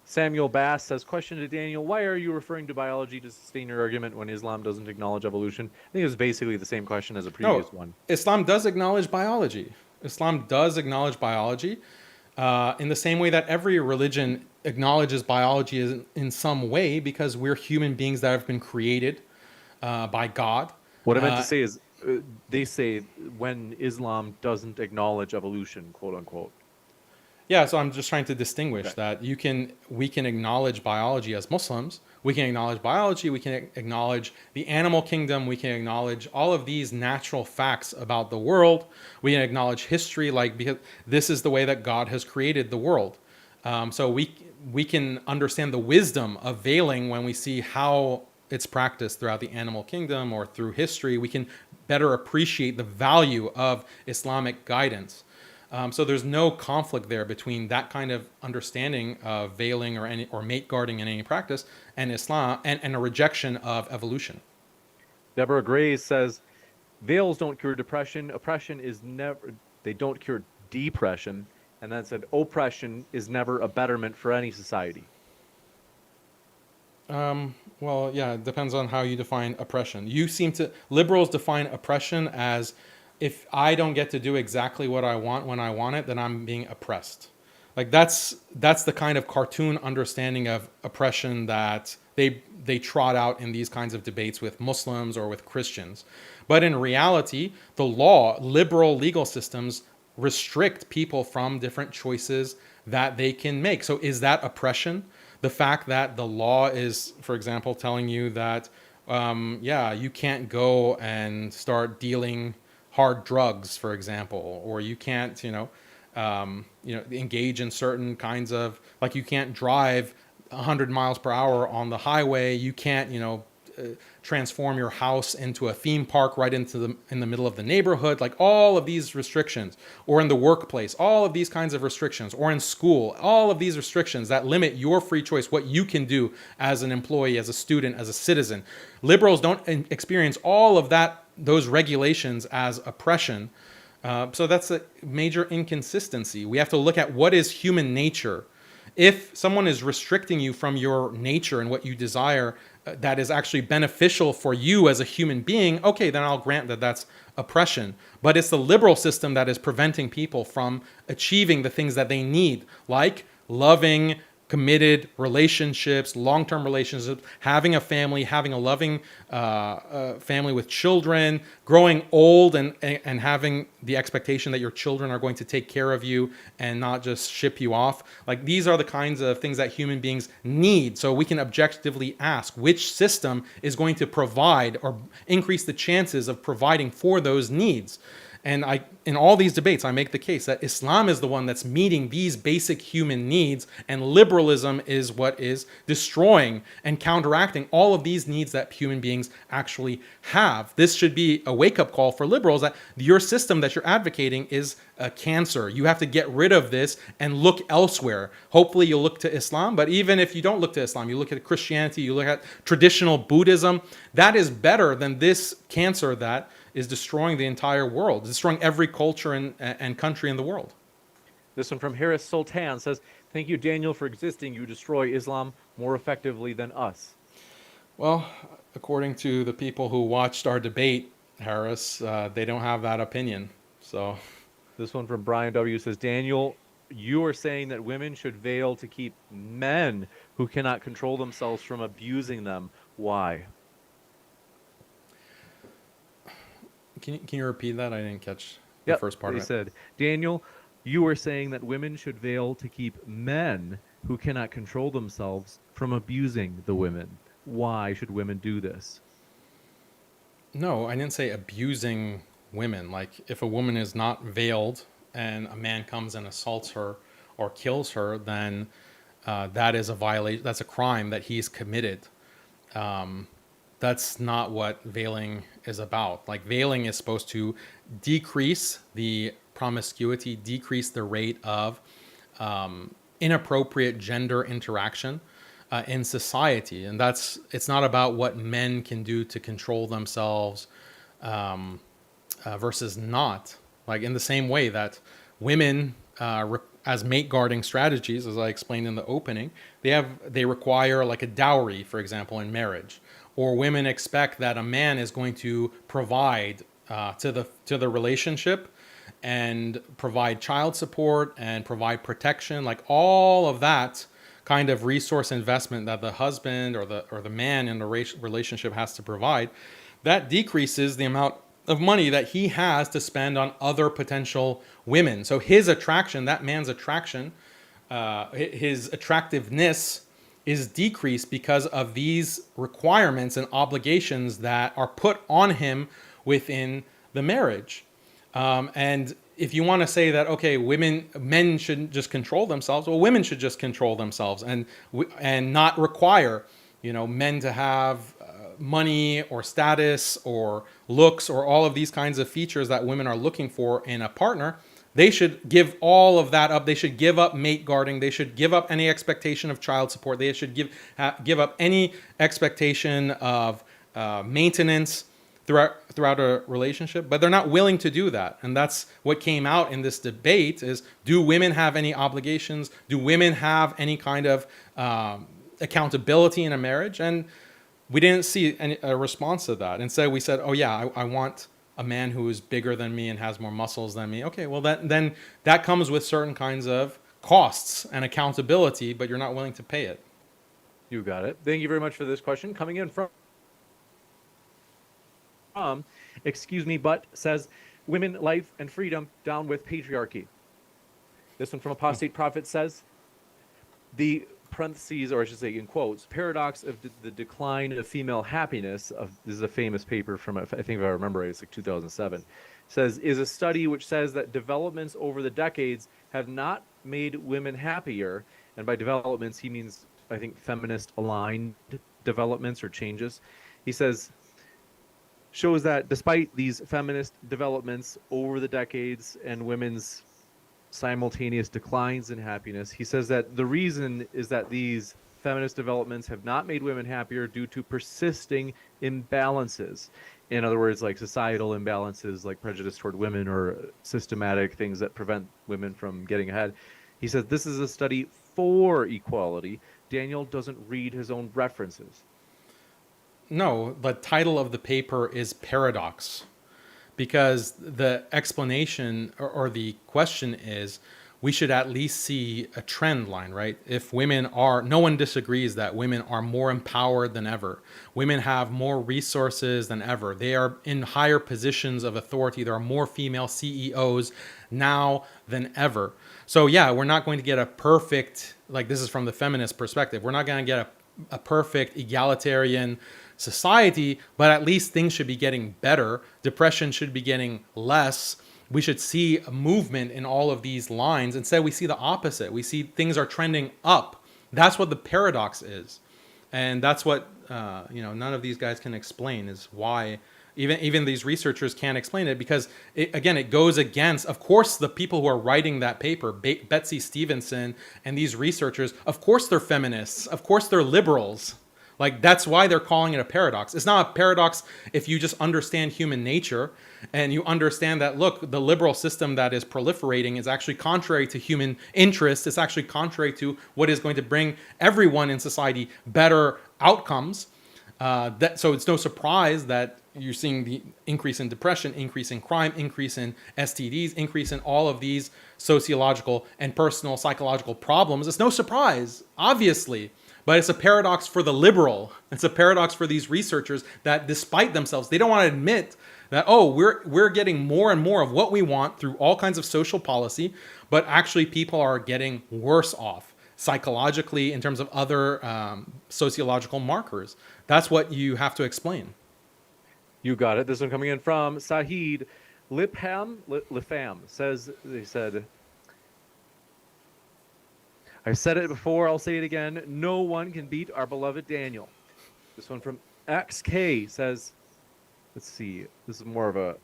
Samuel Bass says, question to Daniel, why are you referring to biology to sustain your argument when Islam doesn't acknowledge evolution? I think it's basically the same question as a previous one. Islam does acknowledge biology. Islam does acknowledge biology in the same way that every religion acknowledges biology in some way, because we're human beings that have been created by God. What I meant to say is, they say when Islam doesn't acknowledge evolution, quote unquote. Yeah, so I'm just trying to distinguish that we can acknowledge biology as Muslims. We can acknowledge biology. We can acknowledge the animal kingdom. We can acknowledge all of these natural facts about the world. We can acknowledge history, because this is the way that God has created the world. So we can understand the wisdom of veiling when we see how it's practiced throughout the animal kingdom or through history. We can better appreciate the value of Islamic guidance. So there's no conflict there between that kind of understanding of veiling or mate guarding in any practice and Islam and a rejection of evolution. Deborah Grays says veils don't cure depression. Oppression is never, they don't cure depression. And then said oppression is never a betterment for any society. Well, yeah, it depends on how you define oppression. Liberals define oppression as if I don't get to do exactly what I want when I want it, then I'm being oppressed. Like that's the kind of cartoon understanding of oppression that they trot out in these kinds of debates with Muslims or with Christians. But in reality, liberal legal systems restrict people from different choices that they can make. So is that oppression? The fact that the law is, for example, telling you that, you can't go and start dealing hard drugs, for example, or you can't, engage in certain kinds of, like you can't drive 100 miles per hour on the highway. You can't, transform your house into a theme park right in the middle of the neighborhood. Like all of these restrictions, or in the workplace, all of these kinds of restrictions, or in school, all of these restrictions that limit your free choice, what you can do as an employee, as a student, as a citizen. Liberals don't experience all of those regulations as oppression. So that's a major inconsistency. We have to look at what is human nature. If someone is restricting you from your nature and what you desire, that is actually beneficial for you as a human being, okay, then I'll grant that that's oppression. But it's the liberal system that is preventing people from achieving the things that they need, like loving, committed relationships, long-term relationships, having a family, having a loving family with children, growing old and having the expectation that your children are going to take care of you and not just ship you off. Like these are the kinds of things that human beings need. So we can objectively ask which system is going to provide or increase the chances of providing for those needs. And in all these debates, I make the case that Islam is the one that's meeting these basic human needs, and liberalism is what is destroying and counteracting all of these needs that human beings actually have. This should be a wake-up call for liberals that your system that you're advocating is a cancer. You have to get rid of this and look elsewhere. Hopefully you'll look to Islam, but even if you don't look to Islam, you look at Christianity, you look at traditional Buddhism, that is better than this cancer that is destroying the entire world, destroying every culture and country in the world. This one from Harris Sultan says, thank you, Daniel, for existing. You destroy Islam more effectively than us. Well, according to the people who watched our debate, Harris, they don't have that opinion. So, this one from Brian W. says, Daniel, you are saying that women should veil to keep men who cannot control themselves from abusing them. Why? Can you repeat that? I didn't catch the first part of it. He said, Daniel, you are saying that women should veil to keep men who cannot control themselves from abusing the women. Why should women do this? No, I didn't say abusing women. Like if a woman is not veiled and a man comes and assaults her or kills her, then that is a violation. That's a crime that he's committed. That's not what veiling is about. Like veiling is supposed to decrease the promiscuity, decrease the rate of inappropriate gender interaction in society. And it's not about what men can do to control themselves versus not. Like in the same way that women, as mate guarding strategies, as I explained in the opening, they require like a dowry, for example, in marriage. Or women expect that a man is going to provide to the relationship and provide child support and provide protection, like all of that kind of resource investment that the husband or the man in the relationship has to provide. That decreases the amount of money that he has to spend on other potential women. So his attraction, that man's attraction, his attractiveness is decreased because of these requirements and obligations that are put on him within the marriage. And if you want to say that, okay, men shouldn't just control themselves, well, women should just control themselves and not require, men to have money or status or looks or all of these kinds of features that women are looking for in a partner. They should give all of that up. They should give up mate guarding. They should give up any expectation of child support. They should give up any expectation of maintenance throughout a relationship. But they're not willing to do that, and that's what came out in this debate: is do women have any obligations? Do women have any kind of accountability in a marriage? And we didn't see a response to that. Instead, we said, "Oh yeah, I want a man who is bigger than me and has more muscles than me." Okay, well then that comes with certain kinds of costs and accountability, but you're not willing to pay it. You got it. Thank you very much for this question. Coming in from excuse me, but says, women, life, and freedom, down with patriarchy. This one from Apostate Prophet says, the parentheses, or I should say in quotes, paradox of the decline of female happiness, this is a famous paper from, I think if I remember right, it's like 2007, says, is a study which says that developments over the decades have not made women happier. And by developments, he means, I think, feminist aligned developments or changes. He says, shows that despite these feminist developments over the decades and women's simultaneous declines in happiness, he says that the reason is that these feminist developments have not made women happier due to persisting imbalances. In other words, like societal imbalances, like prejudice toward women or systematic things that prevent women from getting ahead. He says this is a study for equality. Daniel doesn't read his own references. No, the title of the paper is Paradox, because the explanation or the question is, we should at least see a trend line, right? If women are, no one disagrees that women are more empowered than ever. Women have more resources than ever. They are in higher positions of authority. There are more female CEOs now than ever. So yeah, we're not going to get a perfect, like this is from the feminist perspective, we're not going to get a perfect egalitarian society, but at least things should be getting better. Depression should be getting less. We should see a movement in all of these lines. Instead, we see the opposite. We see things are trending up. That's what the paradox is. And that's what, none of these guys can explain, is why even these researchers can't explain it, because it goes against, of course, the people who are writing that paper, Betsy Stevenson and these researchers, of course they're feminists. Of course they're liberals. Like, that's why they're calling it a paradox. It's not a paradox if you just understand human nature and you understand that, look, the liberal system that is proliferating is actually contrary to human interest. It's actually contrary to what is going to bring everyone in society better outcomes. So it's no surprise that you're seeing the increase in depression, increase in crime, increase in STDs, increase in all of these sociological and personal psychological problems. It's no surprise, obviously. But it's a paradox for the liberal. It's a paradox for these researchers that, despite themselves, they don't want to admit that, oh, we're getting more and more of what we want through all kinds of social policy, but actually people are getting worse off psychologically in terms of other sociological markers. That's what you have to explain. You got it. This one coming in from Sahid Lifam says, they said, I've said it before, I'll say it again. No one can beat our beloved Daniel. This one from XK says, let's see, this is more of a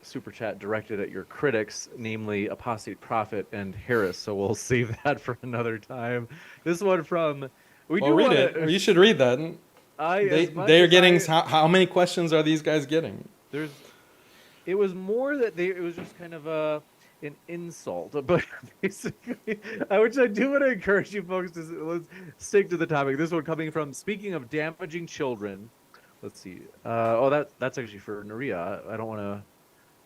super chat directed at your critics, namely Apostate Prophet and Harris. So we'll save that for another time. This one from, read it. You should read that. They're getting, how many questions are these guys getting? It was more that it was just kind of an insult, but basically, which I do want to encourage you folks to let's stick to the topic. This one coming from, speaking of damaging children, let's see. That's actually for Naria. I don't want to.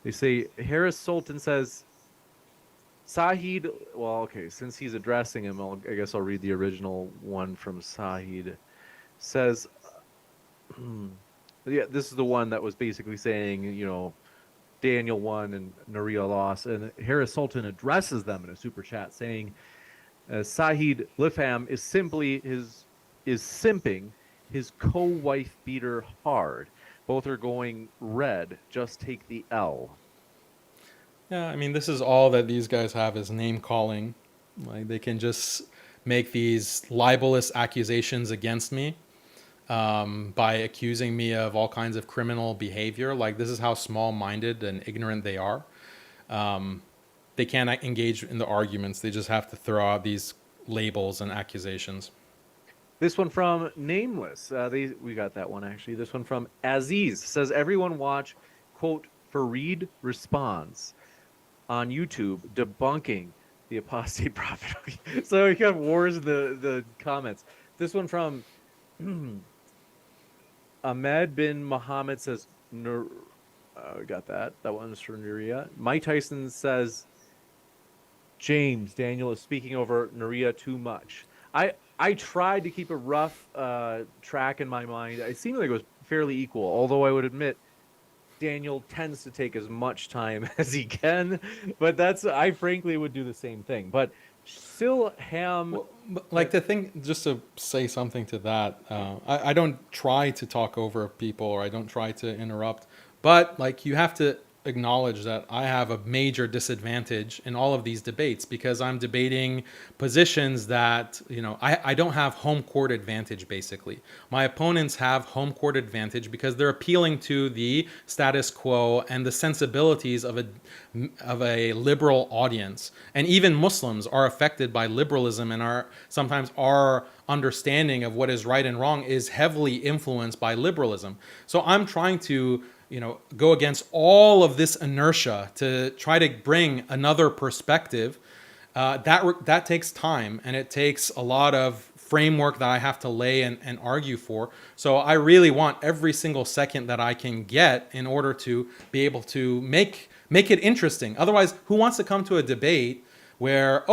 They say Harris Sultan says, Sahid. Well, okay, since he's addressing him, I guess I'll read the original one from Sahid. Says, yeah, this is the one that was basically saying, Daniel won and Naria lost, and Harris Sultan addresses them in a super chat saying, Sahid Lifam is simping his co-wife beater hard. Both are going red. Just take the L. Yeah, I mean, this is all that these guys have is name calling. Like, they can just make these libelous accusations against me by accusing me of all kinds of criminal behavior. Like, this is how small-minded and ignorant they are. they can't engage in the arguments. They just have to throw out these labels and accusations. This one from Nameless. We got that one actually. This one from Aziz says, everyone watch, quote, Fareed Responds on YouTube debunking the apostate prophet. So we got wars in the comments. This one from Ahmed bin Muhammad says, we got that. That one's from Nuria. Mike Tyson says, James, Daniel is speaking over Nuria too much. I tried to keep a rough track in my mind. It seemed like it was fairly equal, although I would admit Daniel tends to take as much time as he can. But I frankly would do the same thing. But still, like the thing, just to say something to that, I don't try to talk over people, or I don't try to interrupt. But like, you have to acknowledge that I have a major disadvantage in all of these debates, because I'm debating positions that, I don't have home court advantage. Basically, my opponents have home court advantage because they're appealing to the status quo and the sensibilities of a liberal audience. And even Muslims are affected by liberalism, and sometimes our understanding of what is right and wrong is heavily influenced by liberalism. So I'm trying to go against all of this inertia to try to bring another perspective. That takes time, and it takes a lot of framework that I have to lay and argue for. So I really want every single second that I can get in order to be able to make it interesting. Otherwise, who wants to come to a debate where,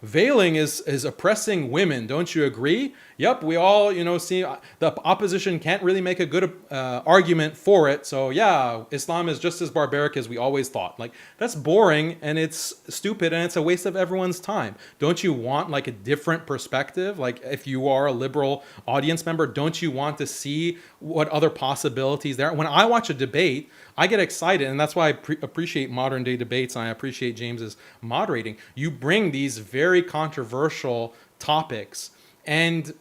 veiling is oppressing women? Don't you agree? Yep, we all, see the opposition can't really make a good argument for it. So yeah, Islam is just as barbaric as we always thought. Like, that's boring, and it's stupid, and it's a waste of everyone's time. Don't you want like a different perspective? Like, if you are a liberal audience member, don't you want to see what other possibilities there are? When I watch a debate, I get excited, and that's why I appreciate modern day debates, and I appreciate James's moderating. You bring these very controversial topics, and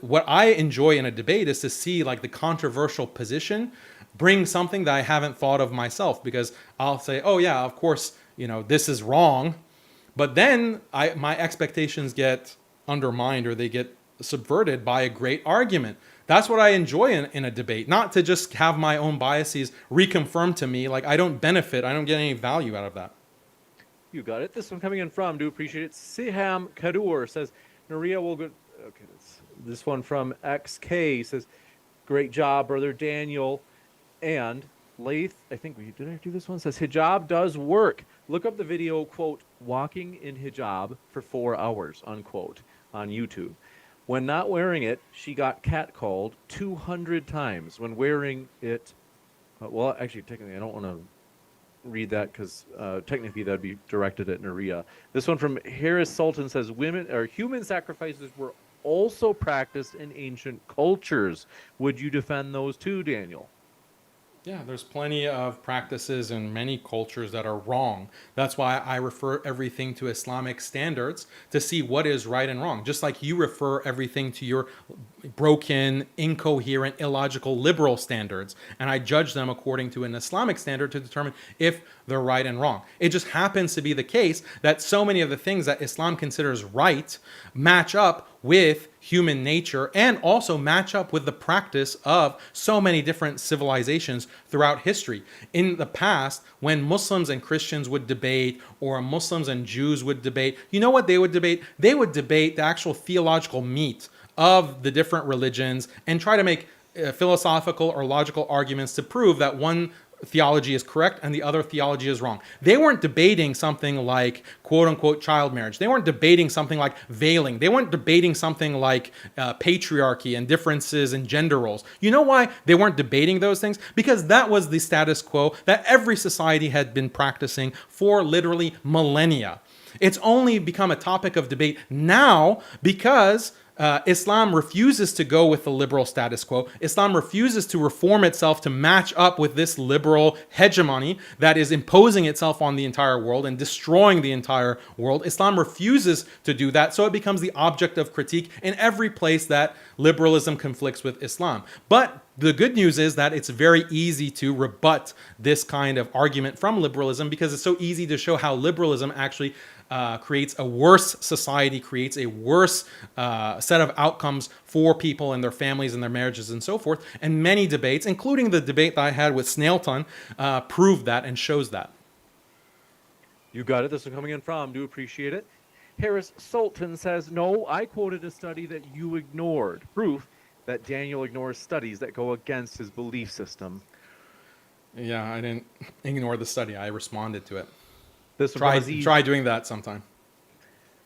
what I enjoy in a debate is to see like the controversial position bring something that I haven't thought of myself, because I'll say, oh yeah, of course, this is wrong. But then my expectations get undermined, or they get subverted by a great argument. That's what I enjoy in a debate, not to just have my own biases reconfirmed to me. Like, I don't benefit, I don't get any value out of that. You got it. This one coming in from, do appreciate it, Siham Kadur says, Nuria will go. Okay, this one from XK says, great job, brother Daniel. And Lath, did I do this one? Says, hijab does work. Look up the video, quote, walking in hijab for 4 hours, unquote, on YouTube. When not wearing it, she got catcalled 200 times. When wearing it, well, actually, technically, I don't want to read that because technically that'd be directed at Nuria. This one from Harris Sultan says, human sacrifices were also practiced in ancient cultures. Would you defend those too, Daniel? Yeah, there's plenty of practices in many cultures that are wrong. That's why I refer everything to Islamic standards to see what is right and wrong. Just like you refer everything to your broken, incoherent, illogical, liberal standards. And I judge them according to an Islamic standard to determine if they're right and wrong. It just happens to be the case that so many of the things that Islam considers right match up with human nature, and also match up with the practice of so many different civilizations throughout history. In the past, when Muslims and Christians would debate, or Muslims and Jews would debate, you know what they would debate? They would debate the actual theological meat of the different religions and try to make philosophical or logical arguments to prove that one theology is correct and the other theology is wrong. They weren't debating something like quote unquote child marriage. They weren't debating something like veiling. They weren't debating something like patriarchy and differences in gender roles. You know why they weren't debating those things? Because that was the status quo that every society had been practicing for literally millennia. It's only become a topic of debate now because Islam refuses to go with the liberal status quo. Islam refuses to reform itself to match up with this liberal hegemony that is imposing itself on the entire world and destroying the entire world. Islam refuses to do that, so it becomes the object of critique in every place that liberalism conflicts with Islam. But the good news is that it's very easy to rebut this kind of argument from liberalism, because it's so easy to show how liberalism actually creates a worse society, creates a worse set of outcomes for people and their families and their marriages and so forth. And many debates, including the debate that I had with Snailton, prove that and shows that. You got it. This is coming in from. Do appreciate it. Harris Sultan says, no, I quoted a study that you ignored. Proof that Daniel ignores studies that go against his belief system. Yeah, I didn't ignore the study. I responded to it. This one Try doing that sometime.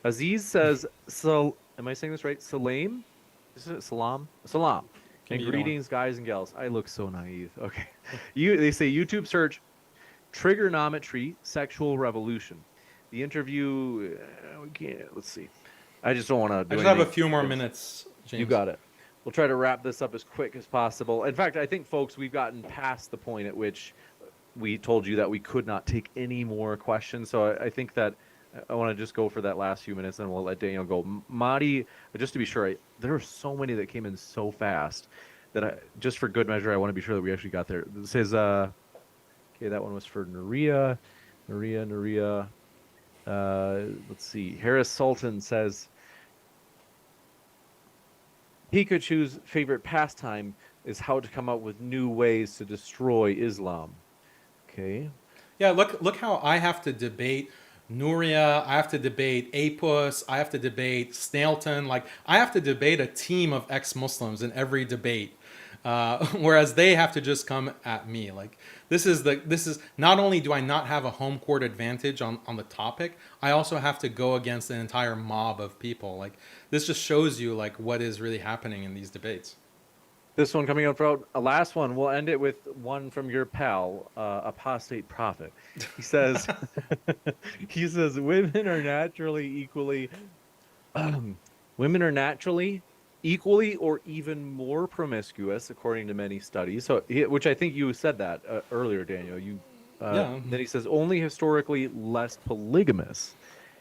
Aziz says, so, am I saying this right? Salam? Is it Salam? Salam. And greetings, guys and gals. I look so naive. Okay. They say YouTube search trigonometry sexual revolution. The interview, we can't, let's see. I just don't want to do I just have a few more minutes, James. You got it. We'll try to wrap this up as quick as possible. In fact, I think, folks, we've gotten past the point at which we told you that we could not take any more questions. So I think that I want to just go for that last few minutes, and we'll let Daniel go. Madi, just to be sure, there are so many that came in so fast that just for good measure, I want to be sure that we actually got there. It says, okay, that one was for Nuria. Let's see. Harris Sultan says, Pikachu's favorite pastime is how to come up with new ways to destroy Islam. Okay. Yeah, look how I have to debate Nuria, I have to debate Apus, I have to debate Snailton. Like, I have to debate a team of ex-Muslims in every debate, whereas they have to just come at me. Like, this is not only do I not have a home court advantage on the topic, I also have to go against an entire mob of people. Like, this just shows you like what is really happening in these debates. This one coming up for a last one. We'll end it with one from your pal, Apostate Prophet. He says, women are naturally equally or even more promiscuous, according to many studies. So, which I think you said that earlier, Daniel. Yeah. Then he says only historically less polygamous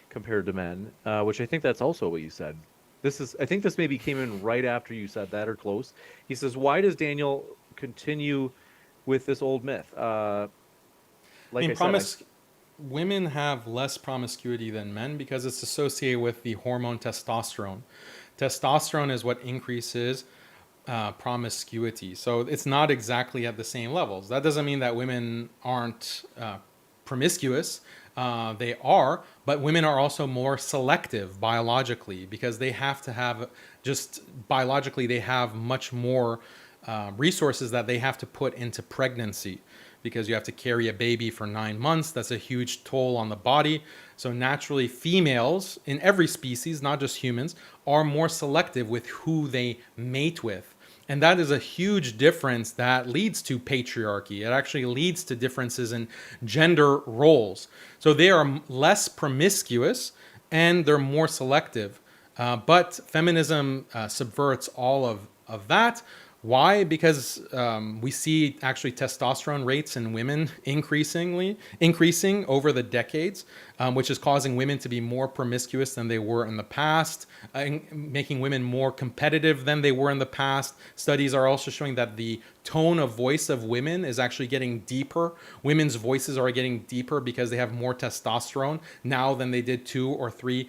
compared to men, which I think that's also what you said. I think this maybe came in right after you said that or close. He says, why does Daniel continue with this old myth? Women have less promiscuity than men because it's associated with the hormone testosterone. Testosterone is what increases promiscuity. So it's not exactly at the same levels. That doesn't mean that women aren't promiscuous. They are, but women are also more selective biologically because they have to have biologically, they have much more resources that they have to put into pregnancy because you have to carry a baby for 9 months. That's a huge toll on the body. So naturally, females in every species, not just humans, are more selective with who they mate with. And that is a huge difference that leads to patriarchy. It actually leads to differences in gender roles. So they are less promiscuous and they're more selective. But feminism subverts all of that. Why? Because we see actually testosterone rates in women increasing over the decades, which is causing women to be more promiscuous than they were in the past, making women more competitive than they were in the past. Studies are also showing that the tone of voice of women is actually getting deeper. Women's voices are getting deeper because they have more testosterone now than they did 2 or 3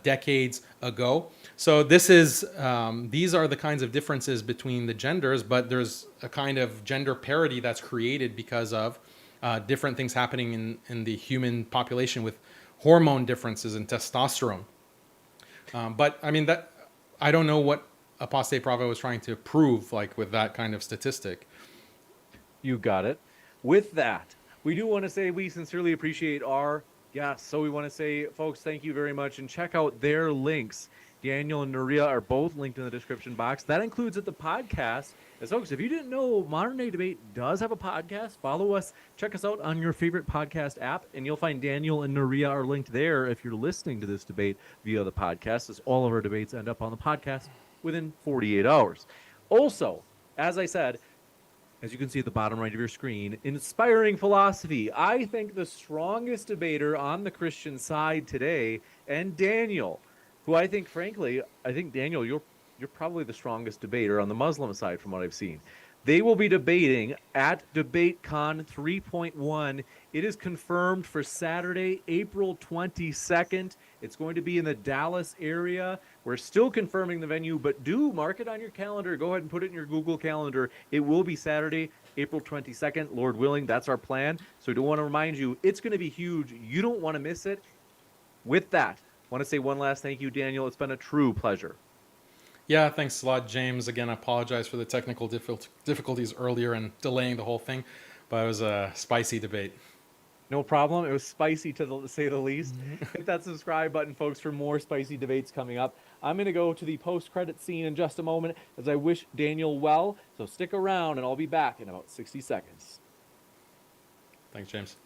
decades ago. So these are the kinds of differences between the genders, but there's a kind of gender parity that's created because of different things happening in the human population with hormone differences and testosterone. But I mean, I don't know what Apostate Prophet was trying to prove, like with that kind of statistic. You got it. With that, we do want to say we sincerely appreciate our guests. So we want to say, folks, thank you very much, and check out their links Daniel and Nuria are both linked in the description box. That includes the podcast. As folks, if you didn't know, Modern Day Debate does have a podcast. Follow us. Check us out on your favorite podcast app, and you'll find Daniel and Nuria are linked there if you're listening to this debate via the podcast, as all of our debates end up on the podcast within 48 hours. Also, as I said, as you can see at the bottom right of your screen, Inspiring Philosophy. I think the strongest debater on the Christian side today, and Daniel, who I think, frankly, Daniel, you're probably the strongest debater on the Muslim side from what I've seen. They will be debating at DebateCon 3.1. It is confirmed for Saturday, April 22nd. It's going to be in the Dallas area. We're still confirming the venue, but do mark it on your calendar. Go ahead and put it in your Google Calendar. It will be Saturday, April 22nd, Lord willing. That's our plan. So I do want to remind you, it's going to be huge. You don't want to miss it. With that, I want to say one last thank you, Daniel. It's been a true pleasure. Yeah, thanks a lot, James. Again, I apologize for the technical difficulties earlier and delaying the whole thing, but it was a spicy debate. No problem. It was spicy to say the least. Hit that subscribe button, folks, for more spicy debates coming up. I'm going to go to the post-credit scene in just a moment as I wish Daniel well. So stick around, and I'll be back in about 60 seconds. Thanks, James.